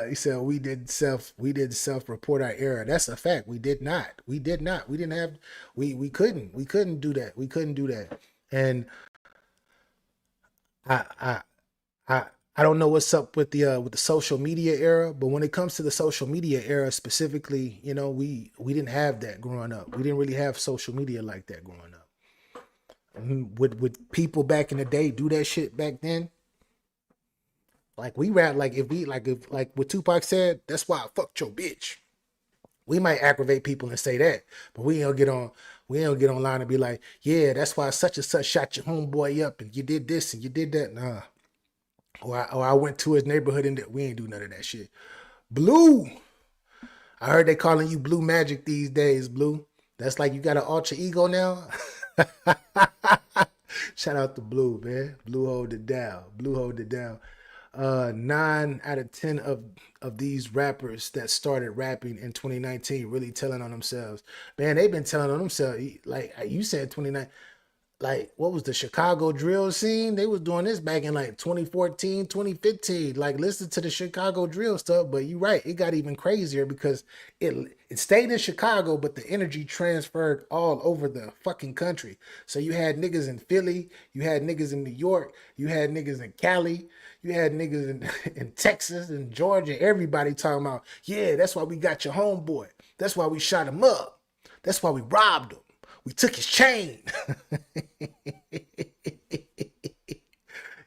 He said we didn't self-report our error. That's a fact. We did not. We didn't have we couldn't do that. We couldn't do that. And I don't know what's up with the social media era, but when it comes to the social media era specifically, you know, we didn't have that growing up. We didn't really have social media like that growing up. Would people back in the day do that shit back then? Like we rap like if what Tupac said, that's why I fucked your bitch. We might aggravate people and say that, but we ain't gonna get online and be like, yeah, that's why such and such shot your homeboy up and you did this and you did that. Nah. Or I went to his neighborhood and we ain't do none of that shit. Blue. I heard they calling you Blue Magic these days, Blue. That's like you got an alter ego now. Shout out to Blue, man. Blue hold it down. 9 out of 10 of these rappers that started rapping in 2019 really telling on themselves. Man, they've been telling on themselves. Like you said, 29. Like, what was the Chicago drill scene? They was doing this back in like 2014, 2015. Like, listen to the Chicago drill stuff. But you're right, it got even crazier because it stayed in Chicago, but the energy transferred all over the fucking country. So you had niggas in Philly, you had niggas in New York, you had niggas in Cali, you had niggas in Texas and Georgia. Everybody talking about, yeah, that's why we got your homeboy. That's why we shot him up. That's why we robbed him. We took his chain.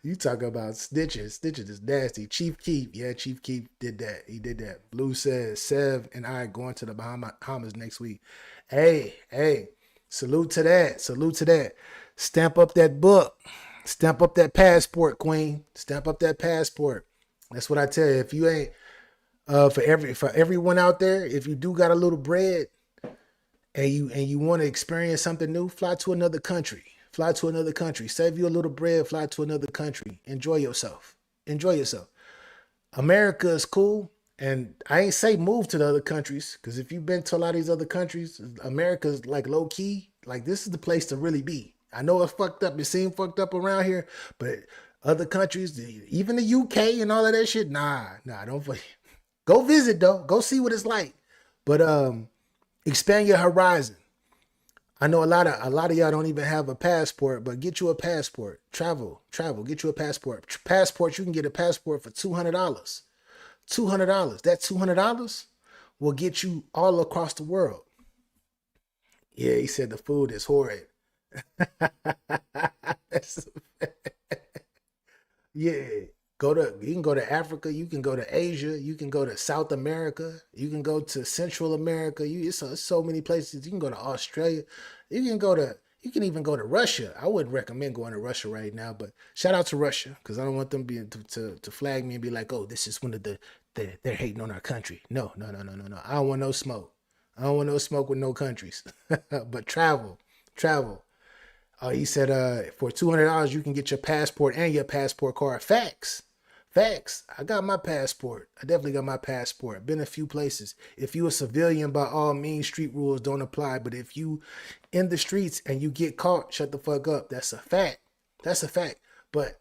You talk about snitches. Snitches is nasty. Chief Keef. Yeah, Chief Keef did that. He did that. Blue says, Sev and I going to the Bahamas next week. Hey, salute to that. Stamp up that book. Stamp up that passport, queen. Stamp up that passport. That's what I tell you. If you ain't, for everyone out there, if you do got a little bread, and you want to experience something new, fly to another country. Save you a little bread, fly to another country. Enjoy yourself. America is cool. And I ain't say move to the other countries, because if you've been to a lot of these other countries, America's like low key. Like, this is the place to really be. I know it's fucked up. It seems fucked up around here, but other countries, even the UK and all of that shit, nah, don't go visit though. Go see what it's like. But expand your horizon. I know a lot of y'all don't even have a passport, but get you a passport. Travel. Get you a passport. You can get a passport for $200. $200. That $200 will get you all across the world. Yeah, he said the food is horrid. Yeah. You can go to Africa, you can go to Asia, you can go to South America, you can go to Central America. It's so many places. You can go to Australia. You can even go to Russia. I wouldn't recommend going to Russia right now, but shout out to Russia, because I don't want them to flag me and be like, oh, this is one of they're hating on our country. No. I don't want no smoke. I don't want no smoke with no countries. But travel. He said for $200 you can get your passport and your passport card. Facts. I got my passport. I definitely got my passport. Been a few places. If you a civilian, by all means, street rules don't apply. But if you in the streets and you get caught, shut the fuck up. That's a fact. But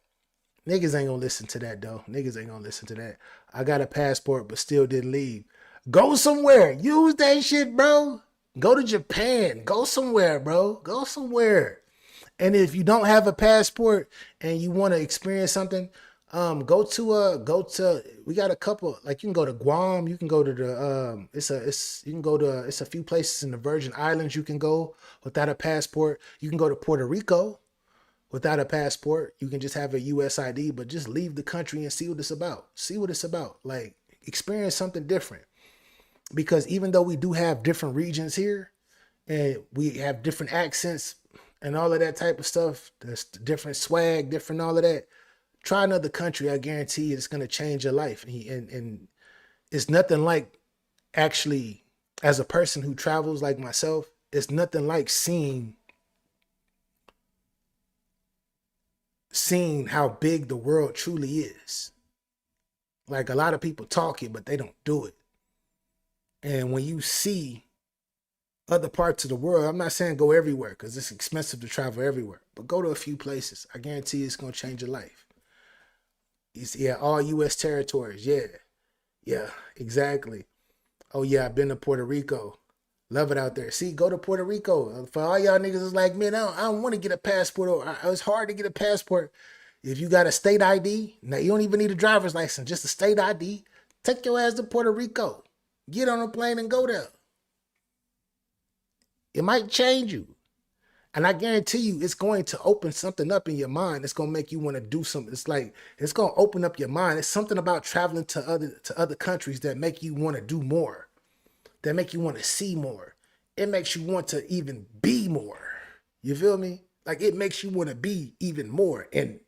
niggas ain't gonna listen to that though. I got a passport but still didn't leave. Go somewhere. Use that shit, bro. Go to Japan. Go somewhere, bro. Go somewhere. And if you don't have a passport and you want to experience something, we got a couple, like you can go to Guam, you can go to it's a few places in the Virgin Islands you can go without a passport. You can go to Puerto Rico without a passport. You can just have a US ID, but just leave the country and see what it's about. Like, experience something different. Because even though we do have different regions here and we have different accents and all of that type of stuff, there's different swag, different all of that, Try another country. I guarantee you it's going to change your life. And it's nothing like, actually, as a person who travels like myself, it's nothing like seeing how big the world truly is. Like, a lot of people talk it, but they don't do it. And when you see other parts of the world, I'm not saying go everywhere because it's expensive to travel everywhere, but go to a few places. I guarantee you it's going to change your life. Yeah, all U.S. territories. Yeah, exactly. Oh, yeah, I've been to Puerto Rico. Love it out there. See, go to Puerto Rico. For all y'all niggas is like, man, I don't want to get a passport. It's hard to get a passport. If you got a state ID, now you don't even need a driver's license, just a state ID. Take your ass to Puerto Rico. Get on a plane and go there. It might change you. And I guarantee you it's going to open something up in your mind. It's going to make you want to do something. It's like, it's going to open up your mind. It's something about traveling to other countries that make you want to do more, that make you want to see more. It makes you want to even be more. You feel me? Like, it makes you want to be even more and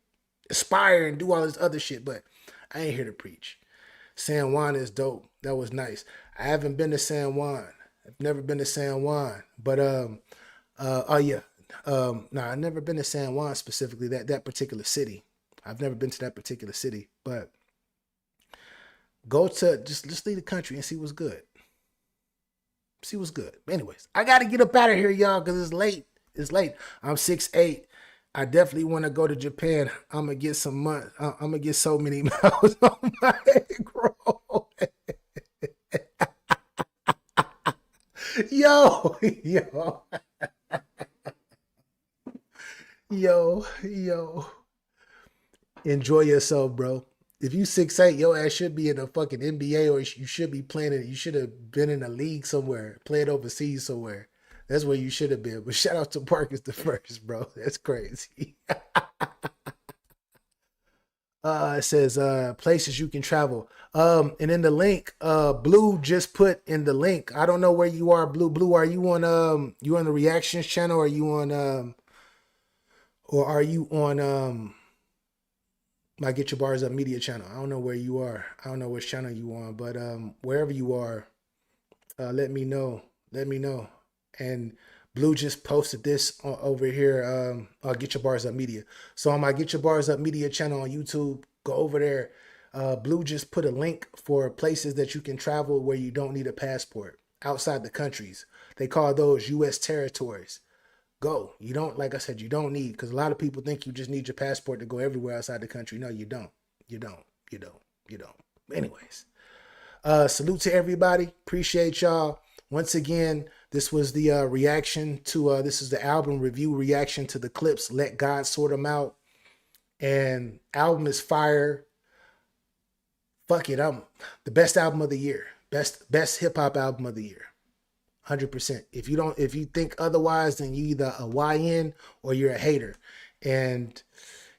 aspire and do all this other shit. But I ain't here to preach. San Juan is dope. That was nice. I haven't been to San Juan. I've never been to San Juan. But I've never been to San Juan specifically, that particular city. I've never been to that particular city. But go to just leave the country and see what's good. See what's good. Anyways, I gotta get up out of here, y'all, because it's late. It's late. I'm 6'8". I definitely want to go to Japan. I'm gonna get some money. I'm gonna get so many miles on my bankroll. Yo. Enjoy yourself, bro. If you 6'8", your ass should be in the fucking NBA, or you should be playing it. You should have been in a league somewhere, playing overseas somewhere. That's where you should have been. But shout out to Marcus the First, bro. That's crazy. It says places you can travel. And in the link, Blue just put in the link. I don't know where you are, Blue. Blue, are you on the reactions channel? Or are you on my Get Your Bars Up media channel? I don't know where you are. I don't know which channel you on, but wherever you are, let me know. Let me know. And Blue just posted this over here, Get Your Bars Up Media. So on my Get Your Bars Up Media channel on YouTube, go over there. Blue just put a link for places that you can travel where you don't need a passport outside the countries. They call those U.S. territories. Go. You don't, like I said, you don't need, because a lot of people think you just need your passport to go everywhere outside the country. No, you don't. You don't. Anyways, salute to everybody. Appreciate y'all. Once again, this was the reaction to, this is the album review reaction to the Clipse, Let God Sort 'Em Out. And album is fire. Fuck it, I'm the best album of the year. Best hip hop album of the year. 100%. If you think otherwise, then you either a YN or you're a hater. And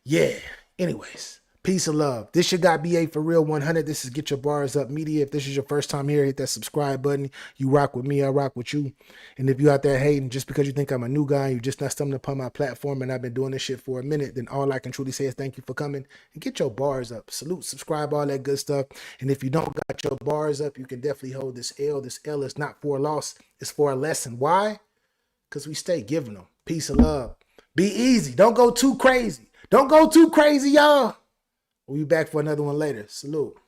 yeah, anyways. Peace and love. This your guy BA for real 100. This is Get Your Bars Up Media. If this is your first time here, hit that subscribe button. You rock with me, I rock with you. And if you out there hating just because you think I'm a new guy, you just not stumbling upon my platform and I've been doing this shit for a minute, then all I can truly say is thank you for coming and get your bars up. Salute, subscribe, all that good stuff. And if you don't got your bars up, you can definitely hold this L. This L is not for a loss, it's for a lesson. Why? Because we stay giving them. Peace and love. Be easy. Don't go too crazy. Don't go too crazy, y'all. We'll be back for another one later. Salute.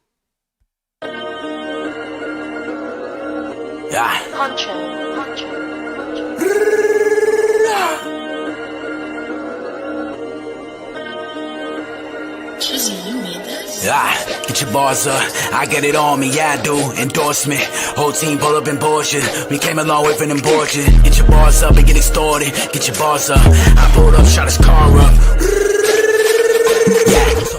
Get your bars up, I get it on me, yeah I do. Endorsement, whole team pull up in Porsche. We came a long way from them Porsche. Get your bars up and get extorted. Get your bars up, I pulled up, shot his car up. Yeah.